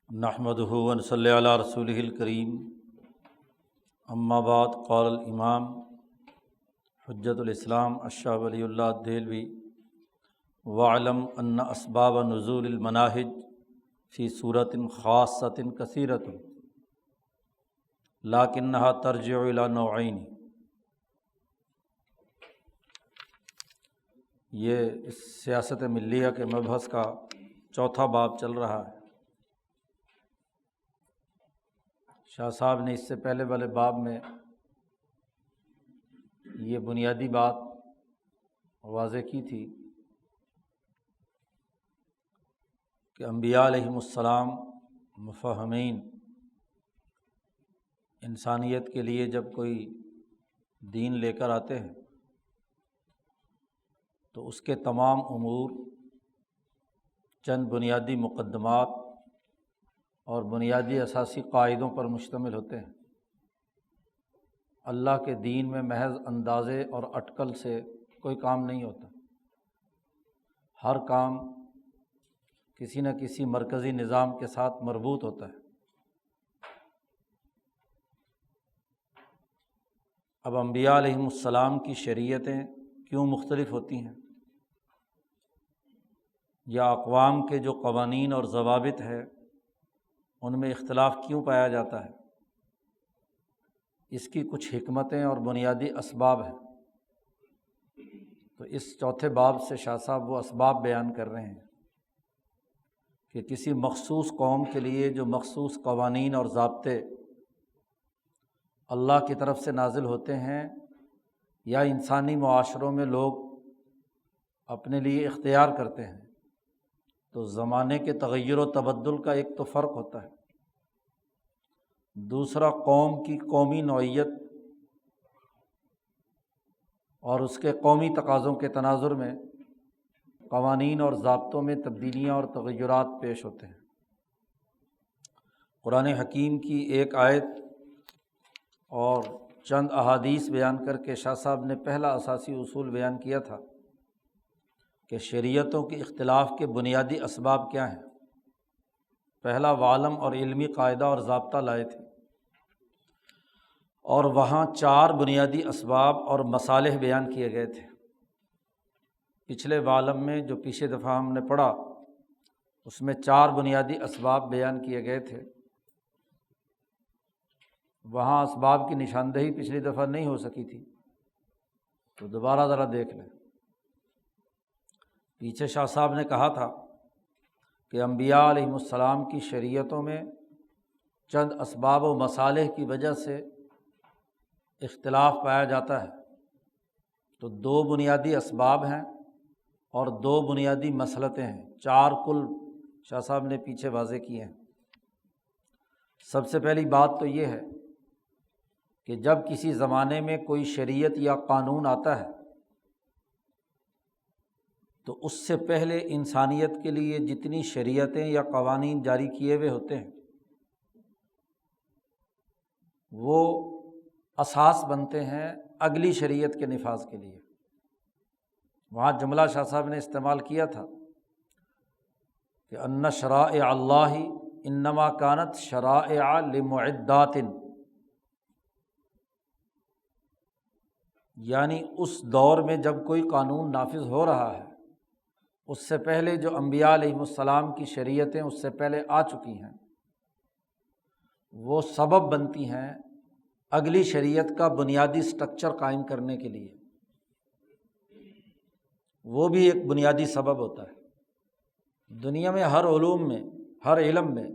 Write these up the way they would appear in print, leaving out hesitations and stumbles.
نحمدہ ونصلی علی رسولہ الکریم اما بعد قال الامام حجۃ الاسلام الشاہ ولی اللہ دہلوی وَاعْلَمْ أَنَّ أَسْبَابَ نُزُولِ الْمَنَاهِجِ فِي سُورَةٍ خَاصَّةٍ كَثِيرَةٌ لَكِنَّهَا تَرْجِعُ إِلَى نَوْعَيْنِ۔ یہ اس سیاست ملیہ کے مبحث کا چوتھا باب چل رہا ہے۔ شاہ صاحب نے اس سے پہلے والے باب میں یہ بنیادی بات واضح کی تھی کہ انبیاء علیہم السلام مفہمین انسانیت کے لیے جب کوئی دین لے کر آتے ہیں تو اس کے تمام امور چند بنیادی مقدمات اور بنیادی اساسی قاعدوں پر مشتمل ہوتے ہیں۔ اللہ کے دین میں محض اندازے اور اٹکل سے کوئی کام نہیں ہوتا، ہر کام کسی نہ کسی مرکزی نظام کے ساتھ مربوط ہوتا ہے۔ اب انبیاء علیہم السلام کی شریعتیں کیوں مختلف ہوتی ہیں، یا اقوام کے جو قوانین اور ضوابط ہیں ان میں اختلاف کیوں پایا جاتا ہے، اس کی کچھ حکمتیں اور بنیادی اسباب ہیں۔ تو اس چوتھے باب سے شاہ صاحب وہ اسباب بیان کر رہے ہیں کہ کسی مخصوص قوم کے لیے جو مخصوص قوانین اور ضابطے اللہ کی طرف سے نازل ہوتے ہیں یا انسانی معاشروں میں لوگ اپنے لیے اختیار کرتے ہیں، تو زمانے کے تغیر و تبدل کا ایک تو فرق ہوتا ہے، دوسرا قوم کی قومی نوعیت اور اس کے قومی تقاضوں کے تناظر میں قوانین اور ضابطوں میں تبدیلیاں اور تغیرات پیش ہوتے ہیں۔ قرآن حکیم کی ایک آیت اور چند احادیث بیان کر کے شاہ صاحب نے پہلا اساسی اصول بیان کیا تھا کہ شریعتوں کے اختلاف کے بنیادی اسباب کیا ہیں۔ پہلا وعلم اور علمی قاعدہ اور ضابطہ لائے تھے، اور وہاں 4 بنیادی اسباب اور مصالح بیان کیے گئے تھے۔ پچھلے وعلم میں جو پچھلی دفعہ ہم نے پڑھا اس میں 4 بنیادی اسباب بیان کیے گئے تھے۔ وہاں اسباب کی نشاندہی پچھلی دفعہ نہیں ہو سکی تھی، تو دوبارہ ذرا دیکھ لیں۔ پیچھے شاہ صاحب نے کہا تھا کہ انبیاء علیہم السلام کی شریعتوں میں چند اسباب و مصالح کی وجہ سے اختلاف پایا جاتا ہے، تو 2 بنیادی اسباب ہیں اور 2 بنیادی مسلطیں ہیں، 4 کل شاہ صاحب نے پیچھے واضح کیے ہیں۔ سب سے پہلی بات تو یہ ہے کہ جب کسی زمانے میں کوئی شریعت یا قانون آتا ہے تو اس سے پہلے انسانیت کے لیے جتنی شریعتیں یا قوانین جاری کیے ہوئے ہوتے ہیں وہ اساس بنتے ہیں اگلی شریعت کے نفاذ کے لیے۔ وہاں جملہ شاہ صاحب نے استعمال کیا تھا کہ ان شرائع اللہ انما کانت شرائع لمعدات، یعنی اس دور میں جب کوئی قانون نافذ ہو رہا ہے اس سے پہلے جو انبیاء علیہم السلام کی شریعتیں اس سے پہلے آ چکی ہیں وہ سبب بنتی ہیں اگلی شریعت کا بنیادی سٹرکچر قائم کرنے کے لیے، وہ بھی ایک بنیادی سبب ہوتا ہے۔ دنیا میں ہر علوم میں، ہر علم میں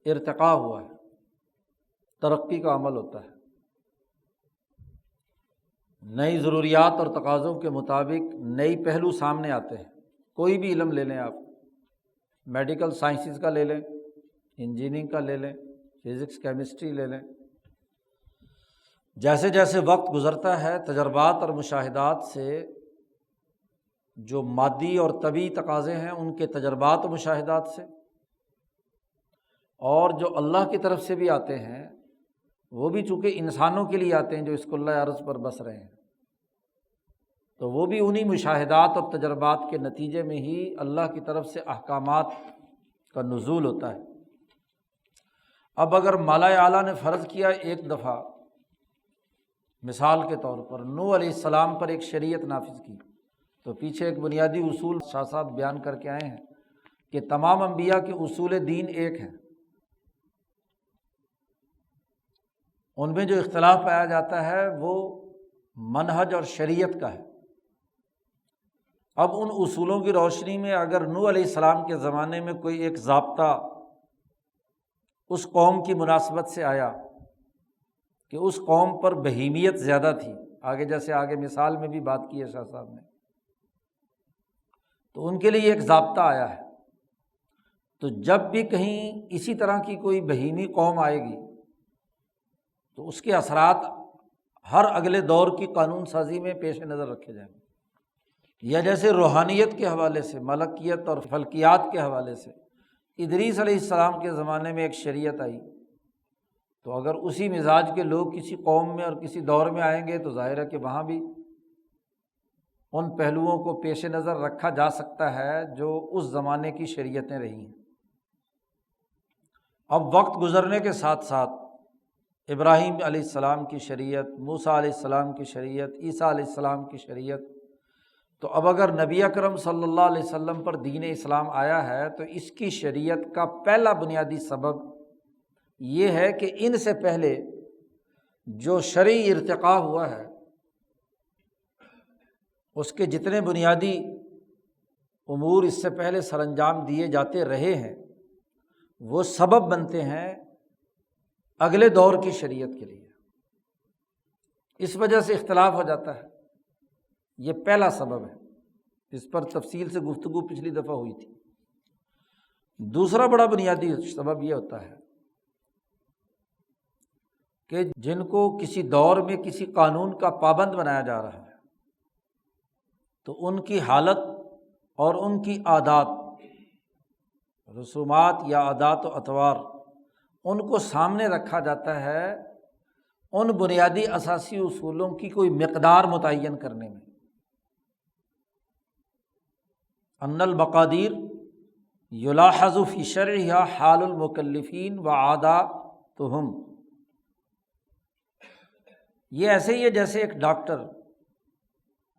ارتقاء ہوا ہے، ترقی کا عمل ہوتا ہے، نئی ضروریات اور تقاضوں کے مطابق نئی پہلو سامنے آتے ہیں۔ کوئی بھی علم لے لیں آپ، میڈیکل سائنسز کا لے لیں، انجینئرنگ کا لے لیں، فزکس کیمسٹری لے لیں، جیسے جیسے وقت گزرتا ہے تجربات اور مشاہدات سے جو مادی اور طبعی تقاضے ہیں ان کے تجربات و مشاہدات سے، اور جو اللہ کی طرف سے بھی آتے ہیں وہ بھی چونکہ انسانوں کے لیے آتے ہیں جو اس کلہ ارض پر بس رہے ہیں، تو وہ بھی انہی مشاہدات اور تجربات کے نتیجے میں ہی اللہ کی طرف سے احکامات کا نزول ہوتا ہے۔ اب اگر مالائے اعلیٰ نے فرض کیا ایک دفعہ، مثال کے طور پر نوح علیہ السلام پر ایک شریعت نافذ کی، تو پیچھے ایک بنیادی اصول شاہ صاحب بیان کر کے آئے ہیں کہ تمام انبیاء کے اصول دین ایک ہیں، ان میں جو اختلاف پایا جاتا ہے وہ منہج اور شریعت کا ہے۔ اب ان اصولوں کی روشنی میں اگر نوح علیہ السلام کے زمانے میں کوئی ایک ضابطہ اس قوم کی مناسبت سے آیا کہ اس قوم پر بہیمیت زیادہ تھی، جیسے مثال میں بھی بات کی ہے شاہ صاحب نے، تو ان کے لیے ایک ضابطہ آیا ہے، تو جب بھی کہیں اسی طرح کی کوئی بہیمی قوم آئے گی تو اس کے اثرات ہر اگلے دور کی قانون سازی میں پیش نظر رکھے جائیں گے۔ یا جیسے روحانیت کے حوالے سے، ملکیت اور فلکیات کے حوالے سے ادریس علیہ السلام کے زمانے میں ایک شریعت آئی، تو اگر اسی مزاج کے لوگ کسی قوم میں اور کسی دور میں آئیں گے تو ظاہر ہے کہ وہاں بھی ان پہلوؤں کو پیش نظر رکھا جا سکتا ہے جو اس زمانے کی شریعتیں رہی ہیں۔ اب وقت گزرنے کے ساتھ ساتھ ابراہیم علیہ السلام کی شریعت، موسیٰ علیہ السلام کی شریعت، عیسیٰ علیہ السلام کی شریعت، تو اب اگر نبی اکرم صلی اللہ علیہ وسلم پر دین اسلام آیا ہے تو اس کی شریعت کا پہلا بنیادی سبب یہ ہے کہ ان سے پہلے جو شرعی ارتقاء ہوا ہے اس کے جتنے بنیادی امور اس سے پہلے سر انجام دیے جاتے رہے ہیں وہ سبب بنتے ہیں اگلے دور کی شریعت کے لیے، اس وجہ سے اختلاف ہو جاتا ہے، یہ پہلا سبب ہے، اس پر تفصیل سے گفتگو پچھلی دفعہ ہوئی تھی۔ دوسرا بڑا بنیادی سبب یہ ہوتا ہے کہ جن کو کسی دور میں کسی قانون کا پابند بنایا جا رہا ہے تو ان کی حالت اور ان کی عادات، رسومات یا عادات و اطوار، ان کو سامنے رکھا جاتا ہے ان بنیادی اساسی اصولوں کی کوئی مقدار متعین کرنے میں۔ ان المقادیر یلاحظ فی شرعہا حال المکلفین وعاداتہم، یہ ایسے ہی ہے جیسے ایک ڈاکٹر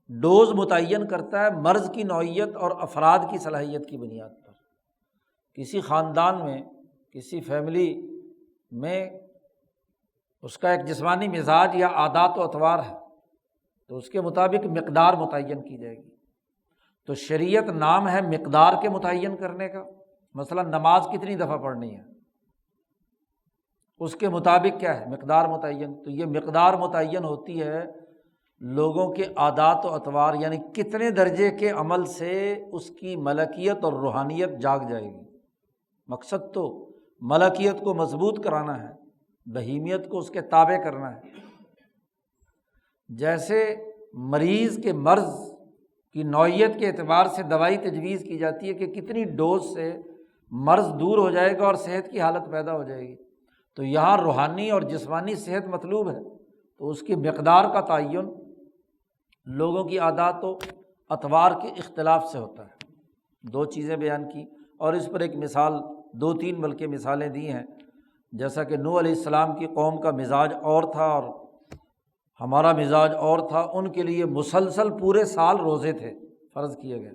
ڈوز متعین کرتا ہے مرض کی نوعیت اور افراد کی صلاحیت کی بنیاد پر۔ کسی خاندان میں، کسی فیملی میں اس کا ایک جسمانی مزاج یا عادات و اطوار ہے تو اس کے مطابق مقدار متعین کی جائے گی، تو شریعت نام ہے مقدار کے متعین کرنے کا۔ مثلا نماز کتنی دفعہ پڑھنی ہے، اس کے مطابق کیا ہے مقدار متعین، تو یہ مقدار متعین ہوتی ہے لوگوں کے عادات و اطوار، یعنی کتنے درجے کے عمل سے اس کی ملکیت اور روحانیت جاگ جائے گی۔ مقصد تو ملکیت کو مضبوط کرانا ہے، بہیمیت کو اس کے تابع کرنا ہے۔ جیسے مریض کے مرض کی نوعیت کے اعتبار سے دوائی تجویز کی جاتی ہے کہ کتنی ڈوز سے مرض دور ہو جائے گا اور صحت کی حالت پیدا ہو جائے گی، تو یہاں روحانی اور جسمانی صحت مطلوب ہے تو اس کی مقدار کا تعین لوگوں کی عادات و اطوار کے اختلاف سے ہوتا ہے۔ دو چیزیں بیان کی اور اس پر ایک مثال، دو تین بلکہ مثالیں دی ہیں، جیسا کہ نوح علیہ السلام کی قوم کا مزاج اور تھا اور ہمارا مزاج اور تھا، ان کے لیے مسلسل پورے سال روزے تھے فرض کیے گئے،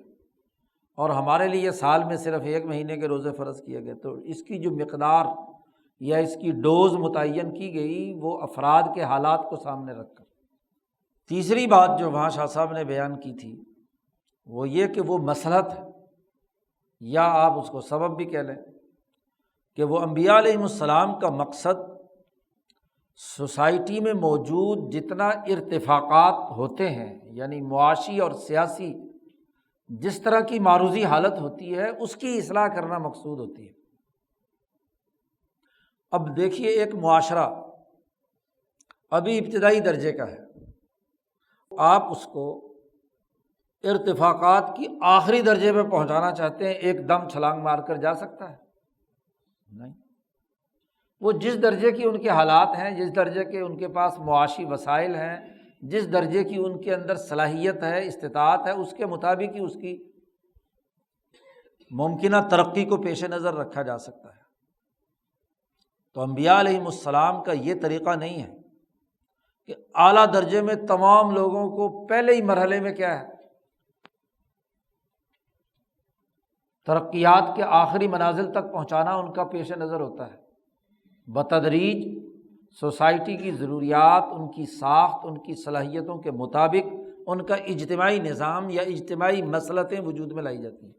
اور ہمارے لیے سال میں صرف 1 مہینے کے روزے فرض کیے گئے، تو اس کی جو مقدار یا اس کی ڈوز متعین کی گئی وہ افراد کے حالات کو سامنے رکھ کر۔ تیسری بات جو وہاں شاہ صاحب نے بیان کی تھی وہ یہ کہ وہ مصلحت ہے، یا آپ اس کو سبب بھی کہہ لیں، کہ وہ انبیاء علیہم السلام کا مقصد سوسائٹی میں موجود جتنا ارتفاقات ہوتے ہیں، یعنی معاشی اور سیاسی جس طرح کی معروضی حالت ہوتی ہے اس کی اصلاح کرنا مقصود ہوتی ہے۔ اب دیکھیے ایک معاشرہ ابھی ابتدائی درجے کا ہے، آپ اس کو ارتفاقات کی آخری درجے پہ پہنچانا چاہتے ہیں، ایک دم چھلانگ مار کر جا سکتا ہے؟ نہیں، وہ جس درجے کی ان کے حالات ہیں، جس درجے کے ان کے پاس معاشی وسائل ہیں، جس درجے کی ان کے اندر صلاحیت ہے، استطاعت ہے، اس کے مطابق ہی اس کی ممکنہ ترقی کو پیش نظر رکھا جا سکتا ہے۔ تو انبیاء علیہم السلام کا یہ طریقہ نہیں ہے کہ اعلیٰ درجے میں تمام لوگوں کو پہلے ہی مرحلے میں کیا ہے، ترقیات کے آخری منازل تک پہنچانا ان کا پیش نظر ہوتا ہے۔ بتدریج سوسائٹی کی ضروریات، ان کی ساخت، ان کی صلاحیتوں کے مطابق ان کا اجتماعی نظام یا اجتماعی مصلحتیں وجود میں لائی جاتی ہیں۔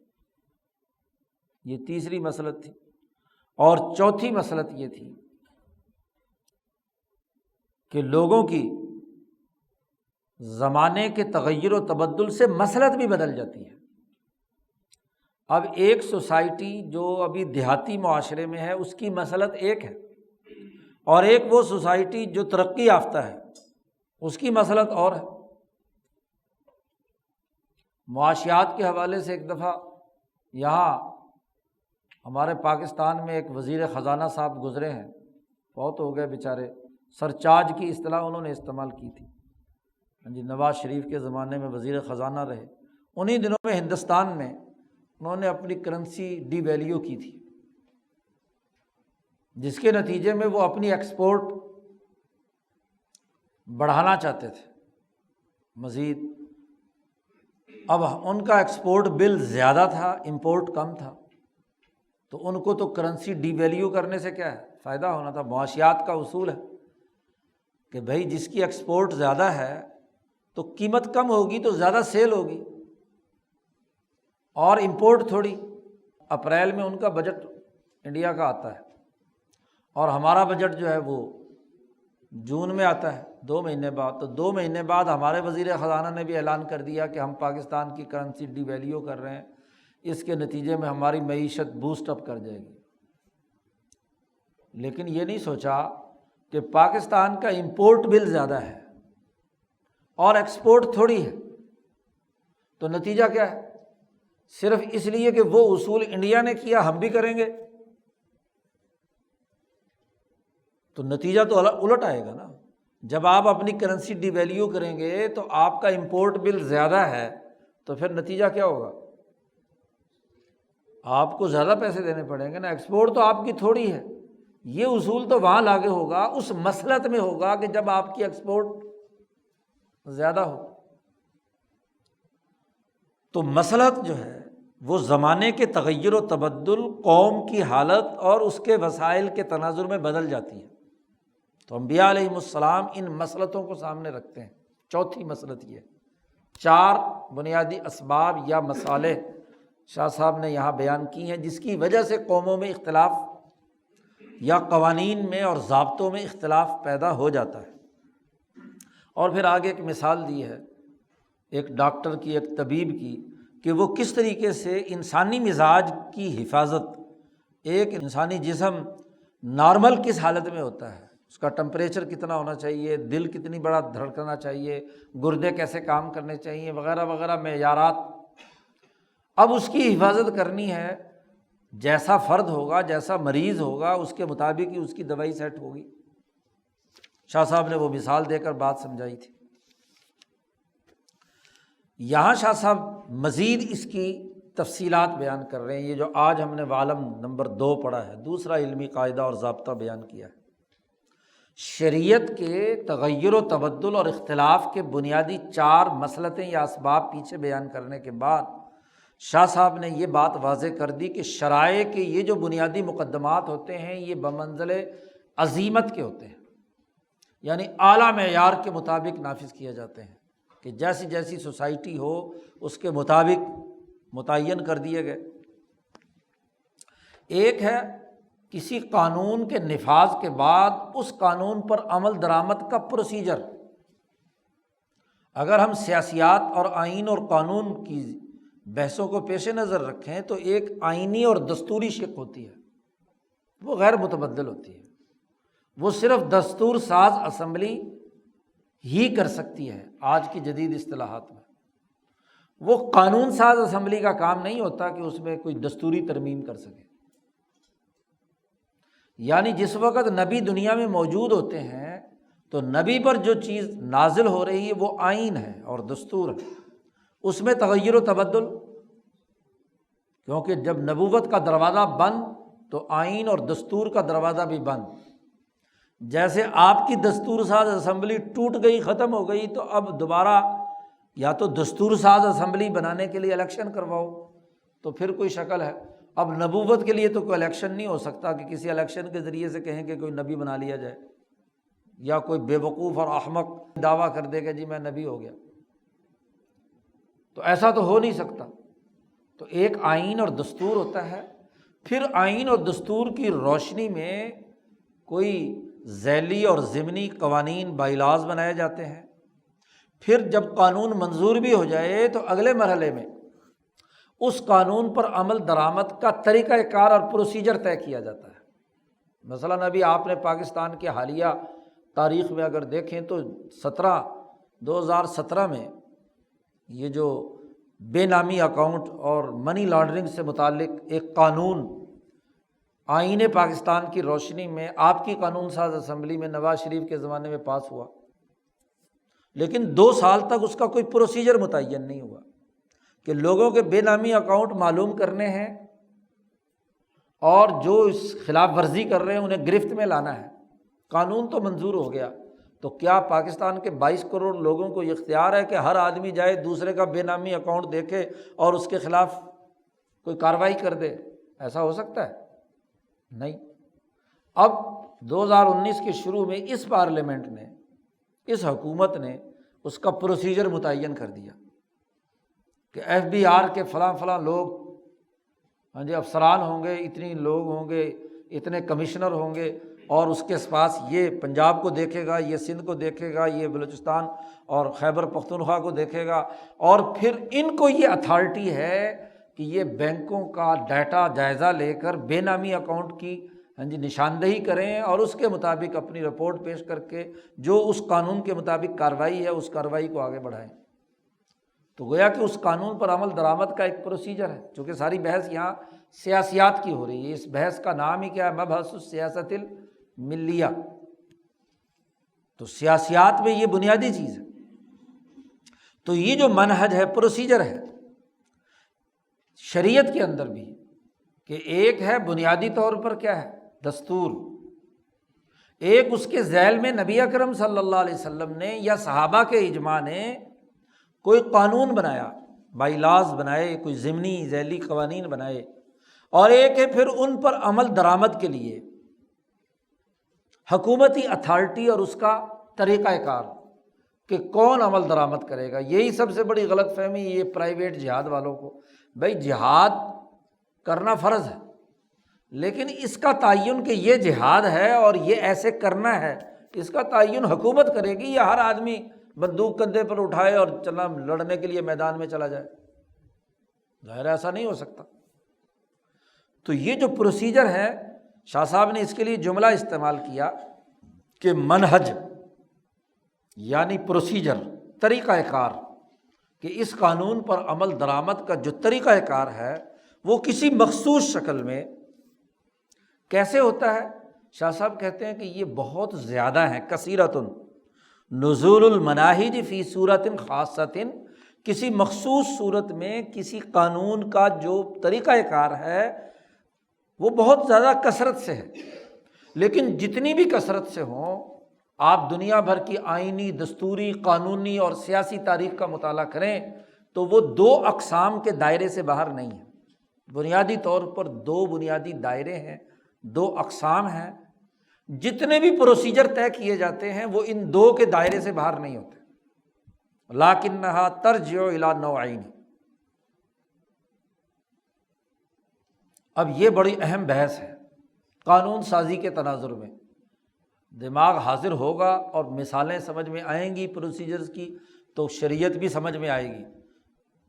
یہ تیسری مصلحت تھی۔ اور چوتھی مصلحت یہ تھی کہ لوگوں کی زمانے کے تغیر و تبدل سے مصلحت بھی بدل جاتی ہے۔ اب ایک سوسائٹی جو ابھی دیہاتی معاشرے میں ہے اس کی مصلحت ایک ہے، اور ایک وہ سوسائٹی جو ترقی یافتہ ہے اس کی مصلحت اور ہے۔ معاشیات کے حوالے سے ایک دفعہ یہاں ہمارے پاکستان میں ایک وزیر خزانہ صاحب گزرے ہیں، بہت ہو گئے بیچارے، سرچارج کی اصطلاح انہوں نے استعمال کی تھی، نواز شریف کے زمانے میں وزیر خزانہ رہے۔ انہی دنوں میں ہندوستان میں انہوں نے اپنی کرنسی ڈی ویلیو کی تھی، جس کے نتیجے میں وہ اپنی ایکسپورٹ بڑھانا چاہتے تھے مزید۔ اب ان کا ایکسپورٹ بل زیادہ تھا، امپورٹ کم تھا، تو ان کو تو کرنسی ڈی ویلیو کرنے سے کیا ہے، فائدہ ہونا تھا۔ معاشیات کا اصول ہے کہ بھائی جس کی ایکسپورٹ زیادہ ہے تو قیمت کم ہوگی تو زیادہ سیل ہوگی، اور امپورٹ تھوڑی۔ اپریل میں ان کا بجٹ انڈیا کا آتا ہے اور ہمارا بجٹ جو ہے وہ جون میں آتا ہے، 2 مہینے بعد۔ تو 2 مہینے بعد ہمارے وزیر خزانہ نے بھی اعلان کر دیا کہ ہم پاکستان کی کرنسی ڈی ویلیو کر رہے ہیں، اس کے نتیجے میں ہماری معیشت بوسٹ اپ کر جائے گی۔ لیکن یہ نہیں سوچا کہ پاکستان کا امپورٹ بل زیادہ ہے اور ایکسپورٹ تھوڑی ہے، تو نتیجہ کیا ہے؟ صرف اس لیے کہ وہ اصول انڈیا نے کیا ہم بھی کریں گے، تو نتیجہ تو الٹ آئے گا نا۔ جب آپ اپنی کرنسی ڈی ویلیو کریں گے تو آپ کا امپورٹ بل زیادہ ہے، تو پھر نتیجہ کیا ہوگا؟ آپ کو زیادہ پیسے دینے پڑیں گے نا، ایکسپورٹ تو آپ کی تھوڑی ہے۔ یہ اصول تو وہاں لاگو ہوگا، اس مصلحت میں ہوگا کہ جب آپ کی ایکسپورٹ زیادہ ہو۔ تو مصلحت جو ہے وہ زمانے کے تغیر و تبدل، قوم کی حالت اور اس کے وسائل کے تناظر میں بدل جاتی ہے۔ تو انبیاء علیہم السلام ان مصلحتوں کو سامنے رکھتے ہیں۔ چوتھی مصلحت یہ 4 بنیادی اسباب یا مصالح شاہ صاحب نے یہاں بیان کی ہیں جس کی وجہ سے قوموں میں اختلاف یا قوانین میں اور ضابطوں میں اختلاف پیدا ہو جاتا ہے۔ اور پھر آگے ایک مثال دی ہے ایک ڈاکٹر کی، ایک طبیب کی، کہ وہ کس طریقے سے انسانی مزاج کی حفاظت، ایک انسانی جسم نارمل کس حالت میں ہوتا ہے، اس کا ٹمپریچر کتنا ہونا چاہیے، دل کتنی بڑا دھڑکنا چاہیے، گردے کیسے کام کرنے چاہیے، وغیرہ وغیرہ معیارات۔ اب اس کی حفاظت کرنی ہے، جیسا فرد ہوگا، جیسا مریض ہوگا، اس کے مطابق ہی اس کی دوائی سیٹ ہوگی۔ شاہ صاحب نے وہ مثال دے کر بات سمجھائی تھی۔ یہاں شاہ صاحب مزید اس کی تفصیلات بیان کر رہے ہیں۔ یہ جو آج ہم نے عالم نمبر 2 پڑھا ہے، دوسرا علمی قاعدہ اور ضابطہ بیان کیا ہے، شریعت کے تغیر و تبدل اور اختلاف کے بنیادی 4 مصلحتیں یا اسباب پیچھے بیان کرنے کے بعد شاہ صاحب نے یہ بات واضح کر دی کہ شرائع کے یہ جو بنیادی مقدمات ہوتے ہیں یہ بمنزل عزیمت کے ہوتے ہیں، یعنی اعلیٰ معیار کے مطابق نافذ کیے جاتے ہیں، کہ جیسی جیسی سوسائٹی ہو اس کے مطابق متعین کر دیے گئے۔ ایک ہے کسی قانون کے نفاذ کے بعد اس قانون پر عمل درآمد کا پروسیجر۔ اگر ہم سیاسیات اور آئین اور قانون کی بحثوں کو پیش نظر رکھیں تو ایک آئینی اور دستوری شق ہوتی ہے، وہ غیر متبدل ہوتی ہے، وہ صرف دستور ساز اسمبلی ہی کر سکتی ہے۔ آج کی جدید اصطلاحات میں وہ قانون ساز اسمبلی کا کام نہیں ہوتا کہ اس میں کوئی دستوری ترمیم کر سکے۔ یعنی جس وقت نبی دنیا میں موجود ہوتے ہیں تو نبی پر جو چیز نازل ہو رہی ہے وہ آئین ہے اور دستور ہے، اس میں تغیر و تبدل، کیونکہ جب نبوت کا دروازہ بند تو آئین اور دستور کا دروازہ بھی بند۔ جیسے آپ کی دستور ساز اسمبلی ٹوٹ گئی، ختم ہو گئی، تو اب دوبارہ یا تو دستور ساز اسمبلی بنانے کے لیے الیکشن کرواؤ تو پھر کوئی شکل ہے۔ اب نبوت کے لیے تو کوئی الیکشن نہیں ہو سکتا کہ کسی الیکشن کے ذریعے سے کہیں کہ کوئی نبی بنا لیا جائے، یا کوئی بے وقوف اور احمق دعویٰ کر دے کہ جی میں نبی ہو گیا، تو ایسا تو ہو نہیں سکتا۔ تو ایک آئین اور دستور ہوتا ہے، پھر آئین اور دستور کی روشنی میں کوئی ذیلی اور ضمنی قوانین بائی لاز بنائے جاتے ہیں، پھر جب قانون منظور بھی ہو جائے تو اگلے مرحلے میں اس قانون پر عمل درآمد کا طریقہ کار اور پروسیجر طے کیا جاتا ہے۔ مثلاً ابھی آپ نے پاکستان کے حالیہ تاریخ میں اگر دیکھیں تو 2017 میں یہ جو بے نامی اکاؤنٹ اور منی لانڈرنگ سے متعلق ایک قانون آئین پاکستان کی روشنی میں آپ کی قانون ساز اسمبلی میں نواز شریف کے زمانے میں پاس ہوا، لیکن 2 سال تک اس کا کوئی پروسیجر متعین نہیں ہوا کہ لوگوں کے بے نامی اکاؤنٹ معلوم کرنے ہیں اور جو اس خلاف ورزی کر رہے ہیں انہیں گرفت میں لانا ہے۔ قانون تو منظور ہو گیا، تو کیا پاکستان کے 22 کروڑ لوگوں کو یہ اختیار ہے کہ ہر آدمی جائے دوسرے کا بے نامی اکاؤنٹ دیکھے اور اس کے خلاف کوئی کارروائی کر دے؟ ایسا ہو سکتا ہے؟ نہیں۔ اب 2019 کے شروع میں اس پارلیمنٹ نے، اس حکومت نے اس کا پروسیجر متعین کر دیا کہ FBR کے فلاں فلاں لوگ، ہاں جی، افسران ہوں گے، اتنی لوگ ہوں گے، اتنے کمشنر ہوں گے، اور اس کے پاس یہ پنجاب کو دیکھے گا، یہ سندھ کو دیکھے گا، یہ بلوچستان اور خیبر پختونخوا کو دیکھے گا، اور پھر ان کو یہ اتھارٹی ہے کہ یہ بینکوں کا ڈیٹا جائزہ لے کر بے نامی اکاؤنٹ کی نشاندہی کریں اور اس کے مطابق اپنی رپورٹ پیش کر کے جو اس قانون کے مطابق کارروائی ہے اس کارروائی کو آگے بڑھائیں۔ تو گویا کہ اس قانون پر عمل درآمد کا ایک پروسیجر ہے، چونکہ ساری بحث یہاں سیاسیات کی ہو رہی ہے، اس بحث کا نام ہی کیا ہے؟ مبحث السیاست الملیہ۔ تو سیاسیات میں یہ بنیادی چیز ہے۔ تو یہ جو منہج ہے، پروسیجر ہے شریعت کے اندر بھی، کہ ایک ہے بنیادی طور پر کیا ہے؟ دستور، ایک اس کے ذیل میں نبی اکرم صلی اللہ علیہ وسلم نے یا صحابہ کے اجماع نے کوئی قانون بنایا، بائی لاز بنائے، کوئی ضمنی ذیلی قوانین بنائے، اور ایک ہے پھر ان پر عمل درآمد کے لیے حکومتی اتھارٹی اور اس کا طریقہ کار کہ کون عمل درآمد کرے گا۔ یہی سب سے بڑی غلط فہمی یہ پرائیویٹ جہاد والوں کو، بھائی جہاد کرنا فرض ہے، لیکن اس کا تعین کہ یہ جہاد ہے اور یہ ایسے کرنا ہے، اس کا تعین حکومت کرے گی یا ہر آدمی بندوق کندھے پر اٹھائے اور چلا لڑنے کے لیے میدان میں چلا جائے؟ ظاہر ایسا نہیں ہو سکتا۔ تو یہ جو پروسیجر ہے، شاہ صاحب نے اس کے لیے جملہ استعمال کیا کہ منہج یعنی پروسیجر، طریقہ کار، کہ اس قانون پر عمل درآمد کا جو طریقہ کار ہے وہ کسی مخصوص شکل میں کیسے ہوتا ہے؟ شاہ صاحب کہتے ہیں کہ یہ بہت زیادہ ہیں، کثیرۃ نزول المناہج فی صورت خاصۃ، کسی مخصوص صورت میں کسی قانون کا جو طریقہ کار ہے وہ بہت زیادہ کثرت سے ہے، لیکن جتنی بھی کثرت سے ہوں، آپ دنیا بھر کی آئینی، دستوری، قانونی اور سیاسی تاریخ کا مطالعہ کریں تو وہ 2 اقسام کے دائرے سے باہر نہیں ہیں۔ بنیادی طور پر 2 بنیادی دائرے ہیں، 2 اقسام ہیں۔ جتنے بھی پروسیجر طے کیے جاتے ہیں وہ ان 2 کے دائرے سے باہر نہیں ہوتے، لیکنھا ترجع الی نوعین۔ اب یہ بڑی اہم بحث ہے قانون سازی کے تناظر میں، دماغ حاضر ہوگا اور مثالیں سمجھ میں آئیں گی پروسیجرز کی تو شریعت بھی سمجھ میں آئے گی۔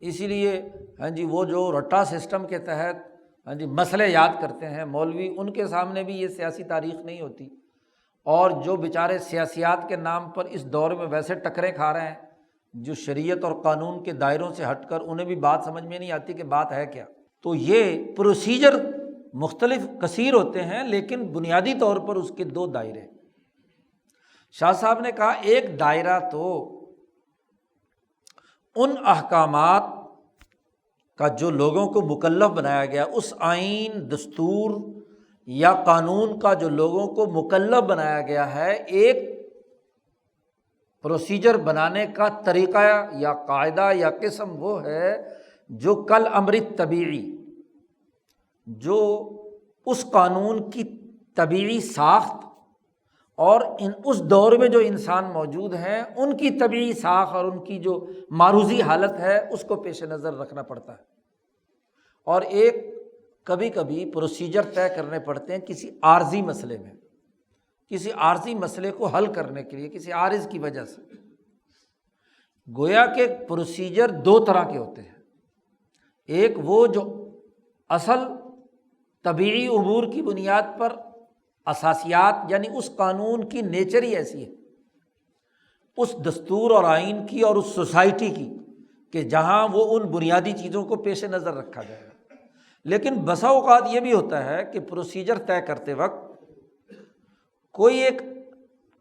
اسی لیے وہ جو رٹا سسٹم کے تحت مسئلے یاد کرتے ہیں مولوی، ان کے سامنے بھی یہ سیاسی تاریخ نہیں ہوتی، اور جو بیچارے سیاسیات کے نام پر اس دور میں ویسے ٹکریں کھا رہے ہیں، جو شریعت اور قانون کے دائروں سے ہٹ کر، انہیں بھی بات سمجھ میں نہیں آتی کہ بات ہے کیا۔ تو یہ پروسیجر مختلف کثیر ہوتے ہیں، لیکن بنیادی طور پر اس کے 2 دائرے۔ شاہ صاحب نے کہا ایک دائرہ تو ان احکامات کا جو لوگوں کو مکلف بنایا گیا، اس آئین، دستور یا قانون کا جو لوگوں کو مکلف بنایا گیا ہے، ایک پروسیجر بنانے کا طریقہ یا قاعدہ یا قسم وہ ہے جو کل امر طبیعی، جو اس قانون کی طبیعی ساخت اور اس دور میں جو انسان موجود ہیں ان کی طبیعی ساخت اور ان کی جو معروضی حالت ہے اس کو پیش نظر رکھنا پڑتا ہے، اور ایک کبھی کبھی پروسیجر طے کرنے پڑتے ہیں کسی عارضی مسئلے میں، کسی عارضی مسئلے کو حل کرنے کے لیے، کسی عارض کی وجہ سے۔ گویا کہ پروسیجر دو طرح کے ہوتے ہیں، ایک وہ جو اصل طبیعی امور کی بنیاد پر اساسیات، یعنی اس قانون کی نیچر ہی ایسی ہے، اس دستور اور آئین کی اور اس سوسائٹی کی، کہ جہاں وہ ان بنیادی چیزوں کو پیش نظر رکھا جائے گا۔ لیکن بسا اوقات یہ بھی ہوتا ہے کہ پروسیجر طے کرتے وقت کوئی ایک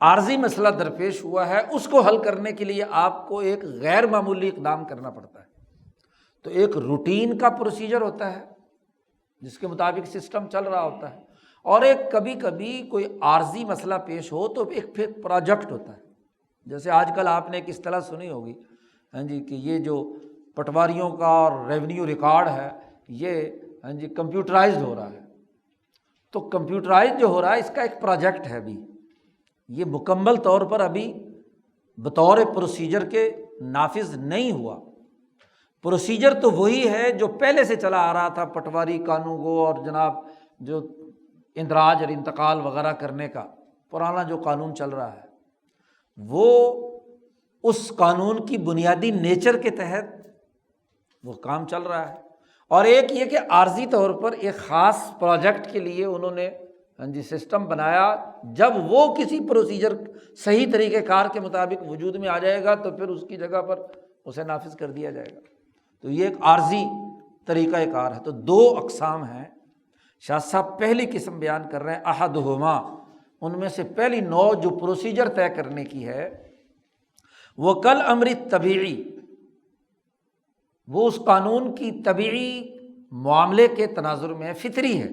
عارضی مسئلہ درپیش ہوا ہے، اس کو حل کرنے کے لیے آپ کو ایک غیر معمولی اقدام کرنا پڑتا ہے۔ تو ایک روٹین کا پروسیجر ہوتا ہے جس کے مطابق سسٹم چل رہا ہوتا ہے، اور ایک کبھی کبھی کوئی عارضی مسئلہ پیش ہو تو ایک پھر پروجیکٹ ہوتا ہے۔ جیسے آج کل آپ نے ایک اصطلاح سنی ہوگی، ہاں جی، کہ یہ جو پٹواریوں کا اور ریونیو ریکارڈ ہے یہ ہاں جی کمپیوٹرائزڈ ہو رہا ہے۔ تو کمپیوٹرائز جو ہو رہا ہے اس کا ایک پروجیکٹ ہے، ابھی یہ مکمل طور پر ابھی بطور پروسیجر کے نافذ نہیں ہوا۔ پروسیجر تو وہی ہے جو پہلے سے چلا آ رہا تھا، پٹواری قانون گو اور جناب جو اندراج اور انتقال وغیرہ کرنے کا پرانا جو قانون چل رہا ہے، وہ اس قانون کی بنیادی نیچر کے تحت وہ کام چل رہا ہے۔ اور ایک یہ کہ عارضی طور پر ایک خاص پروجیکٹ کے لیے انہوں نے ہاں جی سسٹم بنایا، جب وہ کسی پروسیجر صحیح طریقہ کار کے مطابق وجود میں آ جائے گا تو پھر اس کی جگہ پر اسے نافذ کر دیا جائے گا۔ تو یہ ایک عارضی طریقہ کار ہے۔ تو دو اقسام ہیں، شاہ صاحب پہلی قسم بیان کر رہے ہیں، احدہما، ان میں سے پہلی نوع جو پروسیجر طے کرنے کی ہے وہ کل امر طبیعی، وہ اس قانون کی طبیعی معاملے کے تناظر میں فطری ہے،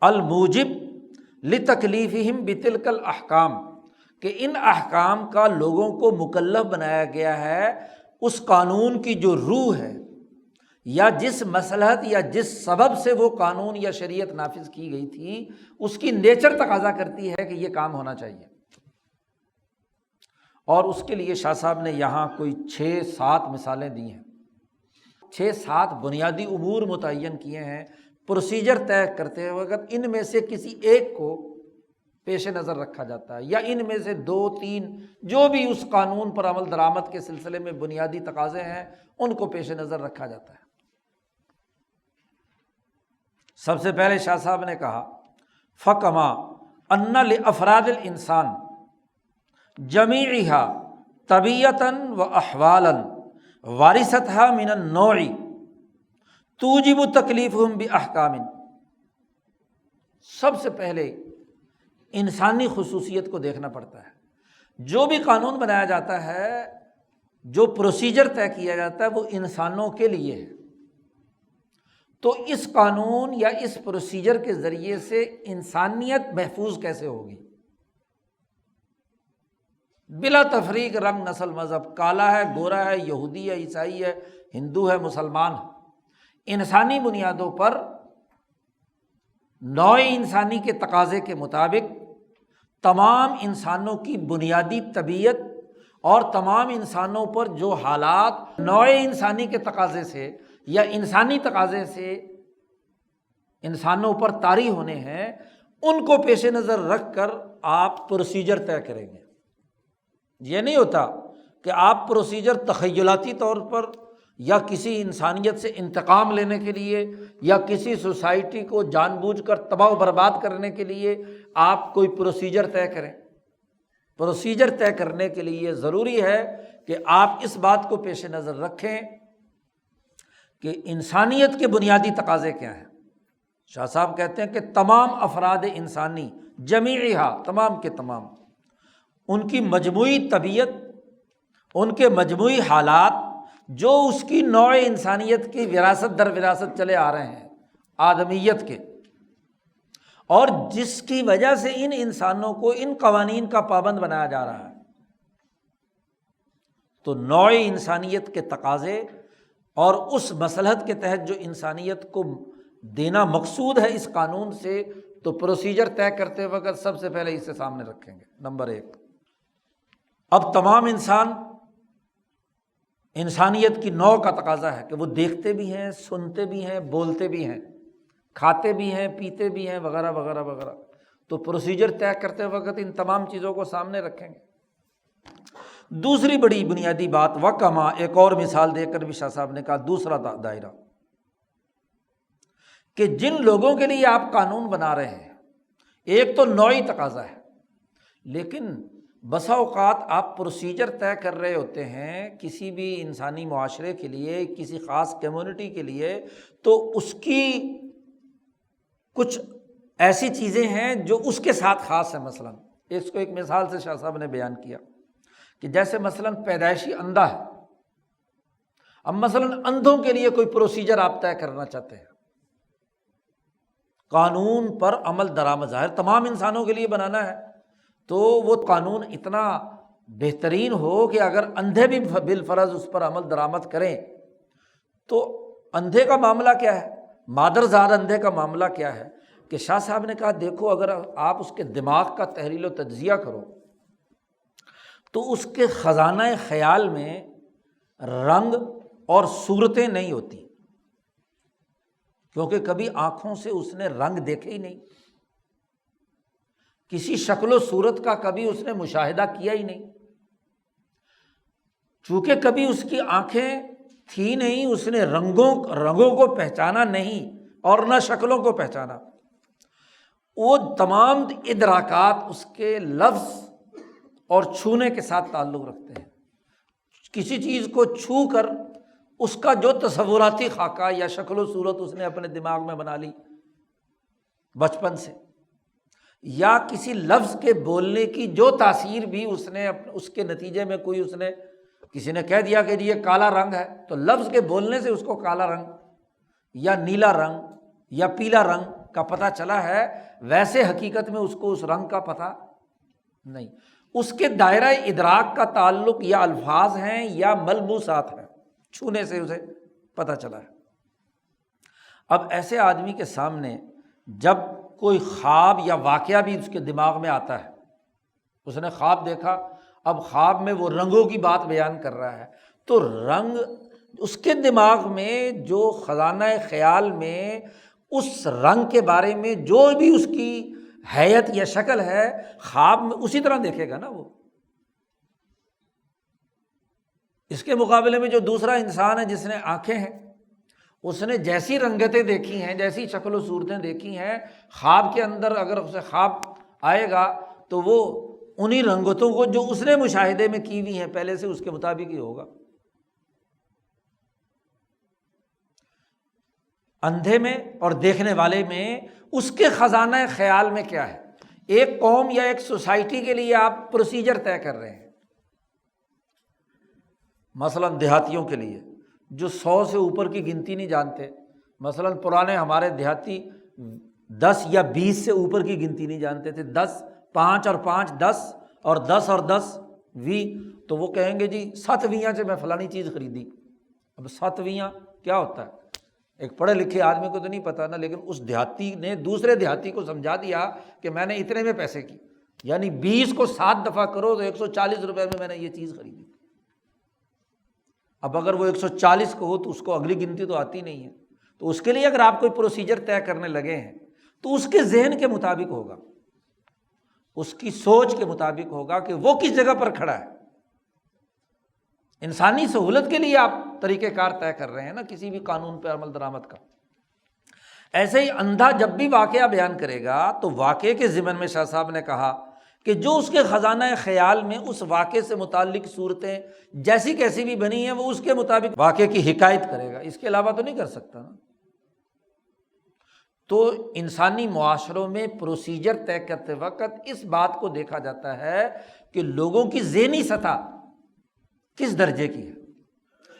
الموجب لتکلیفہم بتلک الاحکام، کہ ان احکام کا لوگوں کو مکلف بنایا گیا ہے اس قانون کی جو روح ہے، یا جس مصلحت یا جس سبب سے وہ قانون یا شریعت نافذ کی گئی تھی اس کی نیچر تقاضا کرتی ہے کہ یہ کام ہونا چاہیے۔ اور اس کے لیے شاہ صاحب نے یہاں کوئی 6-7 مثالیں دی ہیں، 6-7 بنیادی امور متعین کیے ہیں پروسیجر طے کرتے وقت، ان میں سے کسی ایک کو پیش نظر رکھا جاتا ہے، یا ان میں سے 2-3 جو بھی اس قانون پر عمل درآمد کے سلسلے میں بنیادی تقاضے ہیں ان کو پیش نظر رکھا جاتا ہے۔ سب سے پہلے شاہ صاحب نے کہا فکما ان لافراد الانسان جمیعھا طبیعتاً و احوالاً وارثتھا من النوع توجب تکلیفہم باحکام۔ سب سے پہلے انسانی خصوصیت کو دیکھنا پڑتا ہے۔ جو بھی قانون بنایا جاتا ہے، جو پروسیجر طے کیا جاتا ہے وہ انسانوں کے لیے ہے، تو اس قانون یا اس پروسیجر کے ذریعے سے انسانیت محفوظ کیسے ہوگی؟ بلا تفریق، رنگ، نسل، مذہب، کالا ہے، گورا ہے، یہودی ہے، عیسائی ہے، ہندو ہے، مسلمان ہے، انسانی بنیادوں پر نوع انسانی کے تقاضے کے مطابق تمام انسانوں کی بنیادی طبیعت اور تمام انسانوں پر جو حالات نوع انسانی کے تقاضے سے یا انسانی تقاضے سے انسانوں پر طاری ہونے ہیں ان کو پیش نظر رکھ کر آپ پروسیجر طے کریں گے۔ یہ نہیں ہوتا کہ آپ پروسیجر تخیلاتی طور پر یا کسی انسانیت سے انتقام لینے کے لیے یا کسی سوسائٹی کو جان بوجھ کر تباہ و برباد کرنے کے لیے آپ کوئی پروسیجر طے کریں۔ پروسیجر طے کرنے کے لیے ضروری ہے کہ آپ اس بات کو پیش نظر رکھیں کہ انسانیت کے بنیادی تقاضے کیا ہیں۔ شاہ صاحب کہتے ہیں کہ تمام افراد انسانی جمیعھا، تمام کے تمام، ان کی مجموعی طبیعت، ان کے مجموعی حالات جو اس کی نوع انسانیت کی وراثت در وراثت چلے آ رہے ہیں، آدمیت کے، اور جس کی وجہ سے ان انسانوں کو ان قوانین کا پابند بنایا جا رہا ہے۔ تو نوع انسانیت کے تقاضے اور اس مصلحت کے تحت جو انسانیت کو دینا مقصود ہے اس قانون سے، تو پروسیجر طے کرتے وقت سب سے پہلے اسے سامنے رکھیں گے۔ نمبر 1، اب تمام انسانیت کی نوع کا تقاضا ہے کہ وہ دیکھتے بھی ہیں، سنتے بھی ہیں، بولتے بھی ہیں، کھاتے بھی ہیں، پیتے بھی ہیں، وغیرہ وغیرہ وغیرہ۔ تو پروسیجر طے کرتے وقت ان تمام چیزوں کو سامنے رکھیں گے۔ دوسری بڑی بنیادی بات، وکما، ایک اور مثال دے کر بھی شاہ صاحب نے کہا دوسرا دائرہ، کہ جن لوگوں کے لیے آپ قانون بنا رہے ہیں، ایک تو نوعی تقاضا ہے، لیکن بسا اوقات آپ پروسیجر طے کر رہے ہوتے ہیں کسی بھی انسانی معاشرے کے لیے، کسی خاص کمیونٹی کے لیے، تو اس کی کچھ ایسی چیزیں ہیں جو اس کے ساتھ خاص ہیں۔ مثلاً اس کو ایک مثال سے شاہ صاحب نے بیان کیا کہ جیسے مثلاً پیدائشی اندھا ہے، اب مثلاً اندھوں کے لیے کوئی پروسیجر آپ طے کرنا چاہتے ہیں، قانون پر عمل درآمد، ظاہر تمام انسانوں کے لیے بنانا ہے، تو وہ قانون اتنا بہترین ہو کہ اگر اندھے بھی بالفرض اس پر عمل درآمد کریں، تو اندھے کا معاملہ کیا ہے، مادرزاد اندھے کا معاملہ کیا ہے، کہ شاہ صاحب نے کہا دیکھو اگر آپ اس کے دماغ کا تحلیل و تجزیہ کرو تو اس کے خزانہ خیال میں رنگ اور صورتیں نہیں ہوتی، کیونکہ کبھی آنکھوں سے اس نے رنگ دیکھے ہی نہیں، کسی شکل و صورت کا کبھی اس نے مشاہدہ کیا ہی نہیں، چونکہ کبھی اس کی آنکھیں تھی نہیں، اس نے رنگوں کو پہچانا نہیں اور نہ شکلوں کو پہچانا۔ وہ تمام ادراکات اس کے لفظ اور چھونے کے ساتھ تعلق رکھتے ہیں۔ کسی چیز کو چھو کر اس کا جو تصوراتی خاکہ یا شکل و صورت اس نے اپنے دماغ میں بنا لی بچپن سے، یا کسی لفظ کے بولنے کی جو تاثیر بھی اس نے اس کے نتیجے میں کوئی اس نے کسی نے کہہ دیا کہ جی یہ کالا رنگ ہے، تو لفظ کے بولنے سے اس کو کالا رنگ یا نیلا رنگ یا پیلا رنگ کا پتہ چلا ہے، ویسے حقیقت میں اس کو اس رنگ کا پتہ نہیں۔ اس کے دائرہ ادراک کا تعلق یا الفاظ ہیں یا ملموسات ہیں، چھونے سے اسے پتہ چلا ہے۔ اب ایسے آدمی کے سامنے جب کوئی خواب یا واقعہ بھی اس کے دماغ میں آتا ہے، اس نے خواب دیکھا، اب خواب میں وہ رنگوں کی بات بیان کر رہا ہے، تو رنگ اس کے دماغ میں جو خزانہ خیال میں اس رنگ کے بارے میں جو بھی اس کی حیت یا شکل ہے، خواب میں اسی طرح دیکھے گا نا وہ۔ اس کے مقابلے میں جو دوسرا انسان ہے جس نے آنکھیں ہیں، اس نے جیسی رنگتیں دیکھی ہیں، جیسی شکل و صورتیں دیکھی ہیں، خواب کے اندر اگر اسے خواب آئے گا تو وہ انہی رنگتوں کو جو اس نے مشاہدے میں کی ہوئی ہیں پہلے سے اس کے مطابق ہی ہوگا۔ اندھے میں اور دیکھنے والے میں اس کے خزانہ خیال میں کیا ہے۔ ایک قوم یا ایک سوسائٹی کے لیے آپ پروسیجر طے کر رہے ہیں، مثلاً دیہاتیوں کے لیے جو 100 سے اوپر کی گنتی نہیں جانتے، مثلاً پرانے ہمارے دیہاتی 10 یا 20 سے اوپر کی گنتی نہیں جانتے تھے، 10 5 اور 5 10 اور 10 اور 10 20، تو وہ کہیں گے جی 7 ویاں سے میں فلانی چیز خریدی۔ اب 7 ویاں کیا ہوتا ہے، ایک پڑھے لکھے آدمی کو تو نہیں پتا نا، لیکن اس دیہاتی نے دوسرے دیہاتی کو سمجھا دیا کہ میں نے اتنے میں پیسے کی، یعنی 20 کو 7 دفعہ کرو تو 140 روپے میں نے یہ چیز خریدی۔ اب اگر وہ 140 کو ہو تو اس کو اگلی گنتی تو آتی نہیں ہے، تو اس کے لیے اگر آپ کوئی پروسیجر طے کرنے لگے ہیں تو اس کے ذہن کے مطابق ہوگا، اس کی سوچ کے مطابق ہوگا کہ وہ کس جگہ پر کھڑا ہے۔ انسانی سہولت کے لیے آپ طریقہ کار طے کر رہے ہیں نا کسی بھی قانون پہ عمل درآمد کا۔ ایسے ہی اندھا جب بھی واقعہ بیان کرے گا تو واقعے کے ضمن میں شاہ صاحب نے کہا کہ جو اس کے خزانہ خیال میں اس واقعے سے متعلق صورتیں جیسی کیسی بھی بنی ہیں وہ اس کے مطابق واقعے کی حکایت کرے گا، اس کے علاوہ تو نہیں کر سکتا نا۔ تو انسانی معاشروں میں پروسیجر طے کرتے وقت اس بات کو دیکھا جاتا ہے کہ لوگوں کی ذہنی سطح کس درجے کی ہے،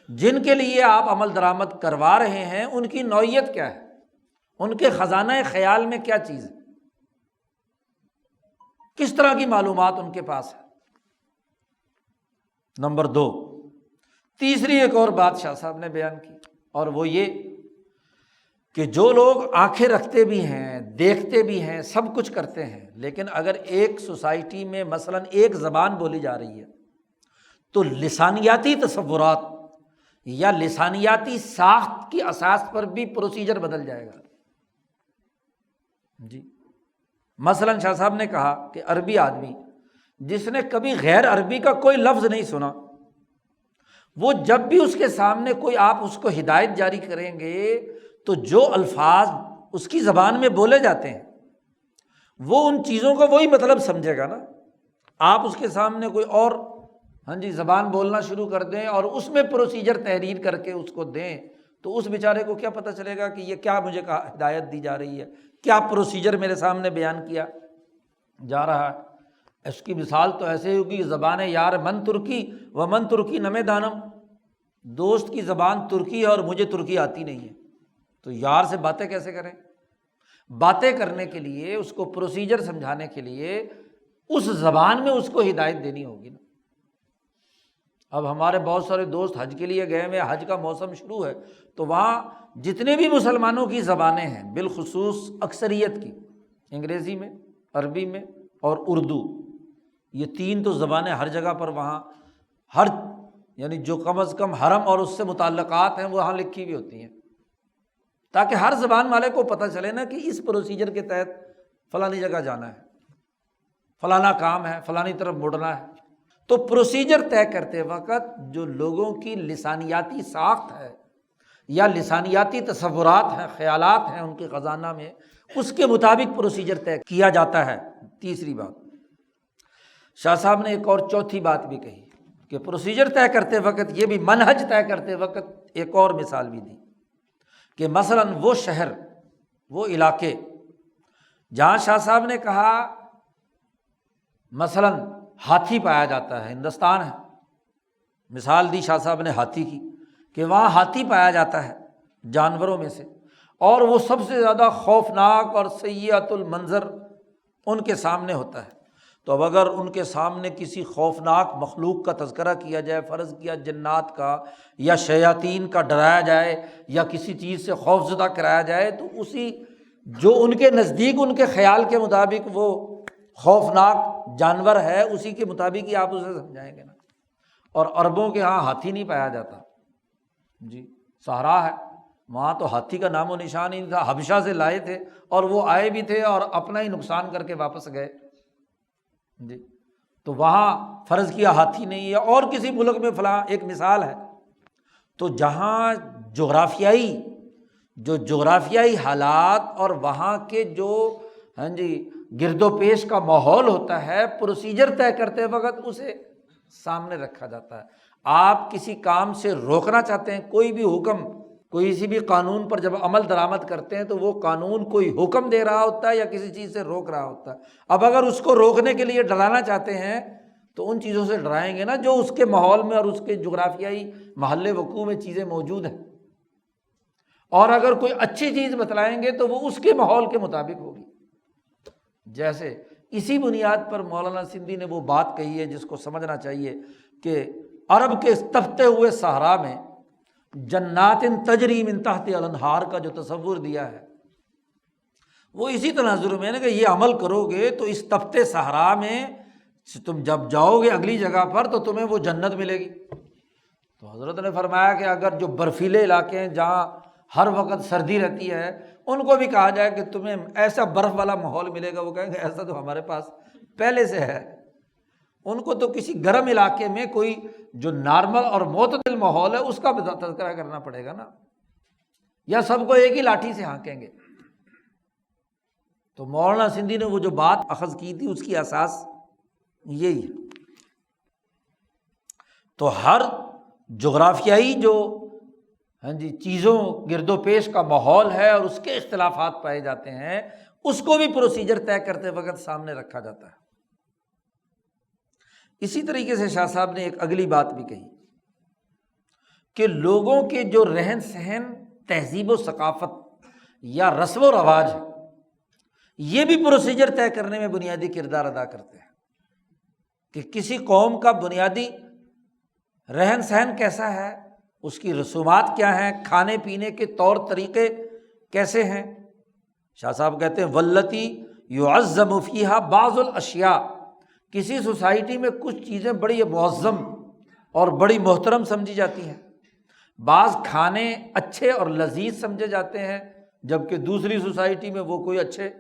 جن کے لیے آپ عمل درآمد کروا رہے ہیں ان کی نوعیت کیا ہے، ان کے خزانہ خیال میں کیا چیز ہے۔ کس طرح کی معلومات ان کے پاس ہے۔ نمبر 2، تیسری ایک اور بات شاہ صاحب نے بیان کی، اور وہ یہ کہ جو لوگ آنکھیں رکھتے بھی ہیں، دیکھتے بھی ہیں، سب کچھ کرتے ہیں، لیکن اگر ایک سوسائٹی میں مثلاً ایک زبان بولی جا رہی ہے تو لسانیاتی تصورات یا لسانیاتی ساخت کی اساس پر بھی پروسیجر بدل جائے گا۔ جی مثلاً شاہ صاحب نے کہا کہ عربی آدمی جس نے کبھی غیر عربی کا کوئی لفظ نہیں سنا، وہ جب بھی اس کے سامنے کوئی آپ اس کو ہدایت جاری کریں گے تو جو الفاظ اس کی زبان میں بولے جاتے ہیں وہ ان چیزوں کا وہی مطلب سمجھے گا نا۔ آپ اس کے سامنے کوئی اور زبان بولنا شروع کر دیں اور اس میں پروسیجر تحریر کر کے اس کو دیں تو اس بیچارے کو کیا پتہ چلے گا کہ یہ کیا مجھے ہدایت دی جا رہی ہے، کیا پروسیجر میرے سامنے بیان کیا جا رہا ہے۔ اس کی مثال تو ایسے ہوگی، زبان یار من ترکی و من ترکی نمے دانم، دوست کی زبان ترکی ہے اور مجھے ترکی آتی نہیں ہے، تو یار سے باتیں کیسے کریں؟ باتیں کرنے کے لیے اس کو پروسیجر سمجھانے کے لیے اس زبان میں اس کو ہدایت دینی ہوگی نا۔ اب ہمارے بہت سارے دوست حج کے لیے گئے ہوئے، حج کا موسم شروع ہے، تو وہاں جتنے بھی مسلمانوں کی زبانیں ہیں، بالخصوص اکثریت کی، انگریزی میں، عربی میں اور اردو، یہ 3 تو زبانیں ہر جگہ پر وہاں ہر یعنی جو کم از کم حرم اور اس سے متعلقات ہیں وہاں لکھی ہوئی ہوتی ہیں، تاکہ ہر زبان والے کو پتہ چلے نا کہ اس پروسیجر کے تحت فلانی جگہ جانا ہے، فلانا کام ہے، فلانی طرف مڑنا ہے۔ تو پروسیجر طے کرتے وقت جو لوگوں کی لسانیاتی ساخت ہے یا لسانیاتی تصورات ہیں، خیالات ہیں ان کے خزانہ میں، اس کے مطابق پروسیجر طے کیا جاتا ہے۔ تیسری بات شاہ صاحب نے ایک اور چوتھی بات بھی کہی کہ پروسیجر طے کرتے وقت، یہ بھی منہج طے کرتے وقت ایک اور مثال بھی دی کہ مثلاً وہ شہر، وہ علاقے جہاں شاہ صاحب نے کہا مثلاً ہاتھی پایا جاتا ہے، ہندوستان ہے، مثال دی شاہ صاحب نے ہاتھی کی کہ وہاں ہاتھی پایا جاتا ہے جانوروں میں سے، اور وہ سب سے زیادہ خوفناک اور سیئۃ المنظر ان کے سامنے ہوتا ہے۔ تو اب اگر ان کے سامنے کسی خوفناک مخلوق کا تذکرہ کیا جائے، فرض کیا جنات کا یا شیاطین کا ڈرایا جائے یا کسی چیز سے خوف زدہ کرایا جائے، تو اسی جو ان کے نزدیک ان کے خیال کے مطابق وہ خوفناک جانور ہے اسی کے مطابق ہی آپ اسے سمجھائیں گے نا۔ اور عربوں کے ہاں ہاتھی نہیں پایا جاتا، جی صحرا ہے، وہاں تو ہاتھی کا نام و نشان ہی نہیں تھا، حبشہ سے لائے تھے اور وہ آئے بھی تھے اور اپنا ہی نقصان کر کے واپس گئے، جی تو وہاں فرض کیا ہاتھی نہیں ہے، اور کسی ملک میں فلاں ایک مثال ہے۔ تو جہاں جغرافیائی حالات اور وہاں کے جو گرد و پیش کا ماحول ہوتا ہے، پروسیجر طے کرتے وقت اسے سامنے رکھا جاتا ہے۔ آپ کسی کام سے روکنا چاہتے ہیں، کوئی بھی حکم، کوئی کسی بھی قانون پر جب عمل درآمد کرتے ہیں تو وہ قانون کوئی حکم دے رہا ہوتا ہے یا کسی چیز سے روک رہا ہوتا ہے۔ اب اگر اس کو روکنے کے لیے ڈرانا چاہتے ہیں تو ان چیزوں سے ڈرائیں گے نا جو اس کے ماحول میں اور اس کے جغرافیائی محل وقوع میں چیزیں موجود ہیں، اور اگر کوئی اچھی چیز بتلائیں گے تو وہ اس کے ماحول کے مطابق ہوگی۔ جیسے اسی بنیاد پر مولانا سندھی نے وہ بات کہی ہے جس کو سمجھنا چاہیے کہ عرب کے تپتے ہوئے صحرا میں جنات تجری من تحت الانہار کا جو تصور دیا ہے وہ اسی تناظر میں ہے نا کہ یہ عمل کرو گے تو اس تپتے صحرا میں تم جب جاؤ گے اگلی جگہ پر تو تمہیں وہ جنت ملے گی۔ تو حضرت نے فرمایا کہ اگر جو برفیلے علاقے ہیں جہاں ہر وقت سردی رہتی ہے ان کو بھی کہا جائے کہ تمہیں ایسا برف والا ماحول ملے گا، وہ کہیں گے ایسا تو ہمارے پاس پہلے سے ہے۔ ان کو تو کسی گرم علاقے میں کوئی جو نارمل اور معتدل ماحول ہے اس کا تذکرہ کرنا پڑے گا نا، یا سب کو ایک ہی لاٹھی سے ہانکیں گے۔ تو مولانا سندھی نے وہ جو بات اخذ کی تھی اس کی اساس یہی ہے۔ تو ہر جغرافیائی جو چیزوں گرد و پیش کا ماحول ہے اور اس کے اختلافات پائے جاتے ہیں، اس کو بھی پروسیجر طے کرتے وقت سامنے رکھا جاتا ہے۔ اسی طریقے سے شاہ صاحب نے ایک اگلی بات بھی کہی کہ لوگوں کے جو رہن سہن، تہذیب و ثقافت یا رسم و رواج ہے، یہ بھی پروسیجر طے کرنے میں بنیادی کردار ادا کرتے ہیں کہ کسی قوم کا بنیادی رہن سہن کیسا ہے، اس کی رسومات کیا ہیں، کھانے پینے کے طور طریقے کیسے ہیں۔ شاہ صاحب کہتے ہیں والتی یعظم فیہا بعض الاشیاء، کسی سوسائٹی میں کچھ چیزیں بڑی معظم اور بڑی محترم سمجھی جاتی ہیں، بعض کھانے اچھے اور لذیذ سمجھے جاتے ہیں، جبکہ دوسری سوسائٹی میں وہ کوئی اچھے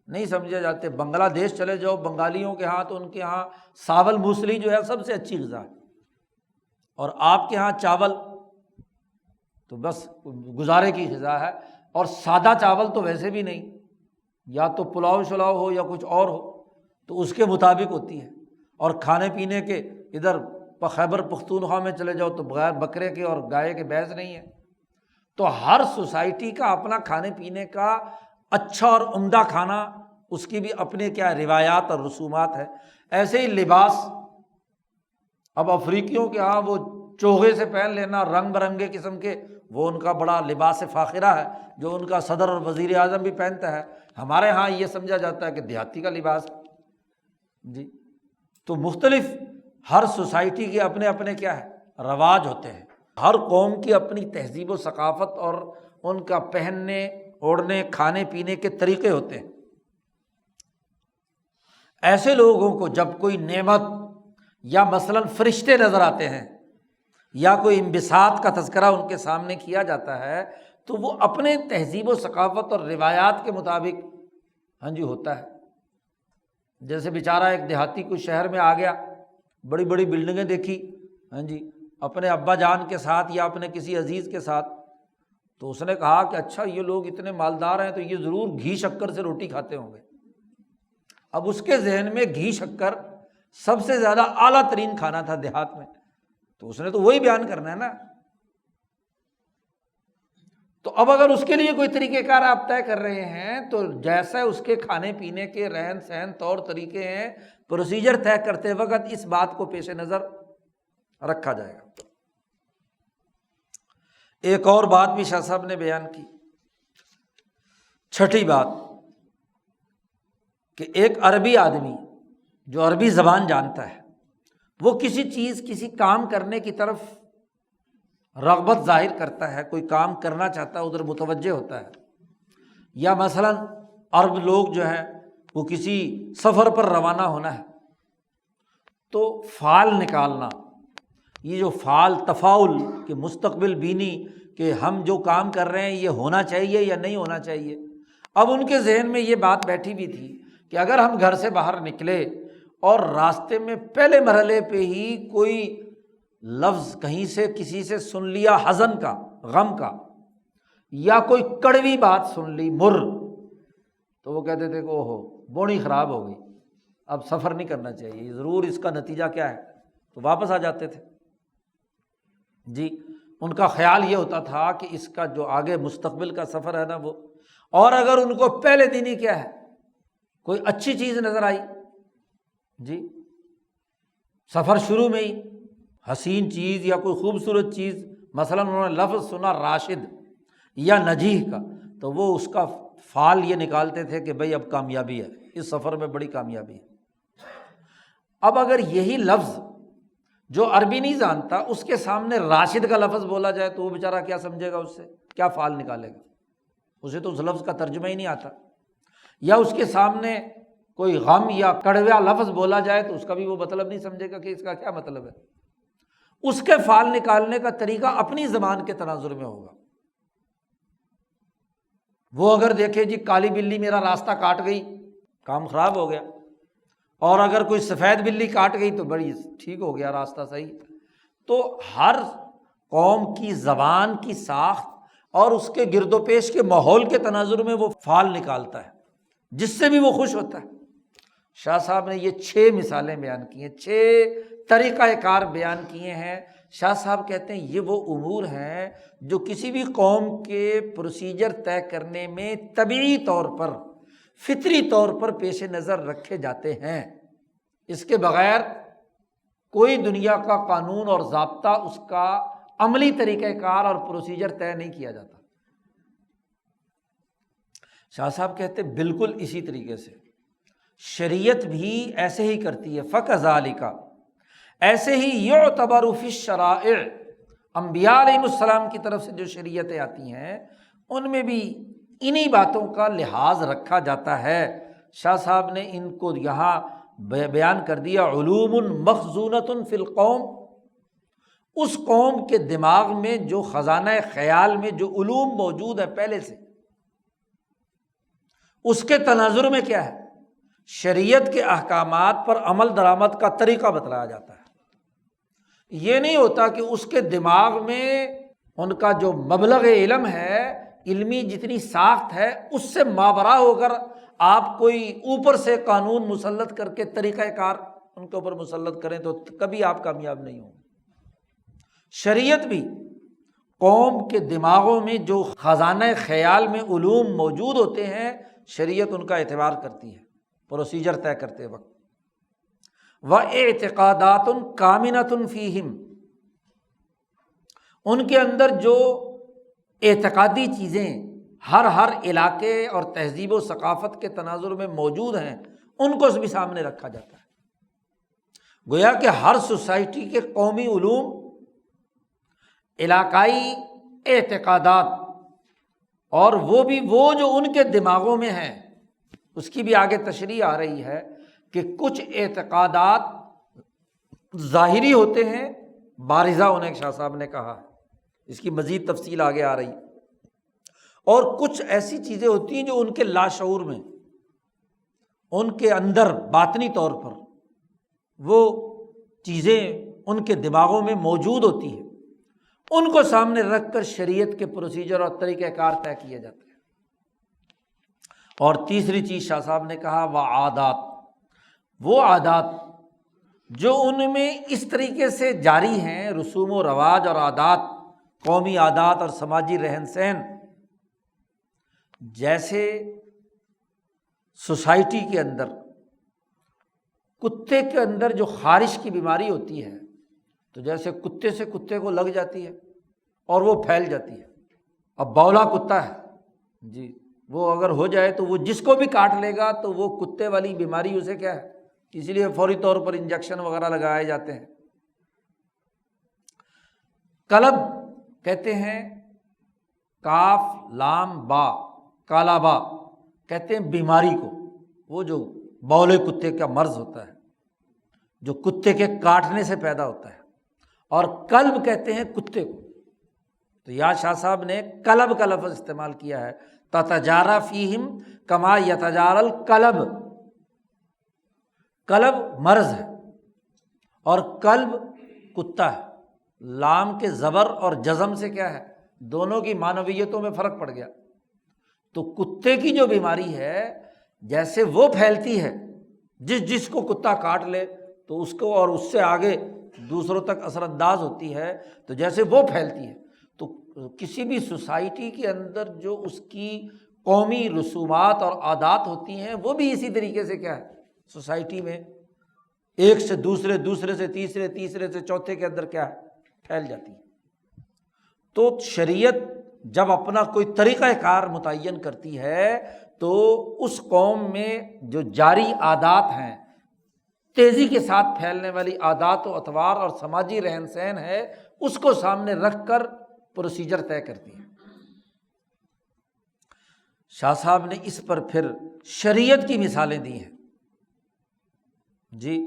نہیں سمجھے جاتے۔ بنگلہ دیش چلے جاؤ، بنگالیوں کے ہاں تو ان کے ہاں ساول موسلی جو ہے سب سے اچھی غذا ہے، اور آپ کے ہاں چاول تو بس گزارے کی غذا ہے، اور سادہ چاول تو ویسے بھی نہیں، یا تو پلاؤ شلاؤ ہو یا کچھ اور ہو تو اس کے مطابق ہوتی ہے۔ اور کھانے پینے کے ادھر خیبر پختونخوا میں چلے جاؤ تو بغیر بکرے کے اور گائے کے بیس نہیں ہے۔ تو ہر سوسائٹی کا اپنا کھانے پینے کا اچھا اور عمدہ کھانا، اس کی بھی اپنے کیا روایات اور رسومات ہے۔ ایسے ہی لباس، اب افریقیوں کے ہاں وہ چوغے سے پہن لینا رنگ برنگے قسم کے، وہ ان کا بڑا لباس فاخرہ ہے جو ان کا صدر اور وزیر اعظم بھی پہنتا ہے۔ ہمارے ہاں یہ سمجھا جاتا ہے کہ دیہاتی کا لباس جی۔ تو مختلف ہر سوسائٹی کے اپنے اپنے کیا ہے رواج ہوتے ہیں، ہر قوم کی اپنی تہذیب و ثقافت اور ان کا پہننے اوڑھنے کھانے پینے کے طریقے ہوتے ہیں۔ ایسے لوگوں کو جب کوئی نعمت یا مثلاً فرشتے نظر آتے ہیں یا کوئی انبساط کا تذکرہ ان کے سامنے کیا جاتا ہے تو وہ اپنے تہذیب و ثقافت اور روایات کے مطابق ہوتا ہے۔ جیسے بیچارہ ایک دیہاتی کوئی شہر میں آ گیا، بڑی بڑی بلڈنگیں دیکھی اپنے ابا جان کے ساتھ یا اپنے کسی عزیز کے ساتھ، تو اس نے کہا کہ اچھا یہ لوگ اتنے مالدار ہیں تو یہ ضرور گھی شکر سے روٹی کھاتے ہوں گے۔ اب اس کے ذہن میں گھی شکر سب سے زیادہ اعلیٰ ترین کھانا تھا دیہات میں، تو اس نے تو وہی بیان کرنا ہے نا۔ تو اب اگر اس کے لیے کوئی طریقہ کار آپ طے کر رہے ہیں تو جیسا اس کے کھانے پینے کے رہن سہن طور طریقے ہیں، پروسیجر طے کرتے وقت اس بات کو پیش نظر رکھا جائے گا۔ ایک اور بات بھی شاہ صاحب نے بیان کی، چھٹی بات، کہ ایک عربی آدمی جو عربی زبان جانتا ہے وہ کسی چیز کسی کام کرنے کی طرف رغبت ظاہر کرتا ہے، کوئی کام کرنا چاہتا ہے ادھر متوجہ ہوتا ہے، یا مثلاً عرب لوگ جو ہیں وہ کسی سفر پر روانہ ہونا ہے تو فعال نکالنا، یہ جو فعال تفاعل کہ مستقبل بینی کہ ہم جو کام کر رہے ہیں یہ ہونا چاہیے یا نہیں ہونا چاہیے۔ اب ان کے ذہن میں یہ بات بیٹھی بھی تھی کہ اگر ہم گھر سے باہر نکلے اور راستے میں پہلے مرحلے پہ ہی کوئی لفظ کہیں سے کسی سے سن لیا حزن کا، غم کا، یا کوئی کڑوی بات سن لی مر، تو وہ کہتے تھے کہ اوہو بونی خراب ہو گئی، اب سفر نہیں کرنا چاہیے، ضرور اس کا نتیجہ کیا ہے، تو واپس آ جاتے تھے جی۔ ان کا خیال یہ ہوتا تھا کہ اس کا جو آگے مستقبل کا سفر ہے نا وہ، اور اگر ان کو پہلے دن ہی کیا ہے کوئی اچھی چیز نظر آئی جی، سفر شروع میں ہی حسین چیز یا کوئی خوبصورت چیز، مثلاً انہوں نے لفظ سنا راشد یا نجیح کا، تو وہ اس کا فعال یہ نکالتے تھے کہ بھئی اب کامیابی ہے، اس سفر میں بڑی کامیابی ہے۔ اب اگر یہی لفظ جو عربی نہیں جانتا اس کے سامنے راشد کا لفظ بولا جائے تو وہ بیچارہ کیا سمجھے گا، اس سے کیا فعال نکالے گا، اسے تو اس لفظ کا ترجمہ ہی نہیں آتا۔ یا اس کے سامنے کوئی غم یا کڑوا لفظ بولا جائے تو اس کا بھی وہ مطلب نہیں سمجھے گا کہ اس کا کیا مطلب ہے۔ اس کے فعال نکالنے کا طریقہ اپنی زبان کے تناظر میں ہوگا۔ وہ اگر دیکھے جی کالی بلی میرا راستہ کاٹ گئی، کام خراب ہو گیا، اور اگر کوئی سفید بلی کاٹ گئی تو بڑی ٹھیک ہو گیا، راستہ صحیح۔ تو ہر قوم کی زبان کی ساخت اور اس کے گرد و پیش کے ماحول کے تناظر میں وہ فعال نکالتا ہے، جس سے بھی وہ خوش ہوتا ہے۔ شاہ صاحب نے یہ 6 مثالیں بیان کی ہیں، 6 طریقہ کار بیان کیے ہیں۔ شاہ صاحب کہتے ہیں یہ وہ امور ہیں جو کسی بھی قوم کے پروسیجر طے کرنے میں طبیعی طور پر، فطری طور پر پیش نظر رکھے جاتے ہیں، اس کے بغیر کوئی دنیا کا قانون اور ضابطہ اس کا عملی طریقہ کار اور پروسیجر طے نہیں کیا جاتا۔ شاہ صاحب کہتے بالکل اسی طریقے سے شریعت بھی ایسے ہی کرتی ہے، فَكَذَلِكَ، ایسے ہی يُعْتَبَرُ فِي الشَّرَائِعِ، انبیاء علیہ السلام کی طرف سے جو شریعتیں آتی ہیں ان میں بھی انہی باتوں کا لحاظ رکھا جاتا ہے۔ شاہ صاحب نے ان کو یہاں بیان کر دیا، علوم مخزونۃ فی القوم، اس قوم کے دماغ میں جو خزانہ خیال میں جو علوم موجود ہے پہلے سے، اس کے تناظر میں کیا ہے، شریعت کے احکامات پر عمل درآمد کا طریقہ بتلایا جاتا ہے۔ یہ نہیں ہوتا کہ اس کے دماغ میں ان کا جو مبلغ علم ہے، علمی جتنی ساخت ہے، اس سے ماورا ہو کر آپ کوئی اوپر سے قانون مسلط کر کے طریقہ کار ان کے اوپر مسلط کریں تو کبھی آپ کامیاب نہیں ہوں۔ شریعت بھی قوم کے دماغوں میں جو خزانہ خیال میں علوم موجود ہوتے ہیں، شریعت ان کا اعتبار کرتی ہے پروسیجر طے کرتے وقت۔ وَاعْتِقَادَاتٌ کامنۃ فیہم، ان کے اندر جو اعتقادی چیزیں ہر علاقے اور تہذیب و ثقافت کے تناظر میں موجود ہیں، ان کو بھی سامنے رکھا جاتا ہے۔ گویا کہ ہر سوسائٹی کے قومی علوم، علاقائی اعتقادات، اور وہ جو ان کے دماغوں میں ہیں، اس کی بھی آگے تشریح آ رہی ہے کہ کچھ اعتقادات ظاہری ہوتے ہیں، بارزہ انہیں شاہ صاحب نے کہا ہے، اس کی مزید تفصیل آگے آ رہی ہے، اور کچھ ایسی چیزیں ہوتی ہیں جو ان کے لاشعور میں، ان کے اندر باطنی طور پر وہ چیزیں ان کے دماغوں میں موجود ہوتی ہیں، ان کو سامنے رکھ کر شریعت کے پروسیجر اور طریقہ کار طے کیے جاتے ہیں۔ اور تیسری چیز شاہ صاحب نے کہا وعادات، وہ عادات جو ان میں اس طریقے سے جاری ہیں، رسوم و رواج اور عادات، قومی عادات اور سماجی رہن سہن، جیسے سوسائٹی کے اندر کتے کے اندر جو خارش کی بیماری ہوتی ہے، تو جیسے کتے سے کتے کو لگ جاتی ہے اور وہ پھیل جاتی ہے۔ اب بولا کتا ہے جی، وہ اگر ہو جائے تو وہ جس کو بھی کاٹ لے گا تو وہ کتے والی بیماری اسے کیا ہے، اس لیے فوری طور پر انجیکشن وغیرہ لگائے جاتے ہیں۔ کلب کہتے ہیں، کاف لام با، کالا با کہتے ہیں بیماری کو، وہ جو بولے کتے کا مرض ہوتا ہے جو کتے کے کاٹنے سے پیدا ہوتا ہے، اور کلب کہتے ہیں کتے کو۔ تو یا شاہ صاحب نے کلب کا لفظ استعمال کیا ہے، تتجارا فیہم کما یتجارا الکلب، کلب مرض ہے اور کلب کتا ہے۔ لام کے زبر اور جزم سے کیا ہے، دونوں کی معنویتوں میں فرق پڑ گیا۔ تو کتے کی جو بیماری ہے، جیسے وہ پھیلتی ہے، جس کو کتا کاٹ لے تو اس کو اور اس سے آگے دوسروں تک اثر انداز ہوتی ہے، تو جیسے وہ پھیلتی ہے، تو کسی بھی سوسائٹی کے اندر جو اس کی قومی رسومات اور عادات ہوتی ہیں، وہ بھی اسی طریقے سے کیا ہے، سوسائٹی میں ایک سے دوسرے، دوسرے سے تیسرے، تیسرے سے چوتھے کے اندر کیا ہے، پھیل جاتی ہے۔ تو شریعت جب اپنا کوئی طریقہ کار متعین کرتی ہے تو اس قوم میں جو جاری عادات ہیں، تیزی کے ساتھ پھیلنے والی عادات و اطوار اور سماجی رہن سہن ہے، اس کو سامنے رکھ کر پروسیجر طے کرتی ہے۔ شاہ صاحب نے اس پر پھر شریعت کی مثالیں دی ہیں جی،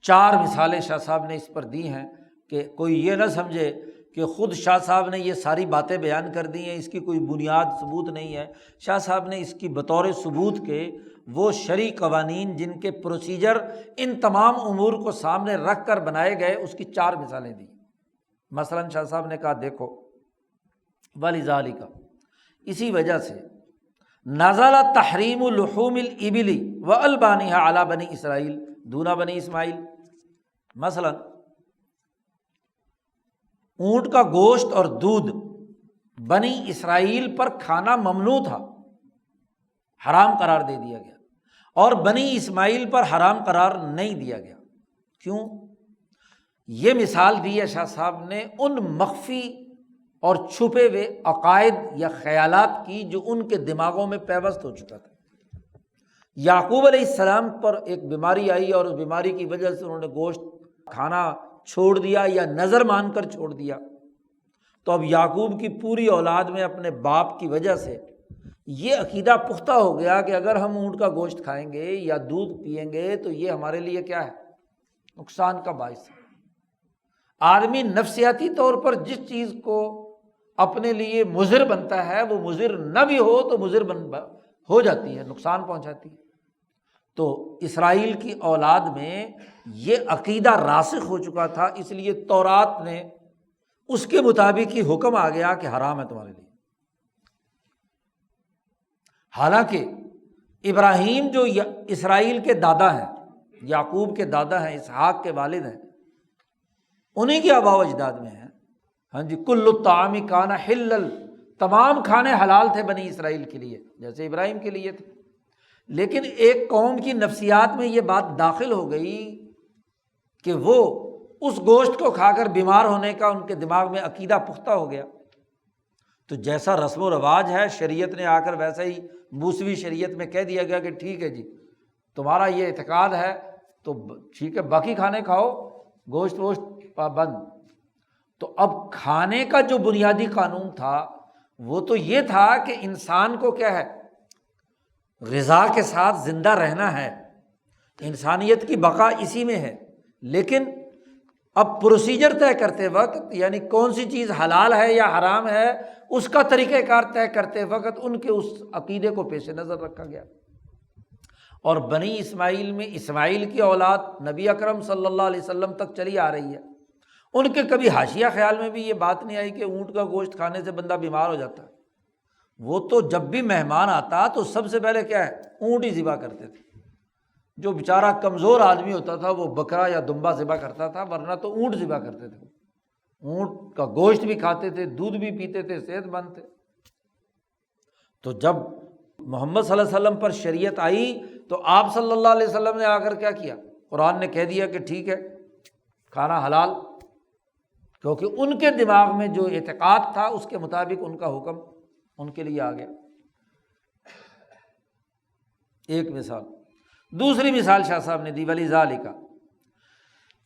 4 مثالیں شاہ صاحب نے اس پر دی ہیں کہ کوئی یہ نہ سمجھے کہ خود شاہ صاحب نے یہ ساری باتیں بیان کر دی ہیں، اس کی کوئی بنیاد ثبوت نہیں ہے۔ شاہ صاحب نے اس کی بطور ثبوت کے وہ شرعی قوانین جن کے پروسیجر ان تمام امور کو سامنے رکھ کر بنائے گئے، اس کی 4 مثالیں دی۔ مثلاً شاہ صاحب نے کہا دیکھو، وَلِذَالِکَ، اسی وجہ سے نزل تحریم لحوم الابل والبانها علی بنی اسرائیل دون بنی اسماعیل۔ مثلاً اونٹ کا گوشت اور دودھ بنی اسرائیل پر کھانا ممنوع تھا، حرام قرار دے دیا گیا، اور بنی اسماعیل پر حرام قرار نہیں دیا گیا۔ کیوں؟ یہ مثال دی ہے شاہ صاحب نے ان مخفی اور چھپے ہوئے عقائد یا خیالات کی جو ان کے دماغوں میں پیوست ہو چکا تھا۔ یعقوب علیہ السلام پر ایک بیماری آئی اور اس بیماری کی وجہ سے انہوں نے گوشت کھانا چھوڑ دیا یا نظر مان کر چھوڑ دیا، تو اب یعقوب کی پوری اولاد میں اپنے باپ کی وجہ سے یہ عقیدہ پختہ ہو گیا کہ اگر ہم اونٹ کا گوشت کھائیں گے یا دودھ پئیں گے تو یہ ہمارے لیے کیا ہے، نقصان کا باعث ہے۔ آدمی نفسیاتی طور پر جس چیز کو اپنے لیے مضر بنتا ہے وہ مضر نہ بھی ہو تو مضر ہو جاتی ہے، نقصان پہنچاتی ہے۔ تو اسرائیل کی اولاد میں یہ عقیدہ راسخ ہو چکا تھا، اس لیے تورات نے اس کے مطابق ہی حکم آ گیا کہ حرام ہے تمہارے لیے۔ حالانکہ ابراہیم جو اسرائیل کے دادا ہیں، یعقوب کے دادا ہیں، اسحاق کے والد ہیں، انہیں کے آباء و اجداد میں ہیں۔ ہاں جی، کل الطعام کان حلا، تمام کھانے حلال تھے بنی اسرائیل کے لیے جیسے ابراہیم کے لیے تھے۔ لیکن ایک قوم کی نفسیات میں یہ بات داخل ہو گئی کہ وہ اس گوشت کو کھا کر بیمار ہونے کا ان کے دماغ میں عقیدہ پختہ ہو گیا۔ تو جیسا رسم و رواج ہے شریعت نے آ کر ویسا ہی موسوی شریعت میں کہہ دیا گیا کہ ٹھیک ہے جی تمہارا یہ اعتقاد ہے تو ٹھیک ہے، باقی کھانے کھاؤ، گوشت ووشت پابند۔ تو اب کھانے کا جو بنیادی قانون تھا وہ تو یہ تھا کہ انسان کو کیا ہے، غذا کے ساتھ زندہ رہنا ہے، انسانیت کی بقا اسی میں ہے۔ لیکن اب پروسیجر طے کرتے وقت، یعنی کون سی چیز حلال ہے یا حرام ہے، اس کا طریقہ کار طے کرتے وقت ان کے اس عقیدے کو پیش نظر رکھا گیا۔ اور بنی اسماعیل میں اسماعیل کی اولاد نبی اکرم صلی اللہ علیہ وسلم تک چلی آ رہی ہے، ان کے کبھی حاشیہ خیال میں بھی یہ بات نہیں آئی کہ اونٹ کا گوشت کھانے سے بندہ بیمار ہو جاتا ہے۔ وہ تو جب بھی مہمان آتا تو سب سے پہلے کیا ہے، اونٹ ہی ذبح کرتے تھے۔ جو بیچارہ کمزور آدمی ہوتا تھا وہ بکرا یا دمبا ذبح کرتا تھا، ورنہ تو اونٹ ذبح کرتے تھے۔ اونٹ کا گوشت بھی کھاتے تھے، دودھ بھی پیتے تھے، صحت مند تھے۔ تو جب محمد صلی اللہ علیہ وسلم پر شریعت آئی تو آپ صلی اللہ علیہ وسلم نے آ کر کیا کیا، قرآن نے کہہ دیا کہ ٹھیک ہے کھانا حلال، کیونکہ ان کے دماغ میں جو اعتقاد تھا اس کے مطابق ان کا حکم ان کے لیے آ گیا۔ ایک مثال۔ دوسری مثال شاہ صاحب نے دی، وَلِذَالِکَ،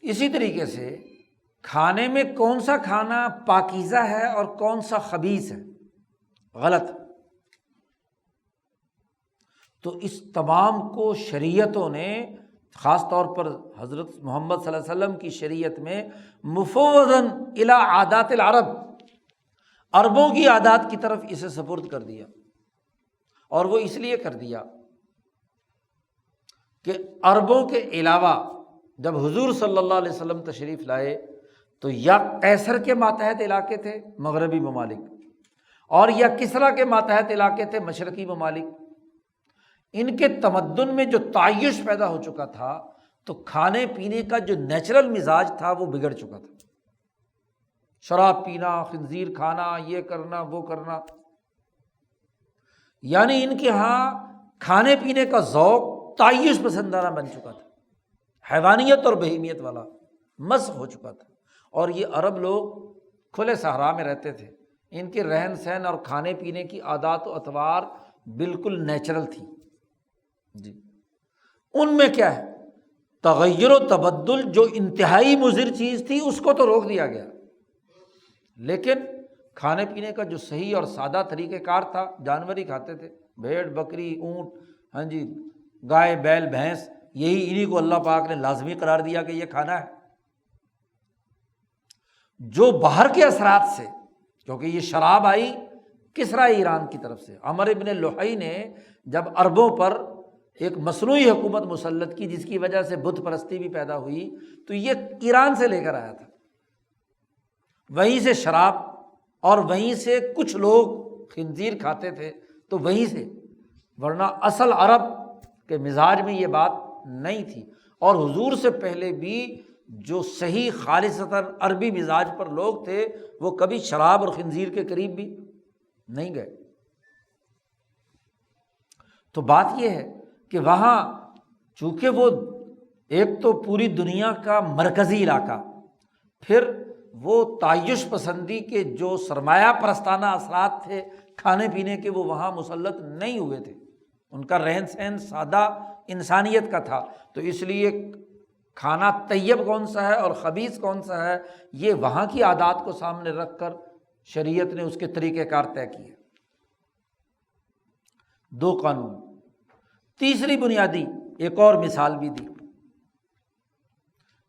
اسی طریقے سے کھانے میں کون سا کھانا پاکیزہ ہے اور کون سا خبیث ہے، غلط، تو اس تمام کو شریعتوں نے، خاص طور پر حضرت محمد صلی اللہ علیہ وسلم کی شریعت میں مفوضاً الی عادات العرب، عربوں کی عادات کی طرف اسے سپرد کر دیا۔ اور وہ اس لیے کر دیا کہ عربوں کے علاوہ جب حضور صلی اللہ علیہ وسلم تشریف لائے تو یا قیصر کے ماتحت علاقے تھے مغربی ممالک، اور یا کسریٰ کے ماتحت علاقے تھے مشرقی ممالک۔ ان کے تمدن میں جو تعیش پیدا ہو چکا تھا تو کھانے پینے کا جو نیچرل مزاج تھا وہ بگڑ چکا تھا، شراب پینا، خنزیر کھانا، یہ کرنا وہ کرنا، یعنی ان کے ہاں کھانے پینے کا ذوق تعیش پسندانہ بن چکا تھا، حیوانیت اور بہیمیت والا مسخ ہو چکا تھا۔ اور یہ عرب لوگ کھلے صحرا میں رہتے تھے، ان کے رہن سہن اور کھانے پینے کی عادات و اطوار بالکل نیچرل تھی جی۔ ان میں کیا ہے، تغیر و تبدل جو انتہائی مضر چیز تھی اس کو تو روک دیا گیا، لیکن کھانے پینے کا جو صحیح اور سادہ طریقہ کار تھا، جانور ہی کھاتے تھے، بھیڑ بکری اونٹ، ہاں جی، گائے بیل بھینس، انہی کو اللہ پاک نے لازمی قرار دیا کہ یہ کھانا ہے۔ جو باہر کے اثرات سے، کیونکہ یہ شراب آئی کسریٰ ایران کی طرف سے، عمر ابن لحی نے جب عربوں پر ایک مصنوعی حکومت مسلط کی جس کی وجہ سے بت پرستی بھی پیدا ہوئی، تو یہ ایران سے لے کر آیا تھا، وہیں سے شراب، اور وہیں سے کچھ لوگ خنزیر کھاتے تھے تو وہیں سے، ورنہ اصل عرب کے مزاج میں یہ بات نہیں تھی۔ اور حضور سے پہلے بھی جو صحیح خالصتاً عربی مزاج پر لوگ تھے وہ کبھی شراب اور خنزیر کے قریب بھی نہیں گئے۔ تو بات یہ ہے کہ وہاں چونکہ وہ ایک تو پوری دنیا کا مرکزی علاقہ، پھر وہ تعیش پسندی کے جو سرمایہ پرستانہ اثرات تھے کھانے پینے کے، وہ وہاں مسلط نہیں ہوئے تھے، ان کا رہن سہن سادہ انسانیت کا تھا۔ تو اس لیے کھانا طیب کون سا ہے اور خبیث کون سا ہے، یہ وہاں کی عادات کو سامنے رکھ کر شریعت نے اس کے طریقہ کار طے کیے۔ 2 قانون۔ تیسری بنیادی ایک اور مثال بھی دی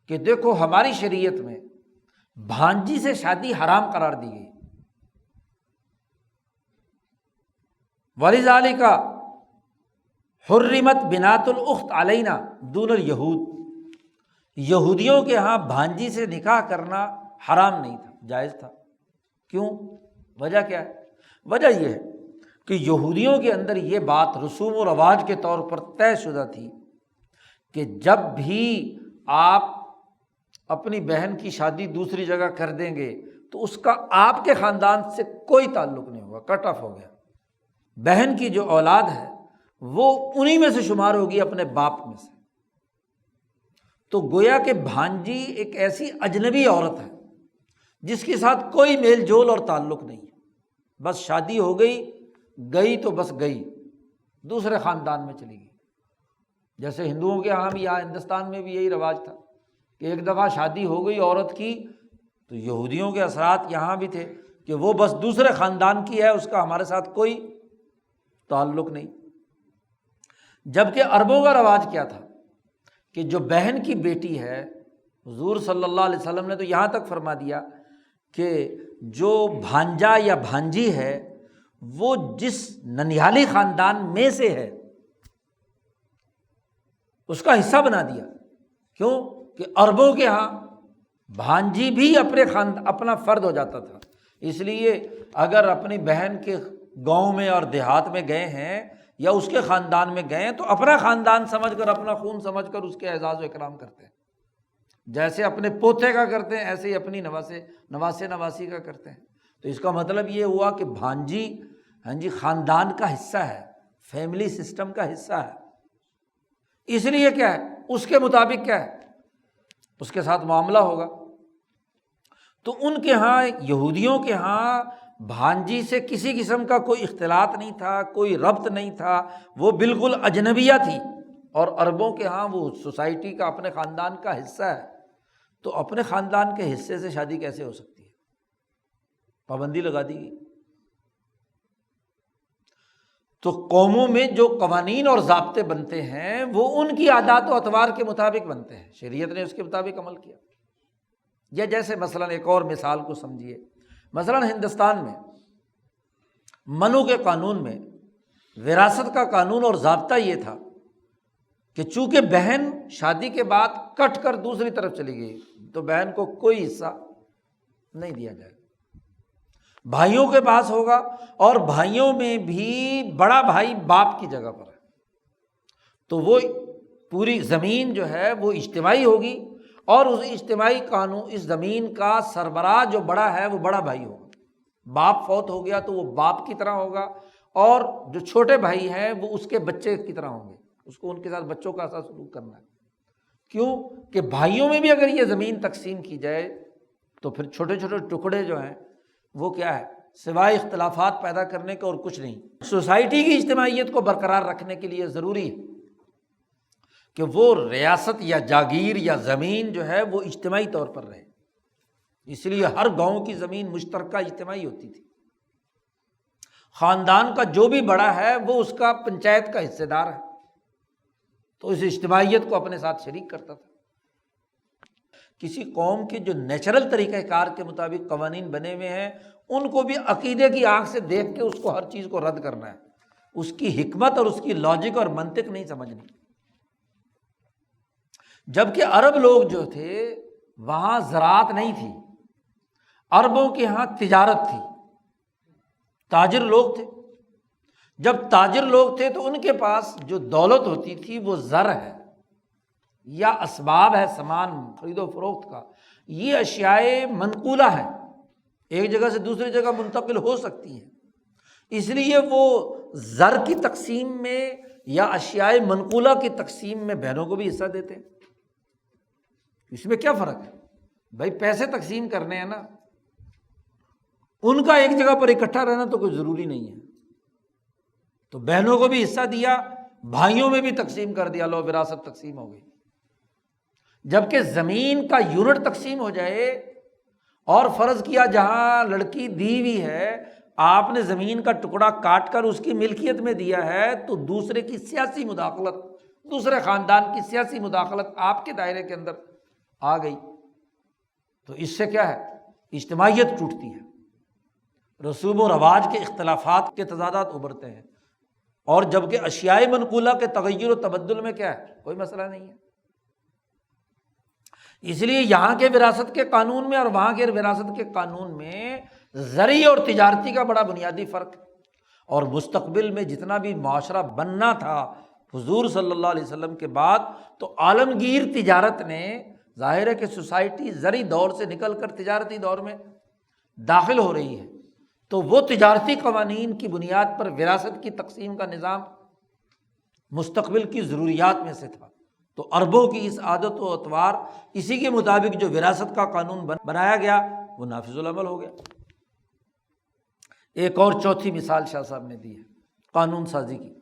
کہ دیکھو ہماری شریعت میں بھانجی سے شادی حرام قرار دی گئی، وَلِذَالِكَ حُرِّمَتْ بِنَاتُ الْأُخْتِ عَلَيْنَا دُونَ الْيَهُودِ، یہودیوں کے ہاں بھانجی سے نکاح کرنا حرام نہیں تھا، جائز تھا۔ کیوں؟ وجہ کیا ہے؟ وجہ یہ ہے کہ یہودیوں کے اندر یہ بات رسوم و رواج کے طور پر طے شدہ تھی کہ جب بھی آپ اپنی بہن کی شادی دوسری جگہ کر دیں گے تو اس کا آپ کے خاندان سے کوئی تعلق نہیں ہوگا، کٹ آف ہو گیا۔ بہن کی جو اولاد ہے وہ انہی میں سے شمار ہوگی، اپنے باپ میں سے۔ تو گویا کہ بھانجی ایک ایسی اجنبی عورت ہے جس کے ساتھ کوئی میل جول اور تعلق نہیں ہے، بس شادی ہو گئی تو بس گئی، دوسرے خاندان میں چلی گئی۔ جیسے ہندوؤں کے یہاں بھی، یہاں ہندوستان میں بھی یہی رواج تھا کہ ایک دفعہ شادی ہو گئی عورت کی تو یہودیوں کے اثرات یہاں بھی تھے کہ وہ بس دوسرے خاندان کی ہے، اس کا ہمارے ساتھ کوئی تعلق نہیں۔ جبکہ عربوں کا رواج کیا تھا کہ جو بہن کی بیٹی ہے، حضور صلی اللہ علیہ وسلم نے تو یہاں تک فرما دیا کہ جو بھانجا یا بھانجی ہے وہ جس ننیالی خاندان میں سے ہے اس کا حصہ بنا دیا۔ کیوں؟ کہ عربوں کے ہاں بھانجی بھی اپنا فرد ہو جاتا تھا۔ اس لیے اگر اپنی بہن کے گاؤں میں اور دیہات میں گئے ہیں یا اس کے خاندان میں گئے ہیں تو اپنا خاندان سمجھ کر، اپنا خون سمجھ کر اس کے اعزاز و اکرام کرتے ہیں، جیسے اپنے پوتے کا کرتے ہیں ایسے ہی اپنی نواسی کا کرتے ہیں۔ تو اس کا مطلب یہ ہوا کہ بھانجی خاندان کا حصہ ہے، فیملی سسٹم کا حصہ ہے۔ اس لیے کیا ہے، اس کے مطابق کیا ہے، اس کے ساتھ معاملہ ہوگا۔ تو ان کے ہاں، یہودیوں کے ہاں بھانجی سے کسی قسم کا کوئی اختلاط نہیں تھا، کوئی ربط نہیں تھا، وہ بالکل اجنبیہ تھی۔ اور عربوں کے ہاں وہ سوسائٹی کا، اپنے خاندان کا حصہ ہے، تو اپنے خاندان کے حصے سے شادی کیسے ہو سکتی ہے؟ پابندی لگا دی گئی۔ تو قوموں میں جو قوانین اور ضابطے بنتے ہیں وہ ان کی عادات و اطوار کے مطابق بنتے ہیں، شریعت نے اس کے مطابق عمل کیا۔ یا جیسے مثلاً ایک اور مثال کو سمجھیے، مثلاً ہندوستان میں منو کے قانون میں وراثت کا قانون اور ضابطہ یہ تھا کہ چونکہ بہن شادی کے بعد کٹ کر دوسری طرف چلی گئی تو بہن کو کوئی حصہ نہیں دیا جائے گا، بھائیوں کے پاس ہوگا، اور بھائیوں میں بھی بڑا بھائی باپ کی جگہ پر ہے، تو وہ پوری زمین جو ہے وہ اجتماعی ہوگی، اور اس اجتماعی قانون، اس زمین کا سربراہ جو بڑا ہے وہ بڑا بھائی ہوگا۔ باپ فوت ہو گیا تو وہ باپ کی طرح ہوگا، اور جو چھوٹے بھائی ہیں وہ اس کے بچے کی طرح ہوں گے، اس کو ان کے ساتھ بچوں کا ایسا سلوک کرنا ہے۔ کیوں کہ بھائیوں میں بھی اگر یہ زمین تقسیم کی جائے تو پھر چھوٹے چھوٹے ٹکڑے جو ہیں وہ کیا ہے، سوائے اختلافات پیدا کرنے کے اور کچھ نہیں۔ سوسائٹی کی اجتماعیت کو برقرار رکھنے کے لیے ضروری ہے کہ وہ ریاست یا جاگیر یا زمین جو ہے وہ اجتماعی طور پر رہے۔ اس لیے ہر گاؤں کی زمین مشترکہ اجتماعی ہوتی تھی، خاندان کا جو بھی بڑا ہے وہ اس کا پنچایت کا حصے دار ہے، تو اس اجتماعیت کو اپنے ساتھ شریک کرتا تھا۔ کسی قوم کے جو نیچرل طریقہ کار کے مطابق قوانین بنے ہوئے ہیں ان کو بھی عقیدے کی آنکھ سے دیکھ کے اس کو ہر چیز کو رد کرنا ہے، اس کی حکمت اور اس کی لاجک اور منطق نہیں سمجھنی۔ جبکہ عرب لوگ جو تھے وہاں زراعت نہیں تھی، عربوں کے ہاں تجارت تھی، تاجر لوگ تھے۔ جب تاجر لوگ تھے تو ان کے پاس جو دولت ہوتی تھی وہ زر ہے یا اسباب ہے، سامان خرید و فروخت کا، یہ اشیاء منقولہ ہیں، ایک جگہ سے دوسری جگہ منتقل ہو سکتی ہیں، اس لیے وہ زر کی تقسیم میں یا اشیاء منقولہ کی تقسیم میں بہنوں کو بھی حصہ دیتے ہیں۔ اس میں کیا فرق ہے؟ بھائی پیسے تقسیم کرنے ہیں نا، ان کا ایک جگہ پر اکٹھا رہنا تو کوئی ضروری نہیں ہے۔ تو بہنوں کو بھی حصہ دیا، بھائیوں میں بھی تقسیم کر دیا، لو وراثت تقسیم ہو گئی۔ جبکہ زمین کا یونٹ تقسیم ہو جائے اور فرض کیا جہاں لڑکی دی ہوئی ہے، آپ نے زمین کا ٹکڑا کاٹ کر اس کی ملکیت میں دیا ہے، تو دوسرے کی سیاسی مداخلت، دوسرے خاندان کی سیاسی مداخلت آپ کے دائرے کے اندر آ گئی، تو اس سے کیا ہے، اجتماعیت ٹوٹتی ہے، رسوم و رواج کے اختلافات کے تضادات ابھرتے ہیں۔ اور جبکہ اشیاء منقولہ کے تغیر و تبدل میں کیا ہے، کوئی مسئلہ نہیں ہے۔ اس لیے یہاں کے وراثت کے قانون میں اور وہاں کے وراثت کے قانون میں زرعی اور تجارتی کا بڑا بنیادی فرق ہے۔ اور مستقبل میں جتنا بھی معاشرہ بننا تھا حضور صلی اللہ علیہ وسلم کے بعد، تو عالمگیر تجارت نے، ظاہر ہے کہ سوسائٹی زرعی دور سے نکل کر تجارتی دور میں داخل ہو رہی ہے، تو وہ تجارتی قوانین کی بنیاد پر وراثت کی تقسیم کا نظام مستقبل کی ضروریات میں سے تھا۔ تو عربوں کی اس عادت و اطوار، اسی کے مطابق جو وراثت کا قانون بنایا گیا وہ نافذ العمل ہو گیا۔ ایک اور چوتھی مثال شاہ صاحب نے دی ہے قانون سازی کی،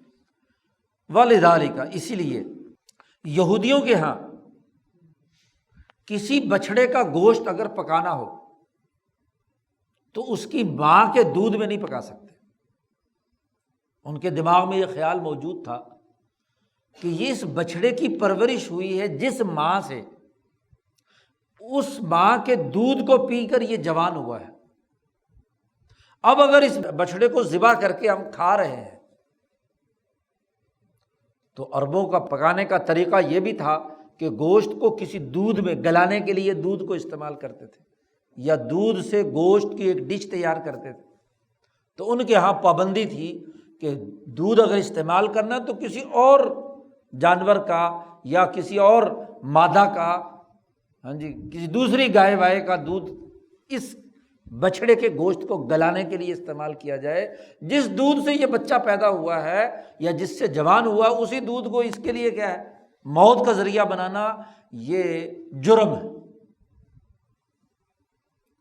وَلِذَالِکَ، اسی لیے یہودیوں کے ہاں کسی بچھڑے کا گوشت اگر پکانا ہو تو اس کی ماں کے دودھ میں نہیں پکا سکتے۔ ان کے دماغ میں یہ خیال موجود تھا کہ یہ اس بچھڑے کی پرورش ہوئی ہے جس ماں سے، اس ماں کے دودھ کو پی کر یہ جوان ہوا ہے۔ اب اگر اس بچھڑے کو ذبح کر کے ہم کھا رہے ہیں، تو عربوں کا پکانے کا طریقہ یہ بھی تھا کہ گوشت کو کسی دودھ میں گلانے کے لیے دودھ کو استعمال کرتے تھے، یا دودھ سے گوشت کی ایک ڈش تیار کرتے تھے۔ تو ان کے ہاں پابندی تھی کہ دودھ اگر استعمال کرنا تو کسی اور جانور کا یا کسی اور مادہ کا، کسی دوسری گائے وائے کا دودھ اس بچھڑے کے گوشت کو گلانے کے لیے استعمال کیا جائے۔ جس دودھ سے یہ بچہ پیدا ہوا ہے یا جس سے جوان ہوا، اسی دودھ کو اس کے لیے کیا ہے، موت کا ذریعہ بنانا، یہ جرم ہے۔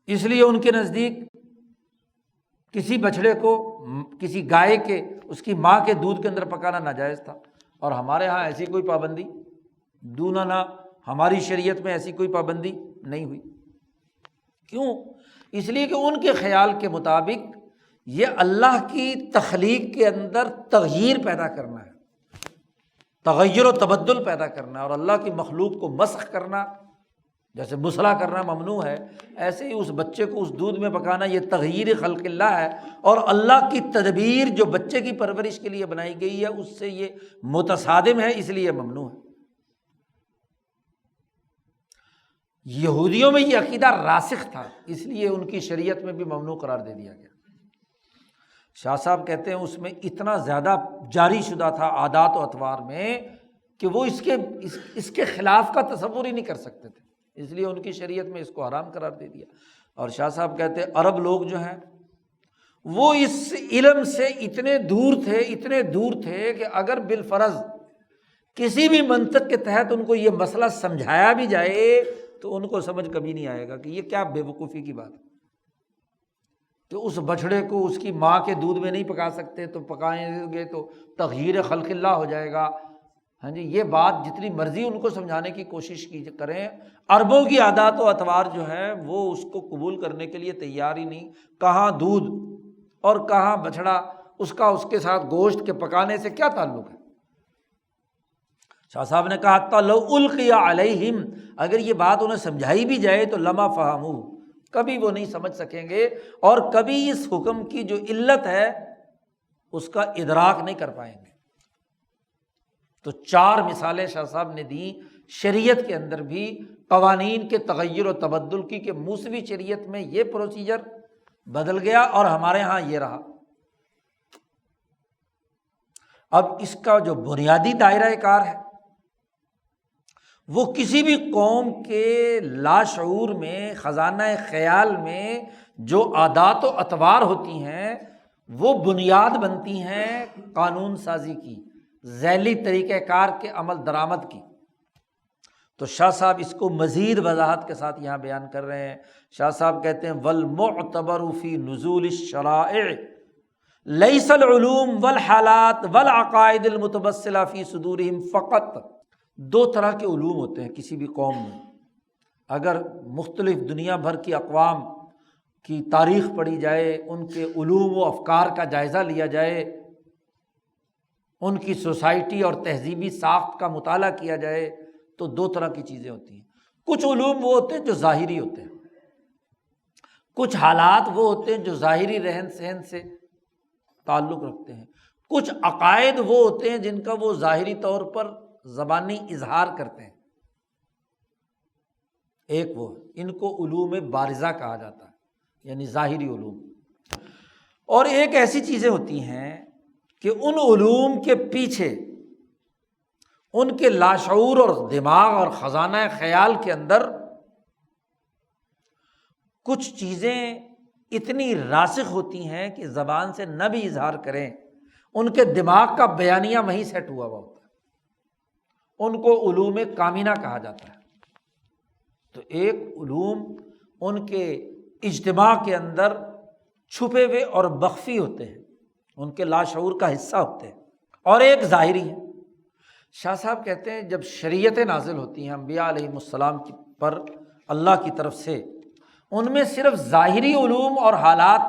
اس لیے ان کے نزدیک کسی بچھڑے کو کسی گائے کے، اس کی ماں کے دودھ کے اندر پکانا ناجائز تھا۔ اور ہمارے ہاں ایسی کوئی پابندی دوننا، ہماری شریعت میں ایسی کوئی پابندی نہیں ہوئی۔ کیوں؟ اس لیے کہ ان کے خیال کے مطابق یہ اللہ کی تخلیق کے اندر تغییر پیدا کرنا ہے، تغیر و تبدل پیدا کرنا ہے، اور اللہ کی مخلوق کو مسخ کرنا، جیسے مسئلہ کرنا ممنوع ہے، ایسے ہی اس بچے کو اس دودھ میں پکانا یہ تغییر خلق اللہ ہے، اور اللہ کی تدبیر جو بچے کی پرورش کے لیے بنائی گئی ہے اس سے یہ متصادم ہے، اس لیے ممنوع ہے۔ یہودیوں میں یہ عقیدہ راسخ تھا، اس لیے ان کی شریعت میں بھی ممنوع قرار دے دیا گیا۔ شاہ صاحب کہتے ہیں اس میں اتنا زیادہ جاری شدہ تھا عادات و اطوار میں کہ وہ اس کے خلاف کا تصور ہی نہیں کر سکتے تھے، اس لیے ان کی شریعت میں اس کو حرام قرار دے دیا۔ اور شاہ صاحب کہتے ہیں عرب لوگ جو ہیں وہ اس علم سے اتنے دور تھے کہ اگر بالفرض کسی بھی منطق کے تحت ان کو یہ مسئلہ سمجھایا بھی جائے تو ان کو سمجھ کبھی نہیں آئے گا کہ یہ کیا بے وقوفی کی بات ہے کہ اس بچھڑے کو اس کی ماں کے دودھ میں نہیں پکا سکتے، تو پکائیں گے تو تغییر خلق اللہ ہو جائے گا۔ یہ بات جتنی مرضی ان کو سمجھانے کی کوشش کریں، عربوں کی عادات و اطوار جو ہیں وہ اس کو قبول کرنے کے لیے تیار ہی نہیں۔ کہاں دودھ اور کہاں بچھڑا، اس کے ساتھ گوشت کے پکانے سے کیا تعلق ہے؟ شاہ صاحب نے کہا حتی لو القی علیہم، اگر یہ بات انہیں سمجھائی بھی جائے تو لما فہموا، کبھی وہ نہیں سمجھ سکیں گے، اور کبھی اس حکم کی جو علت ہے اس کا ادراک نہیں کر پائیں گے۔ تو 4 مثالیں شاہ صاحب نے دی شریعت کے اندر بھی قوانین کے تغیر و تبدل کی، کہ موسوی شریعت میں یہ پروسیجر بدل گیا اور ہمارے ہاں یہ رہا۔ اب اس کا جو بنیادی دائرہ کار ہے وہ کسی بھی قوم کے لاشعور میں، خزانہ خیال میں جو عادات و اطوار ہوتی ہیں وہ بنیاد بنتی ہیں قانون سازی کی، ذیلی طریقہ کار کے عمل درآمد کی۔ تو شاہ صاحب اس کو مزید وضاحت کے ساتھ یہاں بیان کر رہے ہیں۔ شاہ صاحب کہتے ہیں والمعتبر فی نزول الشرائع لیس العلوم والحالات والعقائد المتبصلہ فی صدورہم فقط۔ دو طرح کے علوم ہوتے ہیں کسی بھی قوم میں۔ اگر مختلف دنیا بھر کی اقوام کی تاریخ پڑھی جائے، ان کے علوم و افکار کا جائزہ لیا جائے، ان کی سوسائٹی اور تہذیبی ساخت کا مطالعہ کیا جائے، تو دو طرح کی چیزیں ہوتی ہیں۔ کچھ علوم وہ ہوتے ہیں جو ظاہری ہوتے ہیں، کچھ حالات وہ ہوتے ہیں جو ظاہری رہن سہن سے تعلق رکھتے ہیں، کچھ عقائد وہ ہوتے ہیں جن کا وہ ظاہری طور پر زبانی اظہار کرتے ہیں۔ ایک وہ ان کو علوم بارزہ کہا جاتا ہے، یعنی ظاہری علوم۔ اور ایک ایسی چیزیں ہوتی ہیں کہ ان علوم کے پیچھے ان کے لاشعور اور دماغ اور خزانہ خیال کے اندر کچھ چیزیں اتنی راسخ ہوتی ہیں کہ زبان سے نہ بھی اظہار کریں، ان کے دماغ کا بیانیہ وہیں سیٹ ہوا ہوا ہوتا ہے، ان کو علوم کامنہ کہا جاتا ہے۔ تو ایک علوم ان کے اجتماع کے اندر چھپے ہوئے اور مخفی ہوتے ہیں، ان کے لاشعور کا حصہ ہوتے ہیں، اور ایک ظاہری ہے۔ شاہ صاحب کہتے ہیں جب شریعتیں نازل ہوتی ہیں انبیاء علیہم السلام پر اللہ کی طرف سے، ان میں صرف ظاہری علوم اور حالات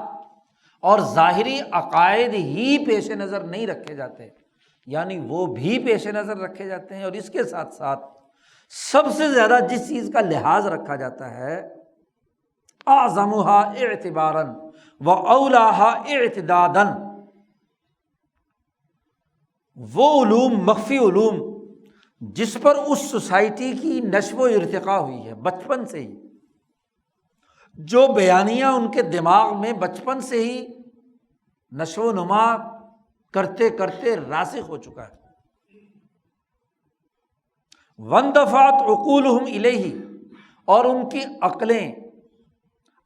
اور ظاہری عقائد ہی پیش نظر نہیں رکھے جاتے، یعنی وہ بھی پیش نظر رکھے جاتے ہیں، اور اس کے ساتھ ساتھ سب سے زیادہ جس چیز کا لحاظ رکھا جاتا ہے اعظمها اعتبارا واولاها اعتدادا، وہ علوم، مخفی علوم جس پر اس سوسائٹی کی نشو و ارتقاء ہوئی ہے بچپن سے ہی، جو بیانیہ ان کے دماغ میں بچپن سے ہی نشو و نما کرتے کرتے راسخ ہو چکا ہے۔ وَانْدَفَعَتْ عُقُولُهُمْ إِلَيْهِ، اور ان کی عقلیں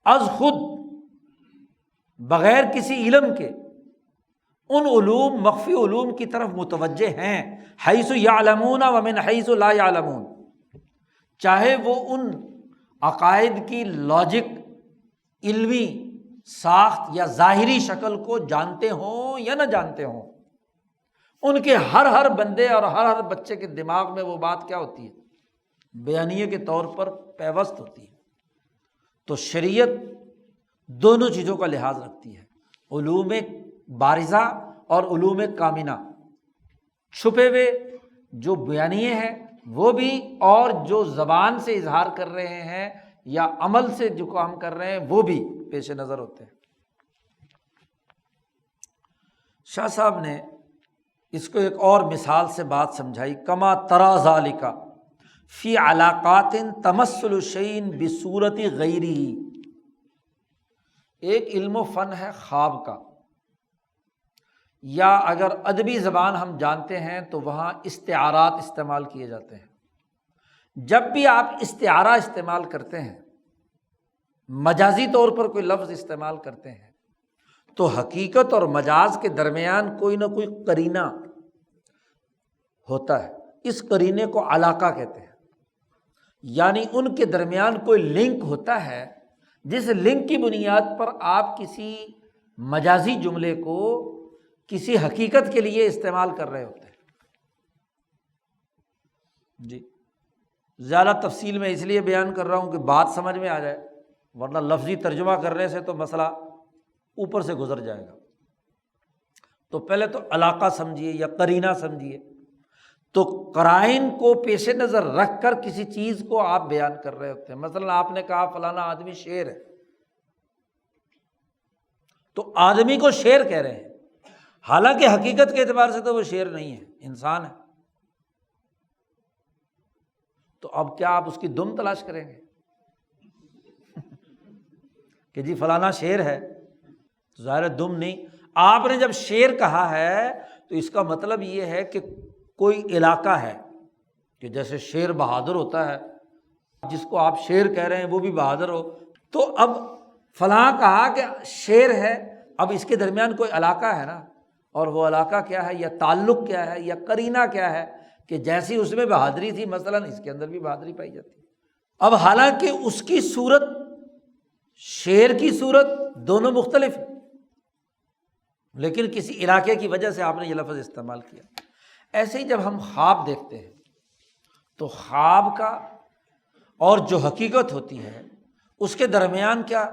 از خود بغیر کسی علم کے ان علوم، مخفی علوم کی طرف متوجہ ہیں، حیث یعلمون ومن حیث لا یعلمون، چاہے وہ ان عقائد کی لاجک، علمی ساخت یا ظاہری شکل کو جانتے ہوں یا نہ جانتے ہوں، ان کے ہر بندے اور ہر بچے کے دماغ میں وہ بات کیا ہوتی ہے؟ بیانیے کے طور پر پیوست ہوتی ہے۔ تو شریعت دونوں چیزوں کا لحاظ رکھتی ہے، علوم بارزہ اور علوم کامنہ، چھپے ہوئے جو بیانیے ہیں وہ بھی، اور جو زبان سے اظہار کر رہے ہیں یا عمل سے جو کام کر رہے ہیں وہ بھی پیش نظر ہوتے ہیں۔ شاہ صاحب نے اس کو ایک اور مثال سے بات سمجھائی، کما ترا ذالک فی علاقات تمثل شیء بصورت غیرہ۔ ایک علم و فن ہے خواب کا، یا اگر ادبی زبان ہم جانتے ہیں تو وہاں استعارات استعمال کیے جاتے ہیں۔ جب بھی آپ استعارہ استعمال کرتے ہیں، مجازی طور پر کوئی لفظ استعمال کرتے ہیں، تو حقیقت اور مجاز کے درمیان کوئی نہ کوئی قرینہ ہوتا ہے، اس قرینے کو علاقہ کہتے ہیں، یعنی ان کے درمیان کوئی لنک ہوتا ہے، جس لنک کی بنیاد پر آپ کسی مجازی جملے کو کسی حقیقت کے لیے استعمال کر رہے ہوتے ہیں۔ جی زیادہ تفصیل میں اس لیے بیان کر رہا ہوں کہ بات سمجھ میں آ جائے، ورنہ لفظی ترجمہ کرنے سے تو مسئلہ اوپر سے گزر جائے گا۔ تو پہلے تو علاقہ سمجھیے یا قرینہ سمجھیے، تو قرائن کو پیش نظر رکھ کر کسی چیز کو آپ بیان کر رہے ہوتے ہیں۔ مثلا آپ نے کہا فلانا آدمی شیر ہے، تو آدمی کو شیر کہہ رہے ہیں، حالانکہ حقیقت کے اعتبار سے تو وہ شیر نہیں ہے، انسان ہے۔ تو اب کیا آپ اس کی دم تلاش کریں گے کہ جی فلانا شیر ہے؟ تو ظاہر دم نہیں۔ آپ نے جب شیر کہا ہے تو اس کا مطلب یہ ہے کہ کوئی علاقہ ہے، کہ جیسے شیر بہادر ہوتا ہے، جس کو آپ شیر کہہ رہے ہیں وہ بھی بہادر ہو، تو اب فلاں کہا کہ شیر ہے، اب اس کے درمیان کوئی علاقہ ہے نا، اور وہ علاقہ کیا ہے یا تعلق کیا ہے یا قرینہ کیا ہے کہ جیسی اس میں بہادری تھی مثلاً اس کے اندر بھی بہادری پائی جاتی ہے۔ اب حالانکہ اس کی صورت شیر کی صورت دونوں مختلف ہیں، لیکن کسی علاقے کی وجہ سے آپ نے یہ لفظ استعمال کیا۔ ایسے ہی جب ہم خواب دیکھتے ہیں تو خواب کا اور جو حقیقت ہوتی ہے اس کے درمیان کیا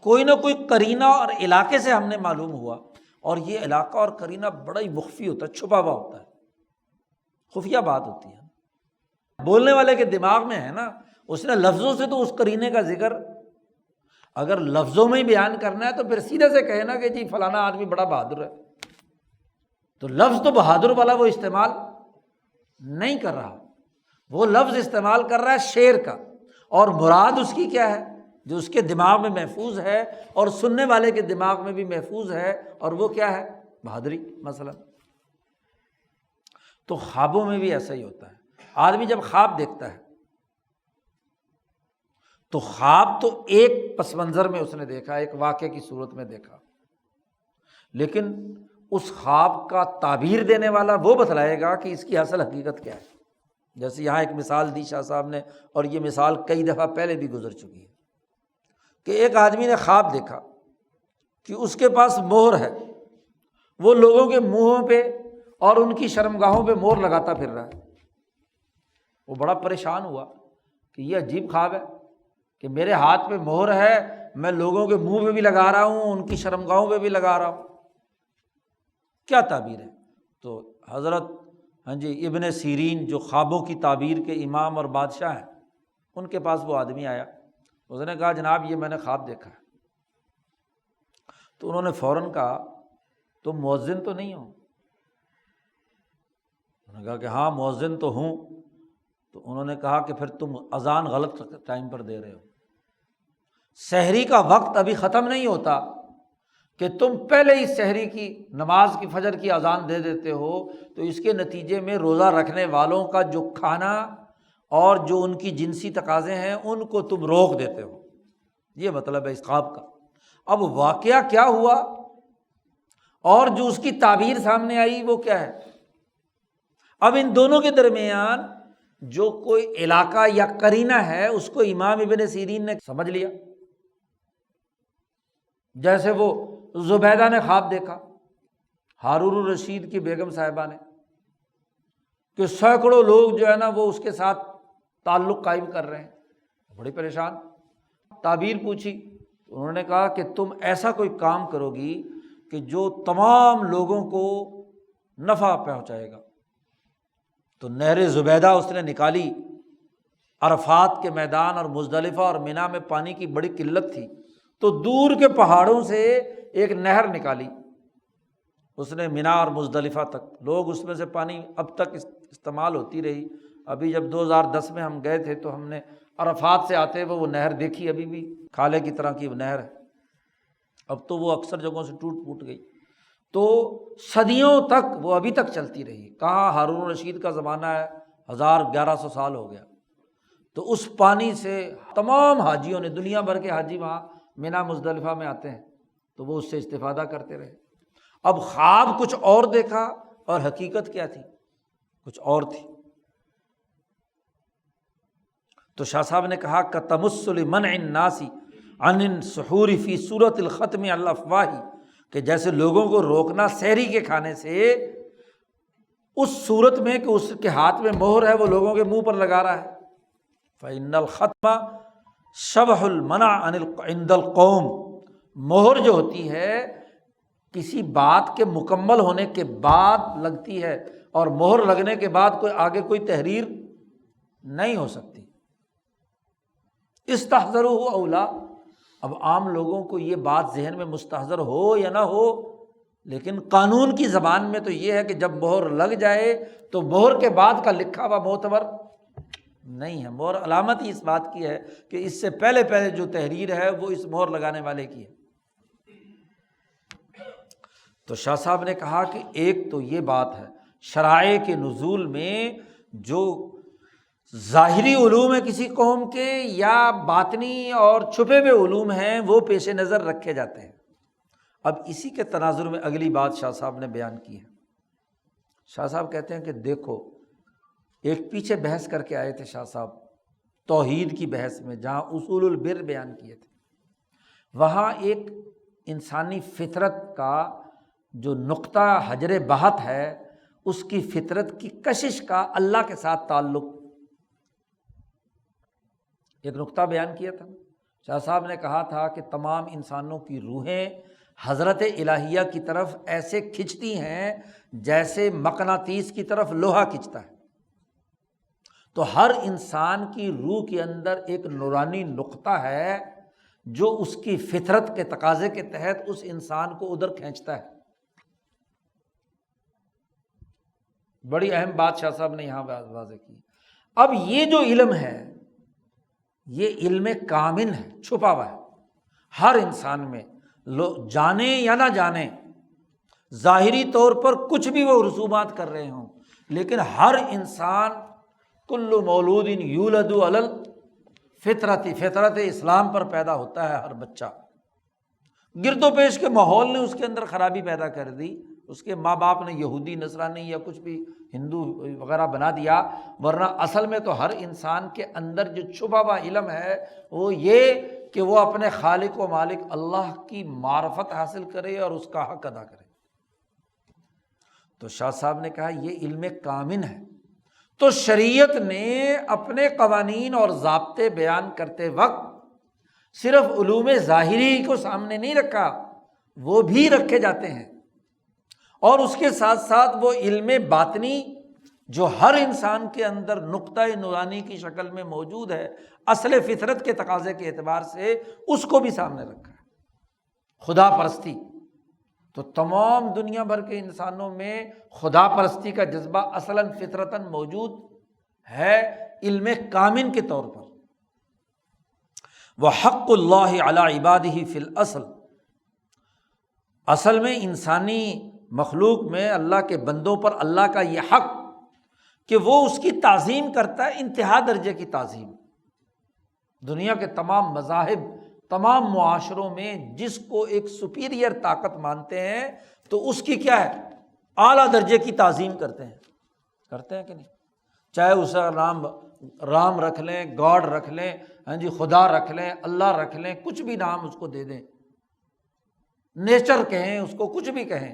کوئی نہ کوئی قرینہ اور علاقے سے ہم نے معلوم ہوا، اور یہ علاقہ اور قرینہ بڑا ہی مخفی ہوتا ہے، چھپا ہوا ہوتا ہے، خفیہ بات ہوتی ہے، بولنے والے کے دماغ میں ہے نا، اس نے لفظوں سے تو اس قرینے کا ذکر اگر لفظوں میں ہی بیان کرنا ہے تو پھر سیدھے سے کہے نا کہ جی فلانا آدمی بڑا بہادر ہے، تو لفظ تو بہادر والا وہ استعمال نہیں کر رہا، وہ لفظ استعمال کر رہا ہے شیر کا، اور مراد اس کی کیا ہے جو اس کے دماغ میں محفوظ ہے اور سننے والے کے دماغ میں بھی محفوظ ہے، اور وہ کیا ہے بہادری مثلا۔ تو خوابوں میں بھی ایسا ہی ہوتا ہے، آدمی جب خواب دیکھتا ہے تو خواب تو ایک پس منظر میں اس نے دیکھا، ایک واقعے کی صورت میں دیکھا، لیکن اس خواب کا تعبیر دینے والا وہ بتلائے گا کہ اس کی اصل حقیقت کیا ہے۔ جیسے یہاں ایک مثال دی شاہ صاحب نے، اور یہ مثال کئی دفعہ پہلے بھی گزر چکی ہے، کہ ایک آدمی نے خواب دیکھا کہ اس کے پاس مہر ہے، وہ لوگوں کے منہوں پہ اور ان کی شرمگاہوں پہ مہر لگاتا پھر رہا ہے۔ وہ بڑا پریشان ہوا کہ یہ عجیب خواب ہے کہ میرے ہاتھ پہ مہر ہے، میں لوگوں کے منہ پہ بھی لگا رہا ہوں، ان کی شرمگاہوں پہ بھی لگا رہا ہوں، کیا تعبیر ہے؟ تو حضرت ابن سیرین جو خوابوں کی تعبیر کے امام اور بادشاہ ہیں، ان کے پاس وہ آدمی آیا، اس نے کہا جناب یہ میں نے خواب دیکھا ہے۔ تو انہوں نے فوراً کہا تم مؤذن تو نہیں ہو؟ انہوں نے کہا کہ ہاں مؤذن تو ہوں۔ تو انہوں نے کہا کہ پھر تم اذان غلط ٹائم پر دے رہے ہو، سحری کا وقت ابھی ختم نہیں ہوتا کہ تم پہلے ہی سحری کی نماز کی فجر کی اذان دے دیتے ہو، تو اس کے نتیجے میں روزہ رکھنے والوں کا جو کھانا اور جو ان کی جنسی تقاضے ہیں ان کو تم روک دیتے ہو۔ یہ مطلب ہے اس خواب کا۔ اب واقعہ کیا ہوا اور جو اس کی تعبیر سامنے آئی وہ کیا ہے؟ اب ان دونوں کے درمیان جو کوئی علاقہ یا قرینہ ہے اس کو امام ابن سیرین نے سمجھ لیا۔ جیسے وہ زبیدہ نے خواب دیکھا، ہارون الرشید کی بیگم صاحبہ نے، کہ سینکڑوں لوگ جو ہے نا وہ اس کے ساتھ تعلق قائم کر رہے ہیں، بڑی پریشان، تعبیر پوچھی، انہوں نے کہا کہ تم ایسا کوئی کام کرو گی کہ جو تمام لوگوں کو نفع پہنچائے گا۔ تو نہر زبیدہ اس نے نکالی، عرفات کے میدان اور مزدلفہ اور منی میں پانی کی بڑی قلت تھی، تو دور کے پہاڑوں سے ایک نہر نکالی، اس نے منی اور مزدلفہ تک، لوگ اس میں سے پانی اب تک استعمال ہوتی رہی۔ ابھی جب 2010 میں ہم گئے تھے تو ہم نے عرفات سے آتے ہوئے وہ نہر دیکھی، ابھی بھی کھالے کی طرح کی وہ نہر ہے، اب تو وہ اکثر جگہوں سے ٹوٹ پھوٹ گئی۔ تو صدیوں تک وہ ابھی تک چلتی رہی، کہاں ہارون رشید کا زمانہ ہے 1100 سال ہو گیا، تو اس پانی سے تمام حاجیوں نے، دنیا بھر کے حاجی وہاں منی مزدلفہ میں آتے ہیں، تو وہ اس سے استفادہ کرتے رہے۔ اب خواب کچھ اور دیکھا اور حقیقت کیا تھی؟ کچھ اور تھی۔ تو شاہ صاحب نے کہا کتمثل منع الناس عن السحور فی صورت الختم علی الافواہ، کہ جیسے لوگوں کو روکنا سحری کے کھانے سے اس صورت میں کہ اس کے ہاتھ میں مہر ہے وہ لوگوں کے منہ پر لگا رہا ہے۔ فإن الختم شبح المنع عند القوم، مہر جو ہوتی ہے کسی بات کے مکمل ہونے کے بعد لگتی ہے، اور مہر لگنے کے بعد آگے کوئی تحریر نہیں ہو سکتی۔ استحضروا اولا، اب عام لوگوں کو یہ بات ذہن میں مستحضر ہو یا نہ ہو، لیکن قانون کی زبان میں تو یہ ہے کہ جب مہر لگ جائے تو مہر کے بعد کا لکھا ہوا معتبر نہیں ہے۔ مہر علامت ہی اس بات کی ہے کہ اس سے پہلے پہلے جو تحریر ہے وہ اس مہر لگانے والے کی ہے۔ تو شاہ صاحب نے کہا کہ ایک تو یہ بات ہے شرائع کے نزول میں جو ظاہری علوم ہیں کسی قوم کے یا باطنی اور چھپے ہوئے علوم ہیں وہ پیش نظر رکھے جاتے ہیں۔ اب اسی کے تناظر میں اگلی بات شاہ صاحب نے بیان کی ہے۔ شاہ صاحب کہتے ہیں کہ دیکھو ایک پیچھے بحث کر کے آئے تھے شاہ صاحب توحید کی بحث میں، جہاں اصول البر بیان کیے تھے، وہاں ایک انسانی فطرت کا جو نقطہ حجر بحث ہے، اس کی فطرت کی کشش کا اللہ کے ساتھ تعلق ایک نقطہ بیان کیا تھا۔ شاہ صاحب نے کہا تھا کہ تمام انسانوں کی روحیں حضرت الہیہ کی طرف ایسے کھنچتی ہیں جیسے مقناطیس کی طرف لوہا کھنچتا ہے۔ تو ہر انسان کی روح کے اندر ایک نورانی نقطہ ہے جو اس کی فطرت کے تقاضے کے تحت اس انسان کو ادھر کھینچتا ہے۔ بڑی اہم بات شاہ صاحب نے یہاں واضح کی۔ اب یہ جو علم ہے یہ علم کامن ہے، چھپا ہوا ہے ہر انسان میں، جانے یا نہ جانے، ظاہری طور پر کچھ بھی وہ رسومات کر رہے ہوں، لیکن ہر انسان کل مولود یولد علی فطرت اسلام پر پیدا ہوتا ہے۔ ہر بچہ گرد و پیش کے ماحول نے اس کے اندر خرابی پیدا کر دی، اس کے ماں باپ نے یہودی نصرانی یا کچھ بھی ہندو وغیرہ بنا دیا، ورنہ اصل میں تو ہر انسان کے اندر جو چھپا ہوا علم ہے وہ یہ کہ وہ اپنے خالق و مالک اللہ کی معرفت حاصل کرے اور اس کا حق ادا کرے۔ تو شاہ صاحب نے کہا یہ علم کامن ہے۔ تو شریعت نے اپنے قوانین اور ضابطے بیان کرتے وقت صرف علوم ظاہری کو سامنے نہیں رکھا، وہ بھی رکھے جاتے ہیں، اور اس کے ساتھ ساتھ وہ علم باطنی جو ہر انسان کے اندر نقطہ نورانی کی شکل میں موجود ہے، اصل فطرت کے تقاضے کے اعتبار سے اس کو بھی سامنے رکھا ہے۔ خدا پرستی، تو تمام دنیا بھر کے انسانوں میں خدا پرستی کا جذبہ اصلاً فطرتاً موجود ہے علم کامن کے طور پر۔ وحق اللہ علی عبادہ فی الاصل، اصل میں انسانی مخلوق میں اللہ کے بندوں پر اللہ کا یہ حق کہ وہ اس کی تعظیم کرتا ہے، انتہا درجے کی تعظیم۔ دنیا کے تمام مذاہب، تمام معاشروں میں جس کو ایک سپیریئر طاقت مانتے ہیں تو اس کی کیا ہے، اعلیٰ درجے کی تعظیم کرتے ہیں کہ نہیں؟ چاہے اسے رام رکھ لیں، گاڈ رکھ لیں، ہاں جی، خدا رکھ لیں، اللہ رکھ لیں، کچھ بھی نام اس کو دے دیں، نیچر کہیں اس کو، کچھ بھی کہیں،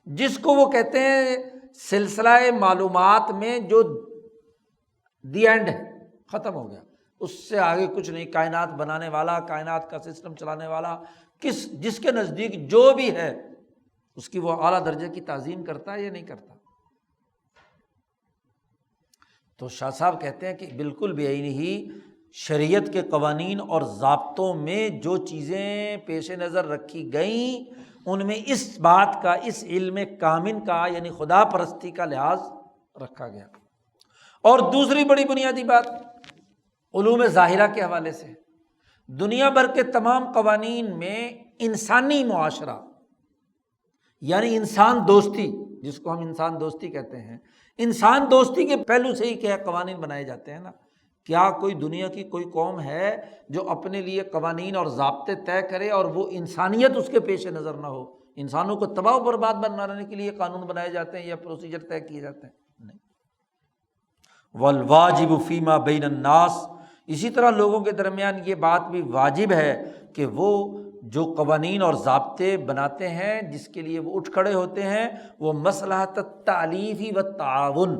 جس کو وہ کہتے ہیں سلسلہ معلومات میں جو دی اینڈ ہے، ختم ہو گیا، اس سے آگے کچھ نہیں، کائنات بنانے والا، کائنات کا سسٹم چلانے والا، جس کے نزدیک جو بھی ہے اس کی وہ اعلیٰ درجے کی تعظیم کرتا ہے یا نہیں کرتا؟ تو شاہ صاحب کہتے ہیں کہ بالکل بے عینی ہی شریعت کے قوانین اور ضابطوں میں جو چیزیں پیش نظر رکھی گئیں ان میں اس بات کا، اس علم کامن کا یعنی خدا پرستی کا لحاظ رکھا گیا۔ اور دوسری بڑی بنیادی بات علوم ظاہرہ کے حوالے سے، دنیا بھر کے تمام قوانین میں انسانی معاشرہ یعنی انسان دوستی، جس کو ہم انسان دوستی کہتے ہیں، انسان دوستی کے پہلو سے ہی کیا قوانین بنائے جاتے ہیں نا۔ کیا کوئی دنیا کی کوئی قوم ہے جو اپنے لیے قوانین اور ضابطے طے کرے اور وہ انسانیت اس کے پیش نظر نہ ہو؟ انسانوں کو تباہ و برباد بنانے کے لیے قانون بنائے جاتے ہیں یا پروسیجر طے کیے جاتے ہیں؟ نہیں۔ والواجب فیما بین الناس، اسی طرح لوگوں کے درمیان یہ بات بھی واجب ہے کہ وہ جو قوانین اور ضابطے بناتے ہیں، جس کے لیے وہ اٹھ کھڑے ہوتے ہیں، وہ مصلحت التعلیف والتعاون،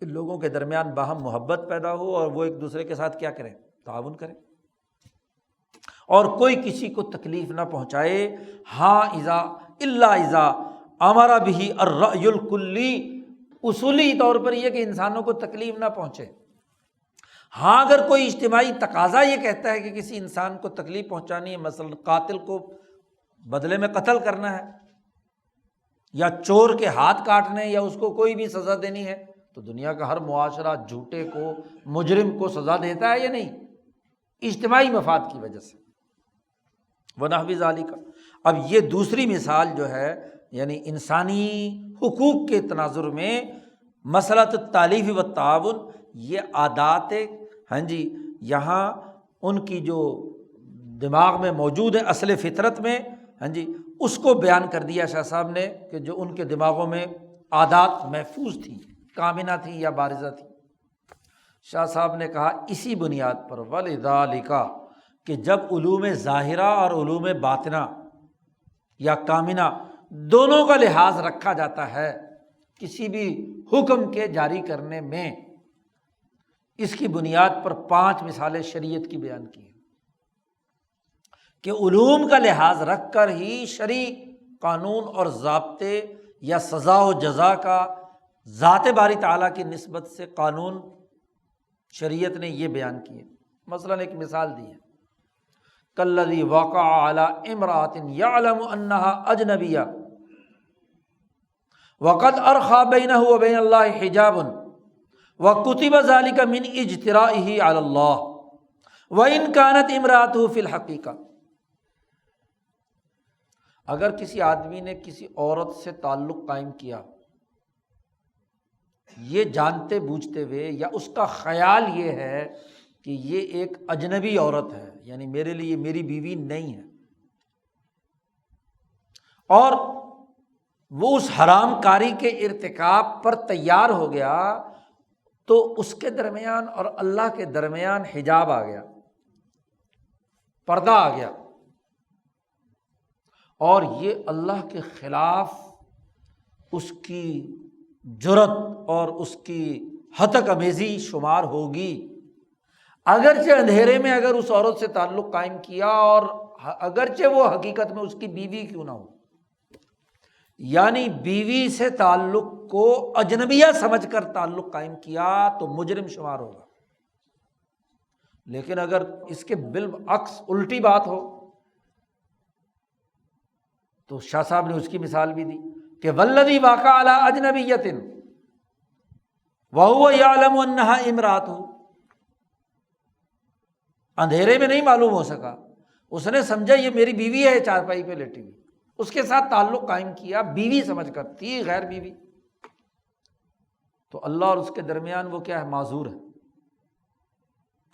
کہ لوگوں کے درمیان باہم محبت پیدا ہو اور وہ ایک دوسرے کے ساتھ کیا کریں، تعاون کریں، اور کوئی کسی کو تکلیف نہ پہنچائے۔ ہاں اذا امر به الرأی الکلی، اصولی طور پر یہ کہ انسانوں کو تکلیف نہ پہنچے۔ ہاں اگر کوئی اجتماعی تقاضا یہ کہتا ہے کہ کسی انسان کو تکلیف پہنچانی ہے، مثلا قاتل کو بدلے میں قتل کرنا ہے یا چور کے ہاتھ کاٹنے یا اس کو کوئی بھی سزا دینی ہے، تو دنیا کا ہر معاشرہ جھوٹے کو، مجرم کو سزا دیتا ہے یا نہیں؟ اجتماعی مفاد کی وجہ سے۔ ونحو ذالک، اب یہ دوسری مثال جو ہے یعنی انسانی حقوق کے تناظر میں مصلحت التعلیف والتعاون، یہ عادات ہاں جی یہاں ان کی جو دماغ میں موجود ہے اصل فطرت میں، ہاں جی اس کو بیان کر دیا شاہ صاحب نے کہ جو ان کے دماغوں میں عادات محفوظ تھیں، کامنہ تھیں یا بارزہ تھیں۔ شاہ صاحب نے کہا اسی بنیاد پر وَلِذَالِکَ کہ جب علوم ظاہرہ اور علوم باطنہ یا کامنہ دونوں کا لحاظ رکھا جاتا ہے کسی بھی حکم کے جاری کرنے میں، اس کی بنیاد پر 5 مثالیں شریعت کی بیان کی ہیں کہ علوم کا لحاظ رکھ کر ہی شرعی قانون اور ضابطے یا سزا و جزا کا ذات باری تعالیٰ کی نسبت سے قانون شریعت نے یہ بیان کیے۔ مثلاً ایک مثال دی ہے کالذی وقع علی امرأۃ یعلم انہا اجنبیہ وقد ارخی بینہ وبین اللہ حجاب وکتب ذلک من اجترائہ علی اللہ وان کانت امرأتہ فی الحقیقہ۔ اگر کسی آدمی نے کسی عورت سے تعلق قائم کیا یہ جانتے بوجھتے ہوئے یا اس کا خیال یہ ہے کہ یہ ایک اجنبی عورت ہے، یعنی میرے لیے میری بیوی نہیں ہے، اور وہ اس حرام کاری کے ارتکاب پر تیار ہو گیا تو اس کے درمیان اور اللہ کے درمیان حجاب آ گیا، پردہ آ گیا، اور یہ اللہ کے خلاف اس کی جرت اور اس کی ہتک امیزی شمار ہوگی، اگرچہ اندھیرے میں اگر اس عورت سے تعلق قائم کیا اور اگرچہ وہ حقیقت میں اس کی بیوی کیوں نہ ہو، یعنی بیوی سے تعلق کو اجنبیہ سمجھ کر تعلق قائم کیا تو مجرم شمار ہوگا۔ لیکن اگر اس کے بالعکس الٹی بات ہو تو شاہ صاحب نے اس کی مثال بھی دی کہ والذی وقع علی اجنبیۃ وہو یعلم انہا امرأۃ، اندھیرے میں نہیں معلوم ہو سکا، اس نے سمجھا یہ میری بیوی ہے چارپائی پہ لیٹی ہوئی، اس کے ساتھ تعلق قائم کیا بیوی سمجھ کر، تھی غیر بیوی، تو اللہ اور اس کے درمیان وہ کیا ہے؟ معذور ہے،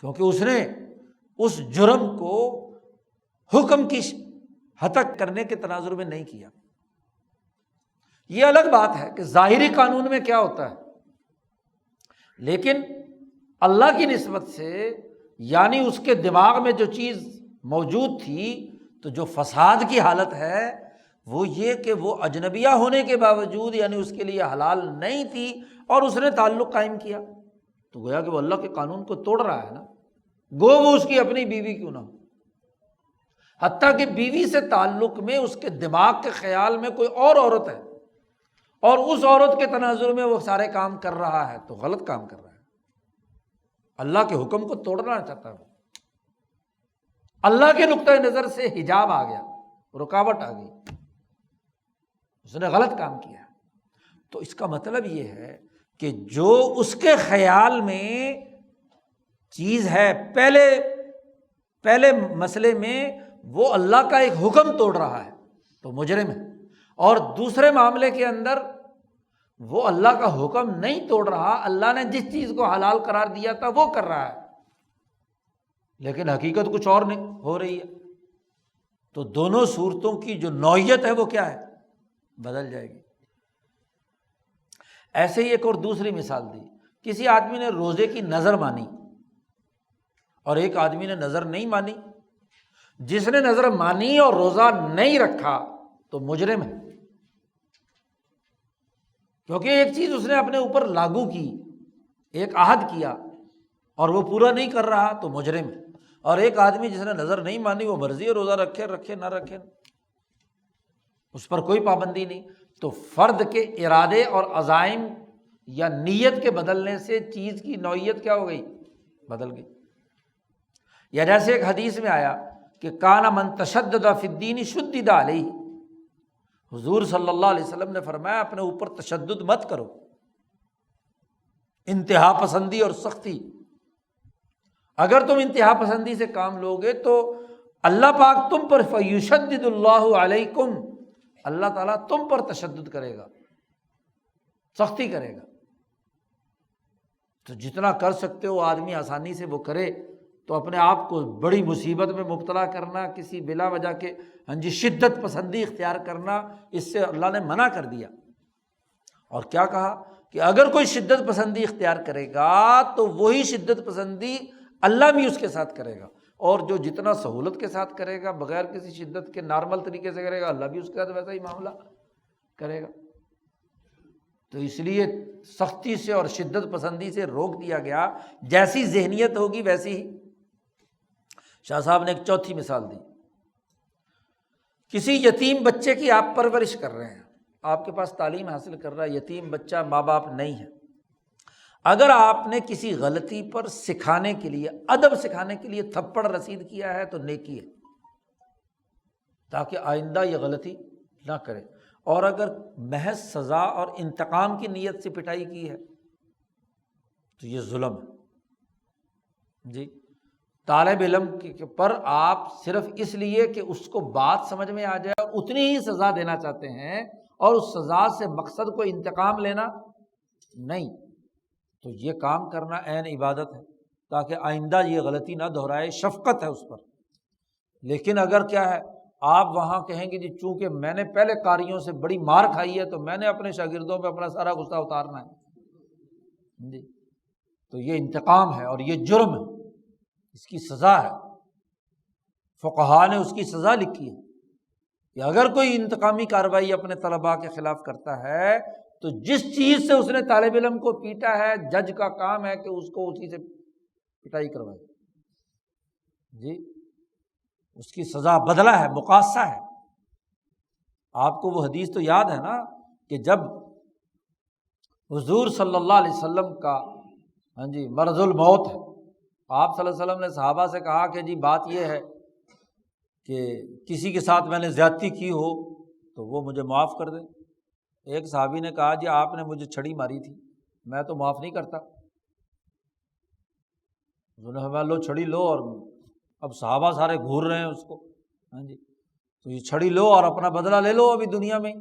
کیونکہ اس نے اس جرم کو حکم کی ہتک کرنے کے تناظر میں نہیں کیا۔ یہ الگ بات ہے کہ ظاہری قانون میں کیا ہوتا ہے، لیکن اللہ کی نسبت سے یعنی اس کے دماغ میں جو چیز موجود تھی، تو جو فساد کی حالت ہے وہ یہ کہ وہ اجنبیہ ہونے کے باوجود یعنی اس کے لیے حلال نہیں تھی اور اس نے تعلق قائم کیا، تو گویا کہ وہ اللہ کے قانون کو توڑ رہا ہے نا، گو وہ اس کی اپنی بیوی کیوں نہ ہو، حتیٰ کہ بیوی سے تعلق میں اس کے دماغ کے خیال میں کوئی اور عورت ہے اور اس عورت کے تناظر میں وہ سارے کام کر رہا ہے تو غلط کام کر رہا ہے، اللہ کے حکم کو توڑنا چاہتا ہے، اللہ کے نقطۂ نظر سے حجاب آ گیا، رکاوٹ آ گئی، اس نے غلط کام کیا۔ تو اس کا مطلب یہ ہے کہ جو اس کے خیال میں چیز ہے پہلے مسئلے میں وہ اللہ کا ایک حکم توڑ رہا ہے تو مجرم ہے، اور دوسرے معاملے کے اندر وہ اللہ کا حکم نہیں توڑ رہا، اللہ نے جس چیز کو حلال قرار دیا تھا وہ کر رہا ہے، لیکن حقیقت کچھ اور نہیں ہو رہی ہے، تو دونوں صورتوں کی جو نوعیت ہے وہ کیا ہے؟ بدل جائے گی۔ ایسے ہی ایک اور دوسری مثال دی، کسی آدمی نے روزے کی نظر مانی اور ایک آدمی نے نظر نہیں مانی، جس نے نظر مانی اور روزہ نہیں رکھا تو مجرم ہے، کیونکہ ایک چیز اس نے اپنے اوپر لاگو کی، ایک عہد کیا اور وہ پورا نہیں کر رہا تو مجرم ہے، اور ایک آدمی جس نے نظر نہیں مانی وہ مرضی ہے روزہ رکھے نہ رکھے، اس پر کوئی پابندی نہیں، تو فرد کے ارادے اور عزائم یا نیت کے بدلنے سے چیز کی نوعیت کیا ہو گئی؟ بدل گئی۔ یا جیسے ایک حدیث میں آیا کہ کان من تشدد فی الدین شدد علیہ، حضور صلی اللہ علیہ وسلم نے فرمایا اپنے اوپر تشدد مت کرو، انتہا پسندی اور سختی، اگر تم انتہا پسندی سے کام لوگے تو اللہ پاک تم پر فیشدد اللہ علیکم، اللہ تعالیٰ تم پر تشدد کرے گا، سختی کرے گا۔ تو جتنا کر سکتے ہو آدمی آسانی سے وہ کرے، تو اپنے آپ کو بڑی مصیبت میں مبتلا کرنا، کسی بلا وجہ کے شدت پسندی اختیار کرنا، اس سے اللہ نے منع کر دیا۔ اور کیا کہا کہ اگر کوئی شدت پسندی اختیار کرے گا تو وہی شدت پسندی اللہ بھی اس کے ساتھ کرے گا، اور جو جتنا سہولت کے ساتھ کرے گا، بغیر کسی شدت کے نارمل طریقے سے کرے گا، اللہ بھی اس کے ساتھ ویسا ہی معاملہ کرے گا۔ تو اس لیے سختی سے اور شدت پسندی سے روک دیا گیا، جیسی ذہنیت ہوگی ویسی ہی۔ شاہ صاحب نے ایک چوتھی مثال دی، کسی یتیم بچے کی آپ پرورش کر رہے ہیں، آپ کے پاس تعلیم حاصل کر رہا ہے، یتیم بچہ، ماں باپ نہیں ہے، اگر آپ نے کسی غلطی پر سکھانے کے لیے، ادب سکھانے کے لیے تھپڑ رسید کیا ہے تو نیکی ہے، تاکہ آئندہ یہ غلطی نہ کرے، اور اگر محض سزا اور انتقام کی نیت سے پٹائی کی ہے تو یہ ظلم ہے۔ جی، طالب علم پر آپ صرف اس لیے کہ اس کو بات سمجھ میں آ جائے اور اتنی ہی سزا دینا چاہتے ہیں، اور اس سزا سے مقصد کو انتقام لینا نہیں، تو یہ کام کرنا عین عبادت ہے، تاکہ آئندہ یہ غلطی نہ دہرائے، شفقت ہے اس پر۔ لیکن اگر کیا ہے، آپ وہاں کہیں گے جی چونکہ میں نے پہلے قاریوں سے بڑی مار کھائی ہے تو میں نے اپنے شاگردوں پہ اپنا سارا غصہ اتارنا ہے، جی، تو یہ انتقام ہے اور یہ جرم ہے، اس کی سزا ہے۔ فقہا نے اس کی سزا لکھی ہے کہ اگر کوئی انتقامی کارروائی اپنے طلباء کے خلاف کرتا ہے تو جس چیز سے اس نے طالب علم کو پیٹا ہے، جج کا کام ہے کہ اس کو اسی سے پٹائی کروائے، جی، اس کی سزا بدلہ ہے، مقاصہ ہے۔ آپ کو وہ حدیث تو یاد ہے نا کہ جب حضور صلی اللہ علیہ وسلم کا مرض الموت ہے، آپ صلی اللہ علیہ وسلم نے صحابہ سے کہا کہ جی بات یہ ہے کہ کسی کے ساتھ میں نے زیادتی کی ہو تو وہ مجھے معاف کر دے۔ ایک صحابی نے کہا جی آپ نے مجھے چھڑی ماری تھی، میں تو معاف نہیں کرتا۔ انہوں نے کہا لو چھڑی لو، اور اب صحابہ سارے گھور رہے ہیں اس کو، تو یہ چھڑی لو اور اپنا بدلہ لے لو ابھی دنیا میں۔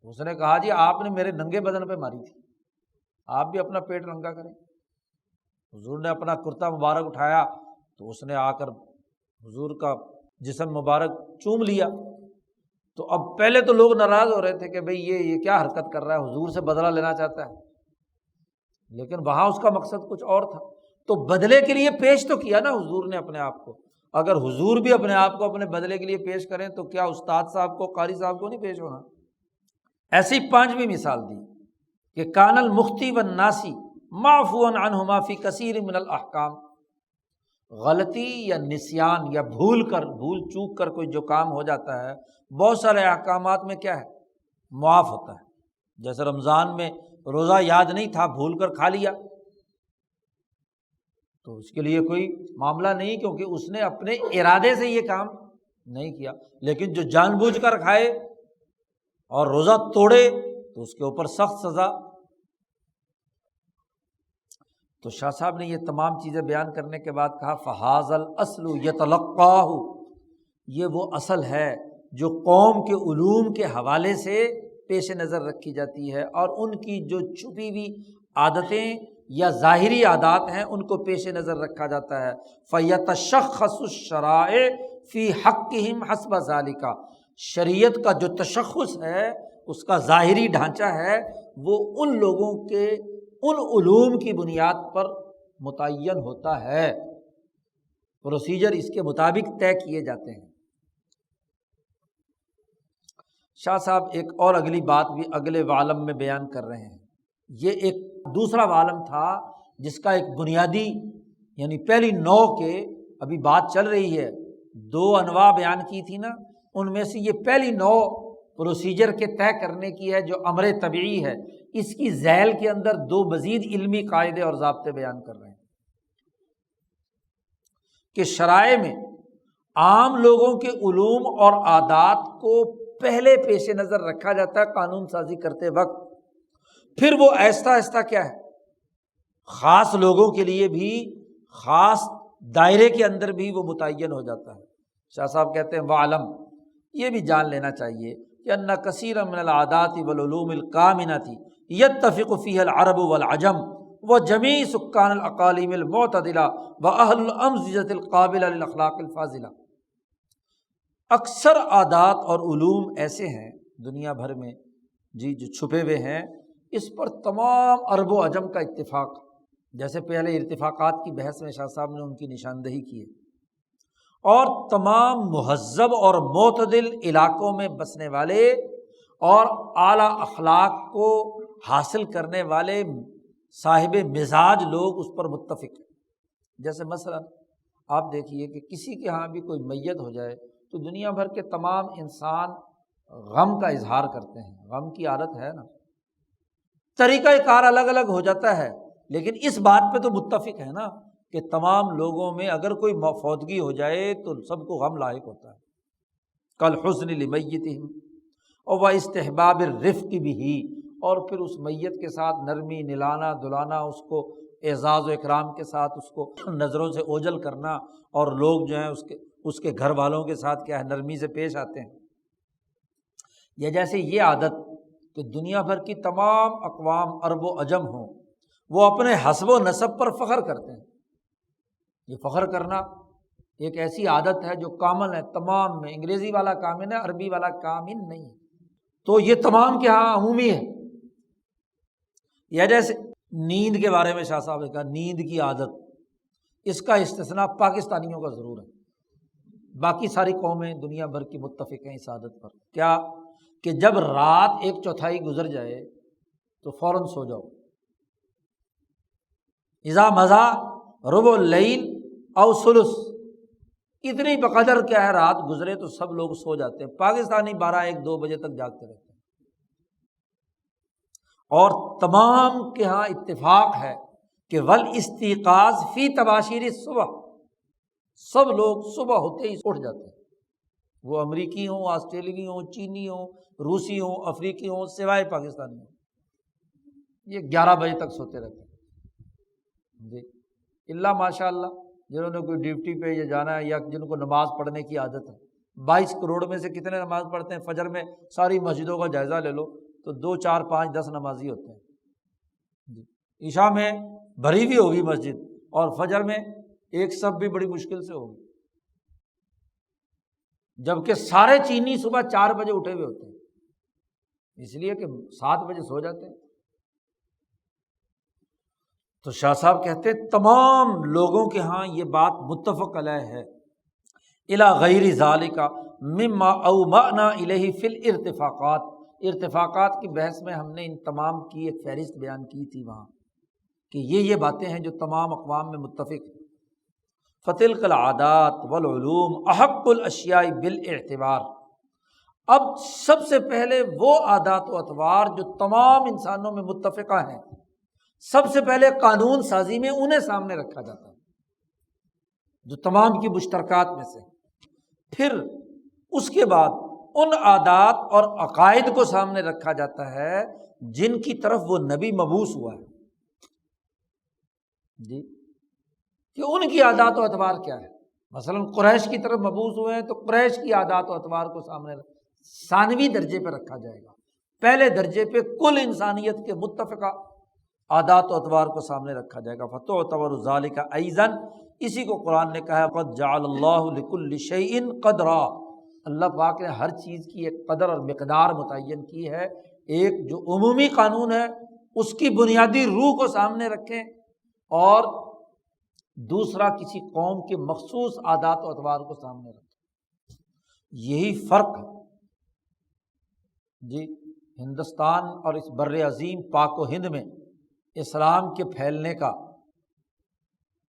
اس نے کہا جی آپ نے میرے ننگے بدن پہ ماری تھی، آپ بھی اپنا پیٹ ننگا کریں۔ حضور نے اپنا کرتا مبارک اٹھایا تو اس نے آ کر حضور کا جسم مبارک چوم لیا۔ تو اب پہلے تو لوگ ناراض ہو رہے تھے کہ بھئی یہ کیا حرکت کر رہا ہے، حضور سے بدلہ لینا چاہتا ہے، لیکن وہاں اس کا مقصد کچھ اور تھا، تو بدلے کے لیے پیش تو کیا نا حضور نے اپنے آپ کو۔ اگر حضور بھی اپنے آپ کو اپنے بدلے کے لیے پیش کریں تو کیا استاد صاحب کو، قاری صاحب کو نہیں پیش ہونا؟ ایسی پانچویں مثال دی کہ کان المخطی والناسی معفوا عنہما فی کثیر من الاحکام، غلطی یا نسیان یا بھول چوک کر کوئی جو کام ہو جاتا ہے، بہت سارے احکامات میں کیا ہے، معاف ہوتا ہے۔ جیسے رمضان میں روزہ یاد نہیں تھا، بھول کر کھا لیا تو اس کے لیے کوئی معاملہ نہیں، کیونکہ اس نے اپنے ارادے سے یہ کام نہیں کیا۔ لیکن جو جان بوجھ کر کھائے اور روزہ توڑے تو اس کے اوپر سخت سزا۔ تو شاہ صاحب نے یہ تمام چیزیں بیان کرنے کے بعد کہا فہذا الاصل یتلقاہ، یہ وہ اصل ہے جو قوم کے علوم کے حوالے سے پیش نظر رکھی جاتی ہے، اور ان کی جو چھپی ہوئی عادتیں یا ظاہری عادات ہیں ان کو پیش نظر رکھا جاتا ہے۔ فیتشخص الشرائع فی حقہم حسب ذالک، شریعت کا جو تشخص ہے، اس کا ظاہری ڈھانچہ ہے، وہ ان لوگوں کے ان علوم کی بنیاد پر متعین ہوتا ہے، پروسیجر اس کے مطابق طے کیے جاتے ہیں۔ شاہ صاحب ایک اور اگلی بات بھی اگلے عالم میں بیان کر رہے ہیں۔ یہ ایک دوسرا عالم تھا جس کا ایک بنیادی یعنی پہلی نوع کے، ابھی بات چل رہی ہے، دو انواع بیان کی تھی نا، ان میں سے یہ پہلی نوع پروسیجر کے طے کرنے کی ہے جو امر طبیعی ہے۔ اس کی ذیل کے اندر دو مزید علمی قاعدے اور ضابطے بیان کر رہے ہیں کہ شرائع میں عام لوگوں کے علوم اور عادات کو پہلے پیش نظر رکھا جاتا ہے قانون سازی کرتے وقت، پھر وہ آہستہ آہستہ کیا ہے، خاص لوگوں کے لیے بھی، خاص دائرے کے اندر بھی وہ متعین ہو جاتا ہے۔ شاہ صاحب کہتے ہیں وعلم، یہ بھی جان لینا چاہیے کہ ان کثیر من العادات والعلوم الکامنۃ یتفق فیہا العرب والعجم وجمیع سکان الاقالیم المعتدلہ واہل الامزجۃ القابلہ للاخلاق الفاضلہ۔ اکثر عادات اور علوم ایسے ہیں دنیا بھر میں جو چھپے ہوئے ہیں اس پر تمام عرب و عجم کا اتفاق، جیسے پہلے ارتفاقات کی بحث میں شاہ صاحب نے ان کی نشاندہی کی ہے، اور تمام مہذب اور معتدل علاقوں میں بسنے والے اور اعلیٰ اخلاق کو حاصل کرنے والے صاحب مزاج لوگ اس پر متفق ہیں۔ جیسے مثلا آپ دیکھیے کہ کسی کے ہاں بھی کوئی میت ہو جائے تو دنیا بھر کے تمام انسان غم کا اظہار کرتے ہیں، غم کی عادت ہے نا، طریقہ کار الگ الگ ہو جاتا ہے، لیکن اس بات پہ تو متفق ہے نا کہ تمام لوگوں میں اگر کوئی فوتگی ہو جائے تو سب کو غم لاحق ہوتا ہے۔ کل حزن لمیتہم اور وہ استحباب الرفق بھی، اور پھر اس میت کے ساتھ نرمی، نلانا دلانا، اس کو اعزاز و اکرام کے ساتھ اس کو نظروں سے اوجھل کرنا، اور لوگ جو ہیں اس کے گھر والوں کے ساتھ کیا ہے نرمی سے پیش آتے ہیں۔ یا جیسے یہ عادت کہ دنیا بھر کی تمام اقوام عرب و عجم ہوں، وہ اپنے حسب و نسب پر فخر کرتے ہیں۔ یہ فخر کرنا ایک ایسی عادت ہے جو کامن ہے تمام میں، انگریزی والا کامن ہے، عربی والا کامن نہیں ہے، تو یہ تمام کے ہاں عمومی ہے۔ یا جیسے نیند کے بارے میں شاہ صاحب نے کہا نیند کی عادت، اس کا استثناء پاکستانیوں کا ضرور ہے، باقی ساری قومیں دنیا بھر کی متفق ہیں اس عادت پر۔ کیا کہ جب رات 1/4 گزر جائے تو فوراً سو جاؤ۔ اذا مضى ربع اللیل او ثلث، اتنی بقدر کیا ہے رات گزرے تو سب لوگ سو جاتے ہیں۔ پاکستانی 12-1-2 بجے تک جاگتے رہتے ہیں، اور تمام کے ہاں اتفاق ہے کہ والاستيقاظ فی تباشیر الصبح، سب لوگ صبح ہوتے ہی اٹھ جاتے ہیں، وہ امریکی ہوں، آسٹریلوی ہوں، چینی ہوں، روسی ہوں، افریقی ہوں، سوائے پاکستانی ہوں، یہ 11 بجے تک سوتے رہتے ہیں جی، اللہ ماشاء اللہ جنہوں نے کوئی ڈیوٹی پہ یہ جانا ہے یا جن کو نماز پڑھنے کی عادت ہے۔ 22 کروڑ میں سے کتنے نماز پڑھتے ہیں؟ فجر میں ساری مسجدوں کا جائزہ لے لو تو 2 4 5 10 نمازی ہوتے ہیں جی، عشاء میں بھری ہوئی ہوگی مسجد، اور فجر میں ایک صف بھی بڑی مشکل سے ہوگی، جبکہ سارے چینی صبح 4 بجے اٹھے ہوئے ہوتے ہیں، اس لیے کہ 7 بجے سو جاتے ہیں۔ تو شاہ صاحب کہتے ہیں تمام لوگوں کے ہاں یہ بات متفق علیہ ہے، الی غیر ذالک مما اومأنا الیہ فی الارتفاقات، ارتفاقات کی بحث میں ہم نے ان تمام کی ایک فہرست بیان کی تھی وہاں کہ یہ باتیں ہیں جو تمام اقوام میں متفق ہیں۔ فتلک العادات والعلوم احق الاشیاء بالاعتبار، اب سب سے پہلے وہ عادات و اطوار جو تمام انسانوں میں متفقہ ہیں، سب سے پہلے قانون سازی میں انہیں سامنے رکھا جاتا ہے جو تمام کی مشترکات میں سے، پھر اس کے بعد ان عادات اور عقائد کو سامنے رکھا جاتا ہے جن کی طرف وہ نبی مبعوث ہوا ہے جی، کہ ان کی عادات و اطوار کیا ہے۔ مثلا قریش کی طرف مبعوث ہوئے ہیں تو قریش کی عادات و اطوار کو سامنے ثانوی درجے پہ رکھا جائے گا، پہلے درجے پہ کل انسانیت کے متفقہ عادات و اطوار کو سامنے رکھا جائے گا۔ فتعتبر ذلک ایضا، اسی کو قرآن نے کہا قد جعل اللہ لکل شیء قدرا، اللہ پاک نے ہر چیز کی ایک قدر اور مقدار متعین کی ہے، ایک جو عمومی قانون ہے اس کی بنیادی روح کو سامنے رکھیں، اور دوسرا کسی قوم کے مخصوص عادات و اطوار کو سامنے رکھیں۔ یہی فرق ہے جی ہندوستان اور اس بر عظیم پاک و ہند میں اسلام کے پھیلنے کا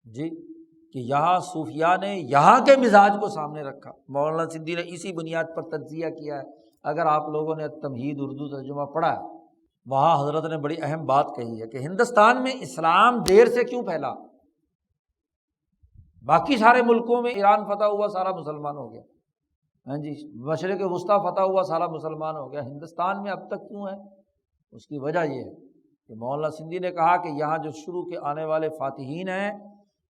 جی، کہ یہاں صوفیاء نے یہاں کے مزاج کو سامنے رکھا۔ مولانا سندھی نے اسی بنیاد پر تجزیہ کیا ہے، اگر آپ لوگوں نے تمہید اردو ترجمہ پڑھا ہے وہاں حضرت نے بڑی اہم بات کہی ہے کہ ہندوستان میں اسلام دیر سے کیوں پھیلا، باقی سارے ملکوں میں ایران فتح ہوا سارا مسلمان ہو گیا، ہاں جی، مشرق وسطیٰ فتح ہوا سارا مسلمان ہو گیا، ہندوستان میں اب تک کیوں ہے؟ اس کی وجہ یہ ہے کہ مولانا سندھی نے کہا کہ یہاں جو شروع کے آنے والے فاتحین ہیں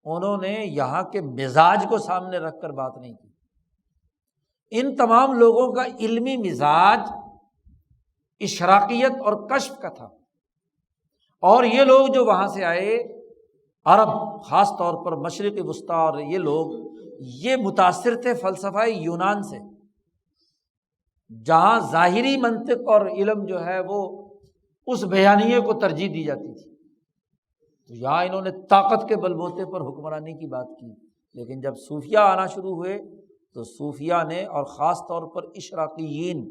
انہوں نے یہاں کے مزاج کو سامنے رکھ کر بات نہیں کی۔ ان تمام لوگوں کا علمی مزاج اشراقیت اور کشف کا تھا، اور یہ لوگ جو وہاں سے آئے عرب، خاص طور پر مشرق وسطیٰ، اور یہ لوگ یہ متاثر تھے فلسفہ یونان سے، جہاں ظاہری منطق اور علم جو ہے وہ اس بیانیے کو ترجیح دی جاتی تھی۔ تو یہاں انہوں نے طاقت کے بل بوتے پر حکمرانی کی بات کی، لیکن جب صوفیہ آنا شروع ہوئے تو صوفیہ نے، اور خاص طور پر اشراقیین،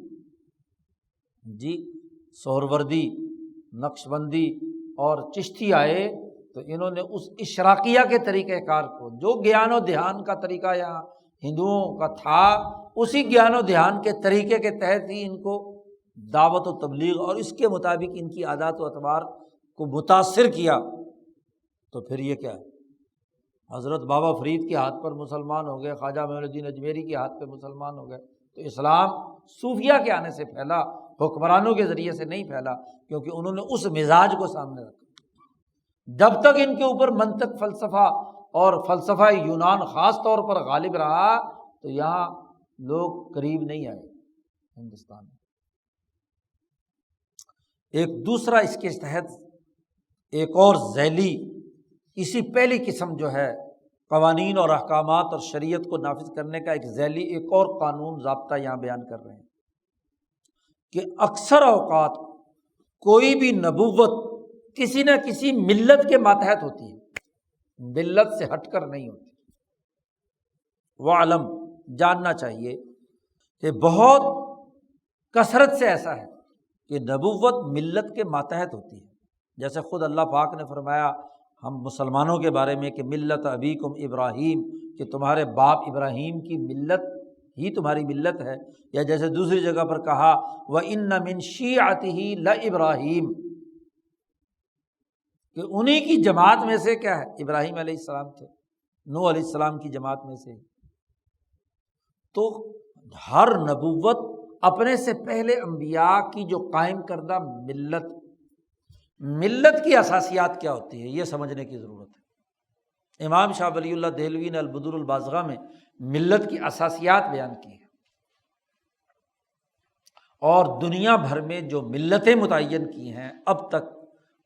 سہروردی، نقشبندی اور چشتی آئے، تو انہوں نے اس اشراقیہ کے طریقہ کار کو، جو گیان و دھیان کا طریقہ یہاں ہندوؤں کا تھا، اسی گیان و دھیان کے طریقے کے تحت ہی ان کو دعوت و تبلیغ اور اس کے مطابق ان کی عادات و اطوار کو متاثر کیا۔ تو پھر یہ کیا ہے، حضرت بابا فرید کے ہاتھ پر مسلمان ہو گئے، خواجہ معین الدین اجمیری کے ہاتھ پہ مسلمان ہو گئے۔ تو اسلام صوفیہ کے آنے سے پھیلا، حکمرانوں کے ذریعے سے نہیں پھیلا، کیونکہ انہوں نے اس مزاج کو سامنے رکھا۔ جب تک ان کے اوپر منطق، فلسفہ اور فلسفہ یونان خاص طور پر غالب رہا، تو یہاں لوگ قریب نہیں آئے ہندوستان میں۔ ایک دوسرا اس کے تحت ایک اور ذیلی، اسی پہلی قسم جو ہے قوانین اور احکامات اور شریعت کو نافذ کرنے کا ایک ذیلی ایک اور قانون ضابطہ یہاں بیان کر رہے ہیں کہ اکثر اوقات کوئی بھی نبوت کسی نہ کسی ملت کے ماتحت ہوتی ہے، ملت سے ہٹ کر نہیں ہوتی۔ وعلم، جاننا چاہیے کہ بہت کثرت سے ایسا ہے کہ نبوت ملت کے ماتحت ہوتی ہے۔ جیسے خود اللہ پاک نے فرمایا ہم مسلمانوں کے بارے میں کہ ملت ابیکم ابراہیم، کہ تمہارے باپ ابراہیم کی ملت ہی تمہاری ملت ہے۔ یا جیسے دوسری جگہ پر کہا وَإِنَّ مِن شِيعَتِهِ لَإِبْرَاهِيمَ، کہ انہی کی جماعت میں سے کیا ہے، ابراہیم علیہ السلام تھے، نوح علیہ السلام کی جماعت میں سے۔ تو ہر نبوت اپنے سے پہلے انبیاء کی جو قائم کردہ ملت کی اساسیات کیا ہوتی ہے، یہ سمجھنے کی ضرورت ہے۔ امام شاہ ولی اللہ دہلوی نے البدور البازغہ میں ملت کی اساسیات بیان کی ہے، اور دنیا بھر میں جو ملتیں متعین کی ہیں اب تک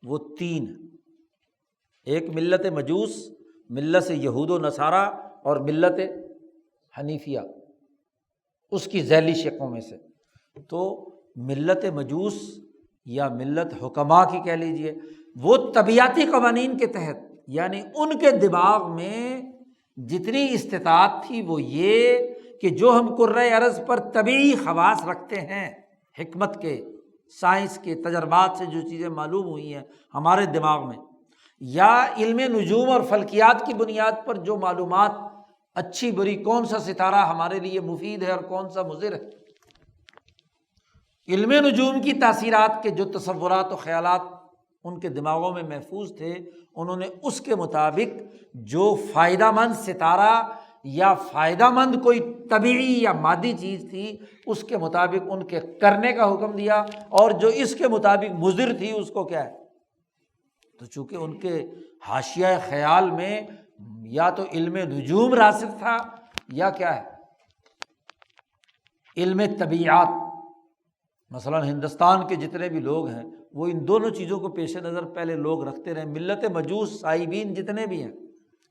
وہ 3 ہیں۔ ایک ملت مجوس، ملت یہود و نصارہ، اور ملت حنیفیہ، اس کی ذیلی شقوں میں سے۔ تو ملت مجوس یا ملت حکماء کی کہہ لیجئے، وہ طبیعتی قوانین کے تحت، یعنی ان کے دماغ میں جتنی استطاعت تھی وہ یہ کہ جو ہم کرۂ ارض پر طبیعی خواص رکھتے ہیں، حکمت کے، سائنس کے تجربات سے جو چیزیں معلوم ہوئی ہیں ہمارے دماغ میں، یا علم نجوم اور فلکیات کی بنیاد پر جو معلومات، اچھی بری کون سا ستارہ ہمارے لیے مفید ہے اور کون سا مضر ہے، علم نجوم کی تاثیرات کے جو تصورات و خیالات ان کے دماغوں میں محفوظ تھے، انہوں نے اس کے مطابق جو فائدہ مند ستارہ یا فائدہ مند کوئی طبیعی یا مادی چیز تھی اس کے مطابق ان کے کرنے کا حکم دیا، اور جو اس کے مطابق مضر تھی اس کو کیا ہے۔ تو چونکہ ان کے حاشیہ خیال میں یا تو علم نجوم راسخ تھا یا کیا ہے، علم طبیعات۔ مثلا ہندوستان کے جتنے بھی لوگ ہیں وہ ان دونوں چیزوں کو پیش نظر پہلے لوگ رکھتے رہے۔ ملت مجوس صائبین جتنے بھی ہیں،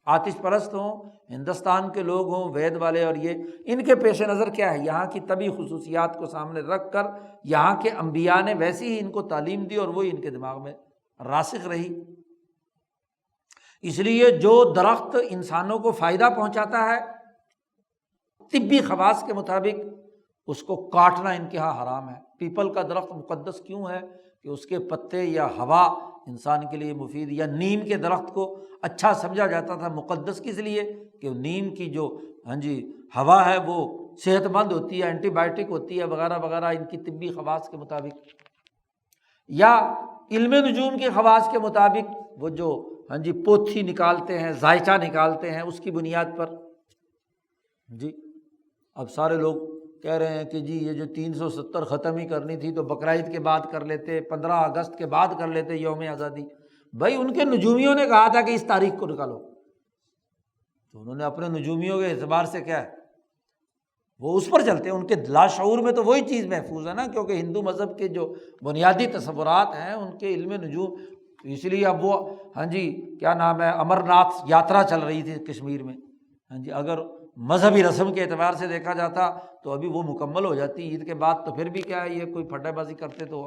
آتش پرست ہوں، ہندوستان کے لوگ ہوں، وید والے، اور یہ ان کے پیش نظر کیا ہے، یہاں کی طبی خصوصیات کو سامنے رکھ کر یہاں کے انبیاء نے ویسی ہی ان کو تعلیم دی اور وہی ان کے دماغ میں راسخ رہی۔ اس لیے جو درخت انسانوں کو فائدہ پہنچاتا ہے طبی خواص کے مطابق، اس کو کاٹنا انتہا حرام ہے۔ پیپل کا درخت مقدس کیوں ہے کہ اس کے پتے یا ہوا انسان کے لیے مفید، یا نیم کے درخت کو اچھا سمجھا جاتا تھا مقدس کس لیے کہ نیم کی جو ہوا ہے وہ صحت مند ہوتی ہے، اینٹی بائیوٹک ہوتی ہے وغیرہ وغیرہ ان کی طبی خواص کے مطابق، یا علم نجوم کے خواص کے مطابق وہ جو پوتھی نکالتے ہیں، ذائچہ نکالتے ہیں، اس کی بنیاد پر اب سارے لوگ کہہ رہے ہیں کہ یہ جو 370 ختم ہی کرنی تھی تو بقرعید کے بعد کر لیتے، 15 اگست کے بعد کر لیتے یوم آزادی۔ بھائی ان کے نجومیوں نے کہا تھا کہ اس تاریخ کو نکالو، تو انہوں نے اپنے نجومیوں کے اعتبار سے کیا ہے وہ اس پر چلتے ہیں، ان کے لاشعور میں تو وہی چیز محفوظ ہے نا، کیونکہ ہندو مذہب کے جو بنیادی تصورات ہیں ان کے علم نجوم، اس لیے اب وہ کیا نام ہے، امرناتھ یاترا چل رہی تھی کشمیر میں، اگر مذہبی رسم کے اعتبار سے دیکھا جاتا تو ابھی وہ مکمل ہو جاتی عید کے بعد، تو پھر بھی کیا ہے یہ کوئی پھٹے بازی کرتے تو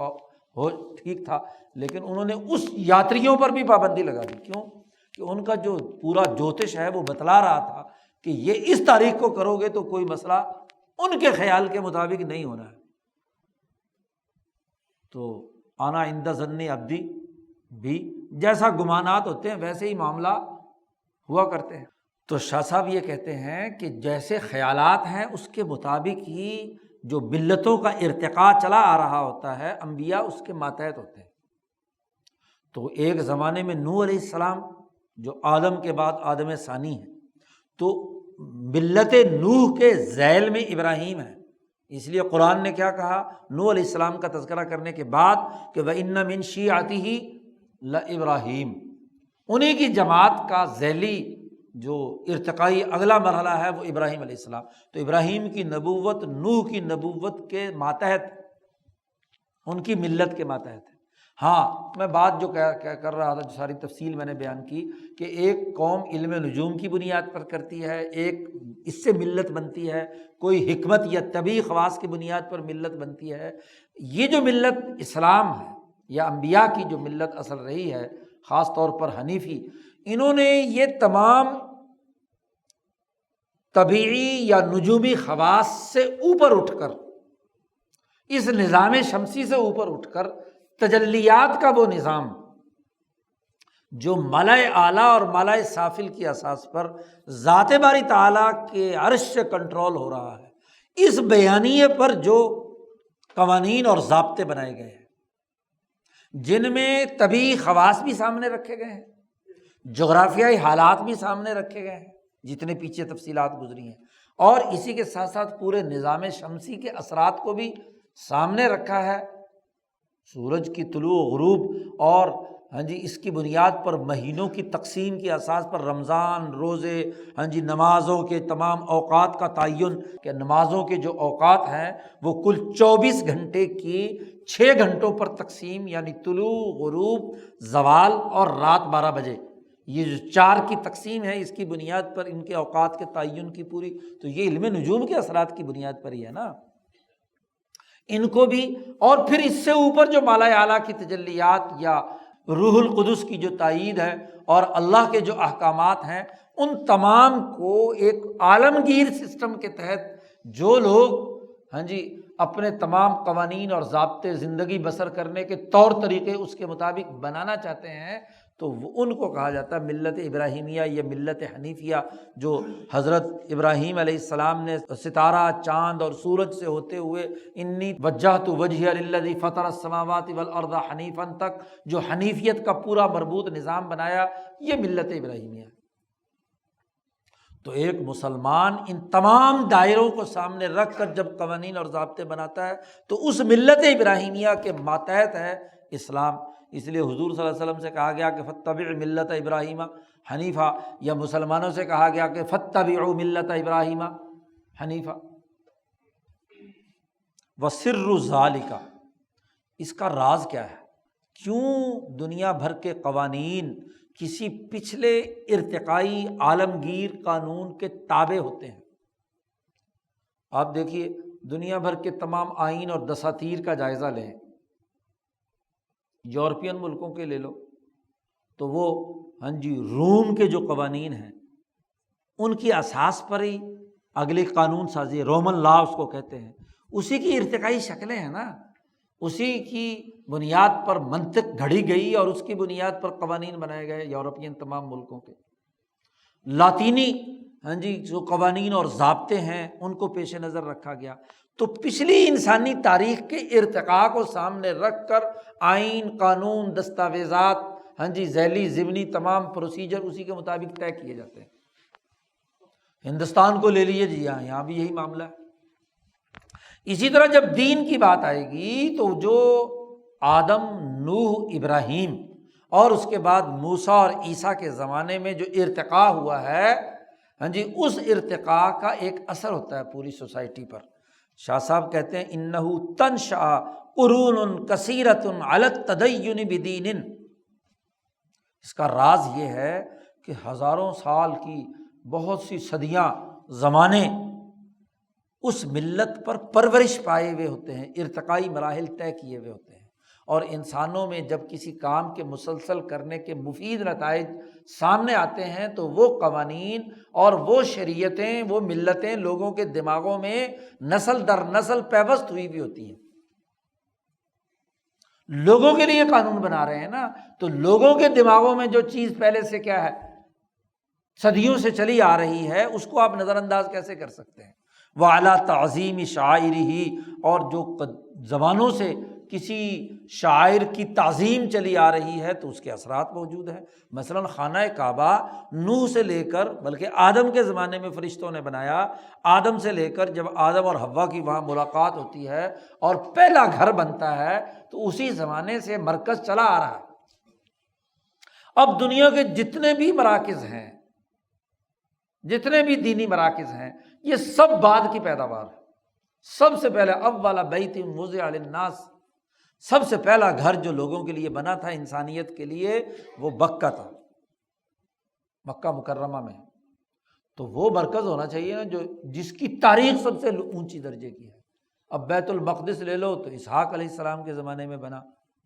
ہو ٹھیک تھا، لیکن انہوں نے اس یاتریوں پر بھی پابندی لگا دی۔ کیوں؟ کہ ان کا جو پورا جوتش ہے وہ بتلا رہا تھا کہ یہ اس تاریخ کو کرو گے تو کوئی مسئلہ ان کے خیال کے مطابق نہیں ہونا ہے۔ تو انا عند ظن عبدی بھی جیسا گمانات ہوتے ہیں ویسے ہی معاملہ ہوا کرتے ہیں۔ تو شاہ صاحب یہ کہتے ہیں کہ جیسے خیالات ہیں اس کے مطابق ہی جو ملتوں کا ارتقاء چلا آ رہا ہوتا ہے، انبیاء اس کے ماتحت ہوتے ہیں۔ تو ایک زمانے میں نوح علیہ السلام جو آدم کے بعد آدم ثانی ہے، تو ملت نوح کے ذیل میں ابراہیم ہے۔ اس لیے قرآن نے کیا کہا نوح علیہ السلام کا تذکرہ کرنے کے بعد کہ وَإِنَّ مِن شِيعَتِهِ لَإِبْرَاهِيمَ، انہی کی جماعت کا ذیلی جو ارتقائی اگلا مرحلہ ہے وہ ابراہیم علیہ السلام۔ تو ابراہیم کی نبوت نوح کی نبوت کے ماتحت، ان کی ملت کے ماتحت ہے۔ ہاں میں بات جو کر رہا تھا، جو ساری تفصیل میں نے بیان کی کہ ایک قوم علم نجوم کی بنیاد پر کرتی ہے، ایک اس سے ملت بنتی ہے، کوئی حکمت یا طبعی خواص کی بنیاد پر ملت بنتی ہے۔ یہ جو ملت اسلام ہے یا انبیاء کی جو ملت اصل رہی ہے، خاص طور پر حنیفی، انہوں نے یہ تمام طبعی یا نجومی خواص سے اوپر اٹھ کر، اس نظام شمسی سے اوپر اٹھ کر تجلیات کا وہ نظام جو ملائے اعلیٰ اور ملائے سافل کی اساس پر ذات باری تعالیٰ کے عرش سے کنٹرول ہو رہا ہے، اس بیانیے پر جو قوانین اور ضابطے بنائے گئے ہیں، جن میں طبعی خواص بھی سامنے رکھے گئے ہیں، جغرافیائی حالات بھی سامنے رکھے گئے ہیں، جتنے پیچھے تفصیلات گزری ہیں، اور اسی کے ساتھ ساتھ پورے نظام شمسی کے اثرات کو بھی سامنے رکھا ہے، سورج کی طلوع و غروب، اور اس کی بنیاد پر مہینوں کی تقسیم کی اساس پر رمضان، روزے، نمازوں کے تمام اوقات کا تعین، کہ نمازوں کے جو اوقات ہیں وہ کل 24 گھنٹے کی 6 گھنٹوں پر تقسیم، یعنی طلوع، غروب، زوال اور رات 12 بجے، یہ جو 4 کی تقسیم ہے اس کی بنیاد پر ان کے اوقات کے تعین کی پوری، تو یہ علم نجوم کے اثرات کی بنیاد پر ہی ہے نا ان کو بھی۔ اور پھر اس سے اوپر جو مالا اعلیٰ کی تجلیات یا روح القدس کی جو تائید ہے اور اللہ کے جو احکامات ہیں، ان تمام کو ایک عالمگیر سسٹم کے تحت جو لوگ اپنے تمام قوانین اور ضابطے زندگی بسر کرنے کے طور طریقے اس کے مطابق بنانا چاہتے ہیں، تو ان کو کہا جاتا ہے ملت ابراہیمیہ یا ملت حنیفیہ، جو حضرت ابراہیم علیہ السلام نے ستارہ، چاند اور سورج سے ہوتے ہوئے انی وجہت وجہی للذی فطر السماوات والارض حنیفا تک جو حنیفیت کا پورا مربوط نظام بنایا، یہ ملت ابراہیمیہ ہے۔ تو ایک مسلمان ان تمام دائروں کو سامنے رکھ کر جب قوانین اور ضابطے بناتا ہے تو اس ملت ابراہیمیہ کے ماتحت ہے اسلام۔ اس لیے حضور صلی اللہ علیہ وسلم سے کہا گیا کہ فاتبع ملت ابراہیم حنیفہ، یا مسلمانوں سے کہا گیا کہ فاتبعوا ملت ابراہیم حنیفہ۔ وسر ذالک، اس کا راز کیا ہے؟ کیوں دنیا بھر کے قوانین کسی پچھلے ارتقائی عالمگیر قانون کے تابع ہوتے ہیں؟ آپ دیکھیے دنیا بھر کے تمام آئین اور دساتیر کا جائزہ لیں، یورپین ملکوں کے لے لو تو وہ روم کے جو قوانین ہیں ان کی اساس پر ہی اگلی قانون سازی، رومن لا اس کو کہتے ہیں، اسی کی ارتقائی شکلیں ہیں نا، اسی کی بنیاد پر منطق گھڑی گئی اور اس کی بنیاد پر قوانین بنائے گئے یورپین تمام ملکوں کے۔ لاطینی جو قوانین اور ضابطے ہیں ان کو پیش نظر رکھا گیا۔ تو پچھلی انسانی تاریخ کے ارتقاء کو سامنے رکھ کر آئین، قانون، دستاویزات، ذیلی ضمنی تمام پروسیجر اسی کے مطابق طے کیے جاتے ہیں۔ ہندوستان کو لے لیجیے جی، یہاں بھی یہی معاملہ ہے۔ اسی طرح جب دین کی بات آئے گی تو جو آدم، نوح، ابراہیم اور اس کے بعد موسیٰ اور عیسیٰ کے زمانے میں جو ارتقاء ہوا ہے، اس ارتقاء کا ایک اثر ہوتا ہے پوری سوسائٹی پر۔ شاہ صاحب کہتے ہیں انہو تنشأ قرون کثیرۃ علی التدین بدین، اس کا راز یہ ہے کہ ہزاروں سال کی بہت سی صدیاں، زمانے اس ملت پر پرورش پائے ہوئے ہوتے ہیں، ارتقائی مراحل طے کیے ہوئے ہوتے ہیں، اور انسانوں میں جب کسی کام کے مسلسل کرنے کے مفید نتائج سامنے آتے ہیں تو وہ قوانین اور وہ شریعتیں، وہ ملتیں لوگوں کے دماغوں میں نسل در نسل پیوست ہوئی بھی ہوتی ہیں۔ لوگوں کے لیے قانون بنا رہے ہیں نا، تو لوگوں کے دماغوں میں جو چیز پہلے سے کیا ہے، صدیوں سے چلی آ رہی ہے، اس کو آپ نظر انداز کیسے کر سکتے ہیں؟ وَعَلَىٰ تَعْظِيمِ شَعَائِرِهِ، اور جو زمانوں سے کسی شاعر کی تعظیم چلی آ رہی ہے تو اس کے اثرات موجود ہیں۔ مثلاً خانہ کعبہ نوح سے لے کر، بلکہ آدم کے زمانے میں فرشتوں نے بنایا، آدم سے لے کر جب آدم اور حوا کی وہاں ملاقات ہوتی ہے اور پہلا گھر بنتا ہے تو اسی زمانے سے مرکز چلا آ رہا ہے۔ اب دنیا کے جتنے بھی مراکز ہیں، جتنے بھی دینی مراکز ہیں، یہ سب بعد کی پیداوار ہے۔ سب سے پہلے اول بیت وضع للناس، سب سے پہلا گھر جو لوگوں کے لیے بنا تھا، انسانیت کے لیے، وہ مکہ تھا، مکہ مکرمہ میں۔ تو وہ مرکز ہونا چاہیے نا جو جس کی تاریخ سب سے اونچی درجے کی ہے۔ اب بیت المقدس لے لو تو اسحاق علیہ السلام کے زمانے میں بنا،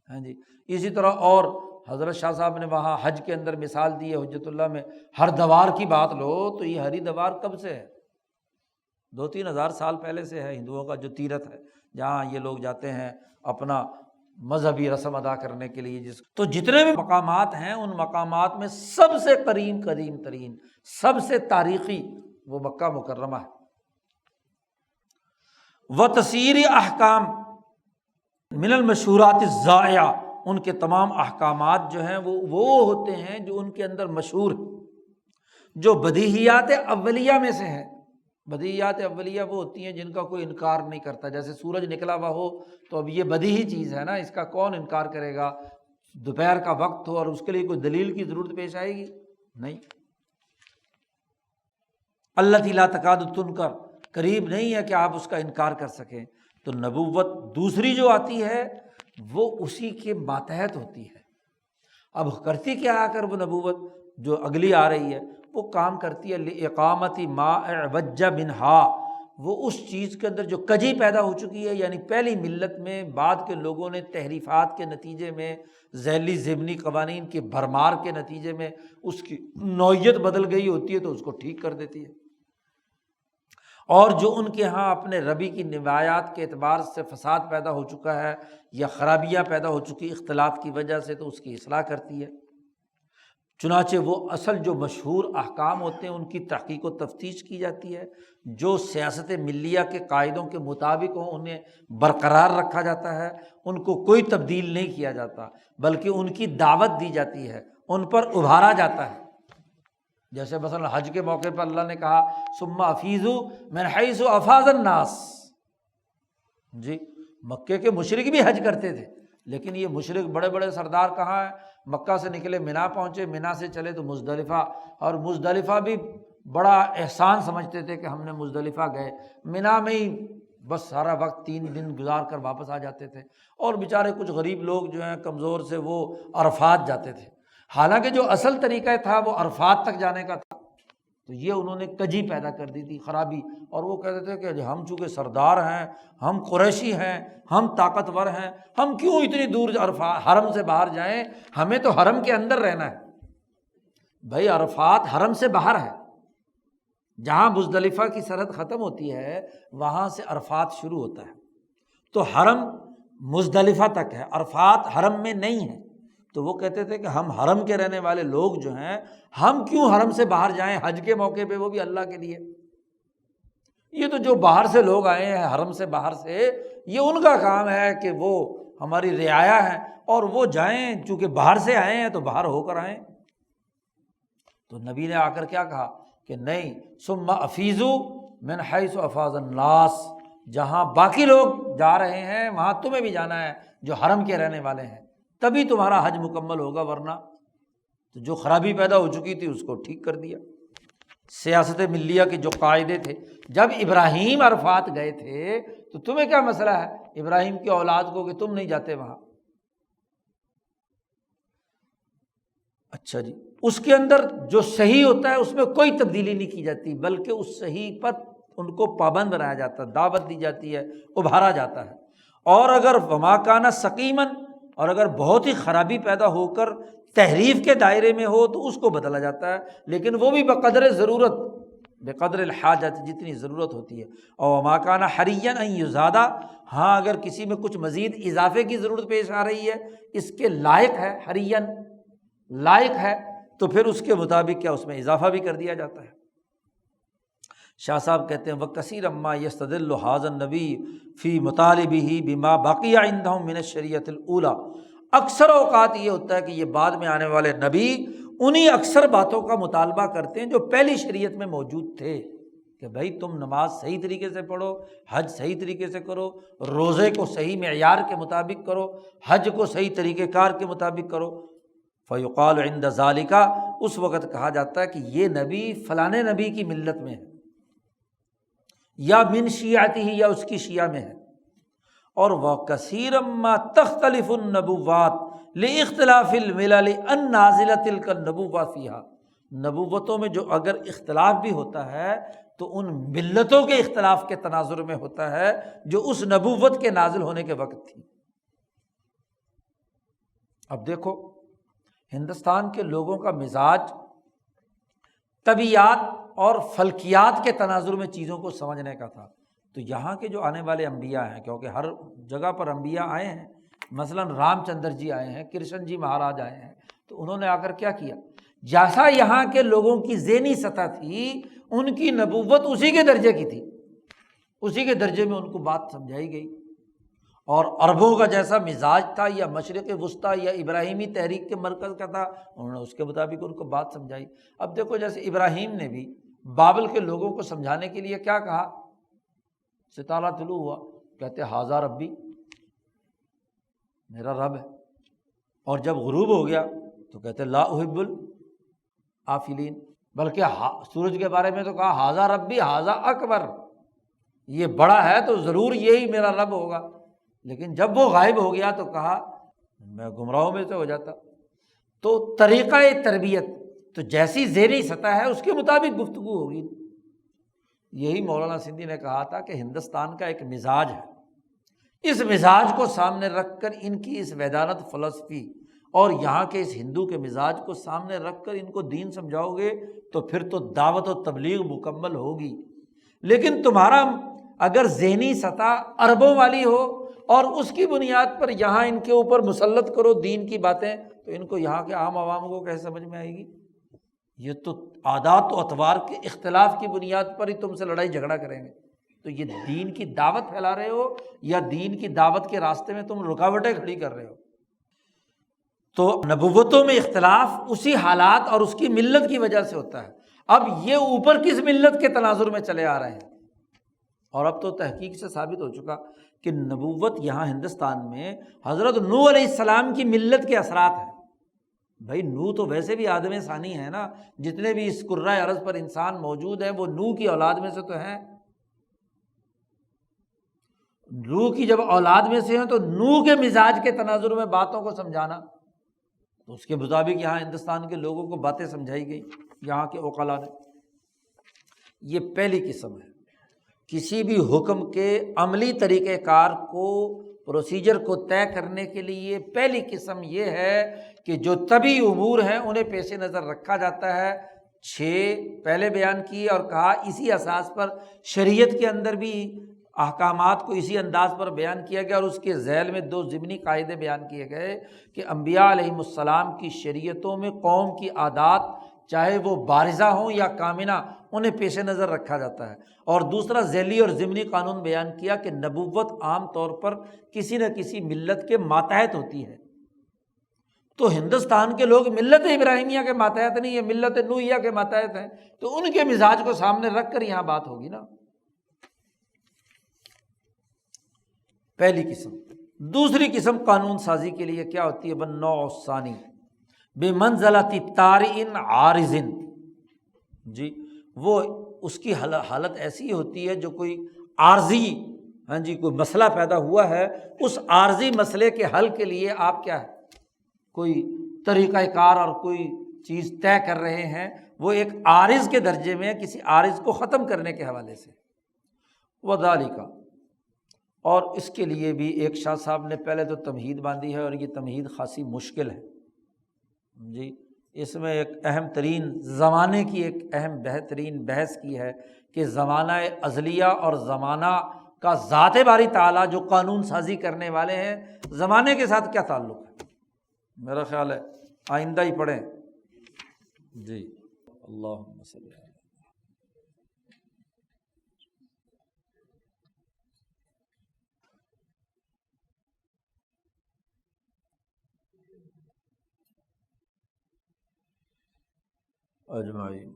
ہاں جی۔ اسی طرح اور حضرت شاہ صاحب نے وہاں حج کے اندر مثال دی ہے حجت اللہ میں، ہر دوار کی بات لو تو یہ ہری دوار کب سے ہے؟ 2-3 ہزار سال پہلے سے ہے۔ ہندوؤں کا جو تیرتھ ہے جہاں یہ لوگ جاتے ہیں اپنا مذہبی رسم ادا کرنے کے لیے، تو جتنے بھی مقامات ہیں ان مقامات میں سب سے قدیم ترین، سب سے تاریخی وہ مکہ مکرمہ ہے۔ وتسیر احکام من المشہورات الزائعہ، ان کے تمام احکامات جو ہیں وہ ہوتے ہیں جو ان کے اندر مشہور، جو بدیہیات اولیہ میں سے ہیں۔ بدیہیات اولیہ وہ ہوتی ہیں جن کا کوئی انکار نہیں کرتا، جیسے سورج نکلا ہوا ہو تو اب یہ بدیہی چیز ہے نا، اس کا کون انکار کرے گا؟ دوپہر کا وقت ہو اور اس کے لیے کوئی دلیل کی ضرورت پیش آئے گی؟ نہیں۔ التی لا تکاد تنکر، قریب نہیں ہے کہ آپ اس کا انکار کر سکیں۔ تو نبوت دوسری جو آتی ہے وہ اسی کے ماتحت ہوتی ہے۔ اب کرتی کیا آ کر وہ نبوت جو اگلی آ رہی ہے، وہ کام کرتی ہے لِإِقَامَةِ مَا اعْوَجَّ مِنْهَا، وہ اس چیز کے اندر جو کجی پیدا ہو چکی ہے، یعنی پہلی ملت میں بعد کے لوگوں نے تحریفات کے نتیجے میں، ذیلی ضمنی قوانین کی بھرمار کے نتیجے میں اس کی نوعیت بدل گئی ہوتی ہے تو اس کو ٹھیک کر دیتی ہے، اور جو ان کے ہاں اپنے ربی کی روایات کے اعتبار سے فساد پیدا ہو چکا ہے یا خرابیاں پیدا ہو چکی اختلاط کی وجہ سے تو اس کی اصلاح کرتی ہے۔ چنانچہ وہ اصل جو مشہور احکام ہوتے ہیں ان کی تحقیق و تفتیش کی جاتی ہے، جو سیاست ملیہ کے قاعدوں کے مطابق ہوں انہیں برقرار رکھا جاتا ہے، ان کو کوئی تبدیل نہیں کیا جاتا، بلکہ ان کی دعوت دی جاتی ہے، ان پر ابھارا جاتا ہے۔ جیسے مثلا حج کے موقع پر اللہ نے کہا ثم افیضوا من حیث افاض الناس، جی مکے کے مشرک بھی حج کرتے تھے، لیکن یہ مشرک بڑے بڑے سردار کہاں ہیں؟ مکہ سے نکلے منا پہنچے، منا سے چلے تو مزدلفہ، اور مزدلفہ بھی بڑا احسان سمجھتے تھے کہ ہم نے مزدلفہ گئے، منا میں ہی بس سارا وقت 3 دن گزار کر واپس آ جاتے تھے، اور بیچارے کچھ غریب لوگ جو ہیں کمزور سے وہ عرفات جاتے تھے، حالانکہ جو اصل طریقہ تھا وہ عرفات تک جانے کا تھا۔ تو یہ انہوں نے کجی پیدا کر دی تھی، خرابی، اور وہ کہتے تھے کہ ہم چونکہ سردار ہیں، ہم قریشی ہیں، ہم طاقتور ہیں، ہم کیوں اتنی دور حرم سے باہر جائیں، ہمیں تو حرم کے اندر رہنا ہے۔ بھائی عرفات حرم سے باہر ہے، جہاں مزدلفہ کی سرحد ختم ہوتی ہے وہاں سے عرفات شروع ہوتا ہے، تو حرم مزدلفہ تک ہے، عرفات حرم میں نہیں ہے۔ تو وہ کہتے تھے کہ ہم حرم کے رہنے والے لوگ جو ہیں، ہم کیوں حرم سے باہر جائیں حج کے موقع پہ، وہ بھی اللہ کے لیے۔ یہ تو جو باہر سے لوگ آئے ہیں حرم سے باہر سے، یہ ان کا کام ہے کہ وہ ہماری رعایا ہیں اور وہ جائیں، چونکہ باہر سے آئے ہیں تو باہر ہو کر آئیں۔ تو نبی نے آ کر کیا کہا کہ نہیں، ثم افیضوا من حیث افاض الناس، جہاں باقی لوگ جا رہے ہیں وہاں تمہیں بھی جانا ہے جو حرم کے رہنے والے ہیں، تبھی تمہارا حج مکمل ہوگا، ورنہ تو جو خرابی پیدا ہو چکی تھی اس کو ٹھیک کر دیا۔ سیاست ملیہ کے جو قاعدے تھے، جب ابراہیم عرفات گئے تھے تو تمہیں کیا مسئلہ ہے ابراہیم کی اولاد کو کہ تم نہیں جاتے وہاں؟ اچھا جی، اس کے اندر جو صحیح ہوتا ہے اس میں کوئی تبدیلی نہیں کی جاتی، بلکہ اس صحیح پر ان کو پابند بنایا جاتا ہے، دعوت دی جاتی ہے، ابھارا جاتا ہے۔ اور اگر وما کان سقیمن، اور اگر بہت ہی خرابی پیدا ہو کر تحریف کے دائرے میں ہو تو اس کو بدلا جاتا ہے، لیکن وہ بھی بقدر ضرورت، بقدر الحاجت، جتنی ضرورت ہوتی ہے۔ اور ما کان حریا ان یزادہ، ہاں اگر کسی میں کچھ مزید اضافے کی ضرورت پیش آ رہی ہے، اس کے لائق ہے، حریا لائق ہے، تو پھر اس کے مطابق کیا اس میں اضافہ بھی کر دیا جاتا ہے۔ شاہ صاحب کہتے ہیں وَكَثِيرًا مَا يَسْتَدِلُّ هَذَا النَّبِيُّ فِي مُطَالِبِهِ بِمَا بَقِيَ عِندَهُم مِّنَ الشَّرِيعَةِ الْأُولَىٰ، اکثر اوقات یہ ہوتا ہے کہ یہ بعد میں آنے والے نبی انہی اکثر باتوں کا مطالبہ کرتے ہیں جو پہلی شریعت میں موجود تھے، کہ بھائی تم نماز صحیح طریقے سے پڑھو، حج صحیح طریقے سے کرو، روزے کو صحیح معیار کے مطابق کرو، حج کو صحیح طریقہ کار کے مطابق کرو۔ فَيُقَالُ عِندَ ذَلِكَ، اس وقت کہا جاتا ہے کہ یہ نبی فلانے نبی کی ملت میں ہے، یا من شیعتہ، یا اس کی شیعہ میں ہے۔ اور وَكَثِيرًا مَا تَخْتَلِفُ النَّبُوَّاتُ لِاخْتِلَافِ الْمِلَلِ النَّازِلَةِ تِلْكَ النُّبُوَّةُ فِيهَا، نبوتوں میں جو اگر اختلاف بھی ہوتا ہے تو ان ملتوں کے اختلاف کے تناظر میں ہوتا ہے جو اس نبوت کے نازل ہونے کے وقت تھی۔ اب دیکھو ہندوستان کے لوگوں کا مزاج طبیعیات اور فلکیات کے تناظر میں چیزوں کو سمجھنے کا تھا، تو یہاں کے جو آنے والے انبیاء ہیں، کیونکہ ہر جگہ پر انبیاء آئے ہیں، مثلاً رام چندر جی آئے ہیں، کرشن جی مہاراج آئے ہیں، تو انہوں نے آ کر کیا کیا، جیسا یہاں کے لوگوں کی ذہنی سطح تھی ان کی نبوت اسی کے درجے کی تھی، اسی کے درجے میں ان کو بات سمجھائی گئی۔ اور عربوں کا جیسا مزاج تھا، یا مشرق وسطیٰ یا ابراہیمی تحریک کے مرکز کا تھا، انہوں نے اس کے مطابق ان کو بات سمجھائی۔ اب دیکھو جیسے ابراہیم نے بھی بابل کے لوگوں کو سمجھانے کے لیے کیا کہا، ستارہ طلوع ہوا، کہتے ہاذا ربی، میرا رب ہے، اور جب غروب ہو گیا تو کہتے لا احب الآفلین، بلکہ سورج کے بارے میں تو کہا ہاذا ربی ہاذا اکبر، یہ بڑا ہے تو ضرور یہی میرا رب ہوگا، لیکن جب وہ غائب ہو گیا تو کہا میں گمراہوں میں سے ہو جاتا۔ تو طریقہ تربیت تو جیسی ذہنی سطح ہے اس کے مطابق گفتگو ہوگی۔ یہی مولانا سندھی نے کہا تھا کہ ہندوستان کا ایک مزاج ہے، اس مزاج کو سامنے رکھ کر ان کی اس ویدانت فلسفی اور یہاں کے اس ہندو کے مزاج کو سامنے رکھ کر ان کو دین سمجھاؤ گے تو پھر تو دعوت و تبلیغ مکمل ہوگی۔ لیکن تمہارا اگر ذہنی سطح عربوں والی ہو اور اس کی بنیاد پر یہاں ان کے اوپر مسلط کرو دین کی باتیں، تو ان کو یہاں کے عام عوام کو کیسے سمجھ میں آئے گی؟ یہ تو عادات و اطوار کے اختلاف کی بنیاد پر ہی تم سے لڑائی جھگڑا کریں گے، تو یہ دین کی دعوت پھیلا رہے ہو یا دین کی دعوت کے راستے میں تم رکاوٹیں کھڑی کر رہے ہو؟ تو نبوتوں میں اختلاف اسی حالات اور اس کی ملت کی وجہ سے ہوتا ہے۔ اب یہ اوپر کس ملت کے تناظر میں چلے آ رہے ہیں، اور اب تو تحقیق سے ثابت ہو چکا کہ نبوت یہاں ہندوستان میں حضرت نوح علیہ السلام کی ملت کے اثرات ہیں۔ بھائی نوح تو ویسے بھی آدم ثانی ہے نا، جتنے بھی اس کرۂ ارض پر انسان موجود ہیں وہ نوح کی اولاد میں سے تو ہیں۔ نوح کی جب اولاد میں سے ہیں تو نوح کے مزاج کے تناظر میں باتوں کو سمجھانا، تو اس کے مطابق یہاں ہندوستان کے لوگوں کو باتیں سمجھائی گئی یہاں کے عقلاء نے۔ یہ پہلی قسم ہے، کسی بھی حکم کے عملی طریقہ کار کو، پروسیجر کو طے کرنے کے لیے پہلی قسم یہ ہے کہ جو طبی امور ہیں انہیں پیش نظر رکھا جاتا ہے۔ 6 پہلے بیان کیے اور کہا اسی اساس پر شریعت کے اندر بھی احکامات کو اسی انداز پر بیان کیا گیا، اور اس کے ذیل میں 2 ضمنی قاعدے بیان کیے گئے کہ انبیاء علیہم السلام کی شریعتوں میں قوم کی عادات چاہے وہ بارزہ ہوں یا کامنہ انہیں پیش نظر رکھا جاتا ہے۔ اور دوسرا ذیلی اور ضمنی قانون بیان کیا کہ نبوت عام طور پر کسی نہ کسی ملت کے ماتحت ہوتی ہے، تو ہندوستان کے لوگ ملت ابراہیمیہ کے ماتحت نہیں، یہ ملت نوحیہ کے ماتحت ہیں، تو ان کے مزاج کو سامنے رکھ کر یہاں بات ہوگی نا۔ پہلی قسم۔ دوسری قسم قانون سازی کے لیے کیا ہوتی ہے، بالنوع الثانی بمنزلۃ طارئ عارض، جی وہ اس کی حالت ایسی ہوتی ہے جو کوئی عارضی، ہاں جی کوئی مسئلہ پیدا ہوا ہے، اس عارضی مسئلے کے حل کے لیے آپ کیا ہے کوئی طریقہ کار اور کوئی چیز طے کر رہے ہیں، وہ ایک عارض کے درجے میں کسی عارض کو ختم کرنے کے حوالے سے۔ وذالک اور اس کے لیے بھی ایک شاہ صاحب نے پہلے تو تمہید باندھی ہے، اور یہ تمہید خاصی مشکل ہے جی۔ اس میں ایک اہم ترین زمانے کی ایک اہم بہترین بحث کی ہے کہ زمانہ ازلیہ اور زمانہ کا ذات باری تعالیٰ جو قانون سازی کرنے والے ہیں، زمانے کے ساتھ کیا تعلق ہے۔ میرا خیال ہے آئندہ ہی پڑھیں جی۔ اللہم صلی اللہ اجمعین۔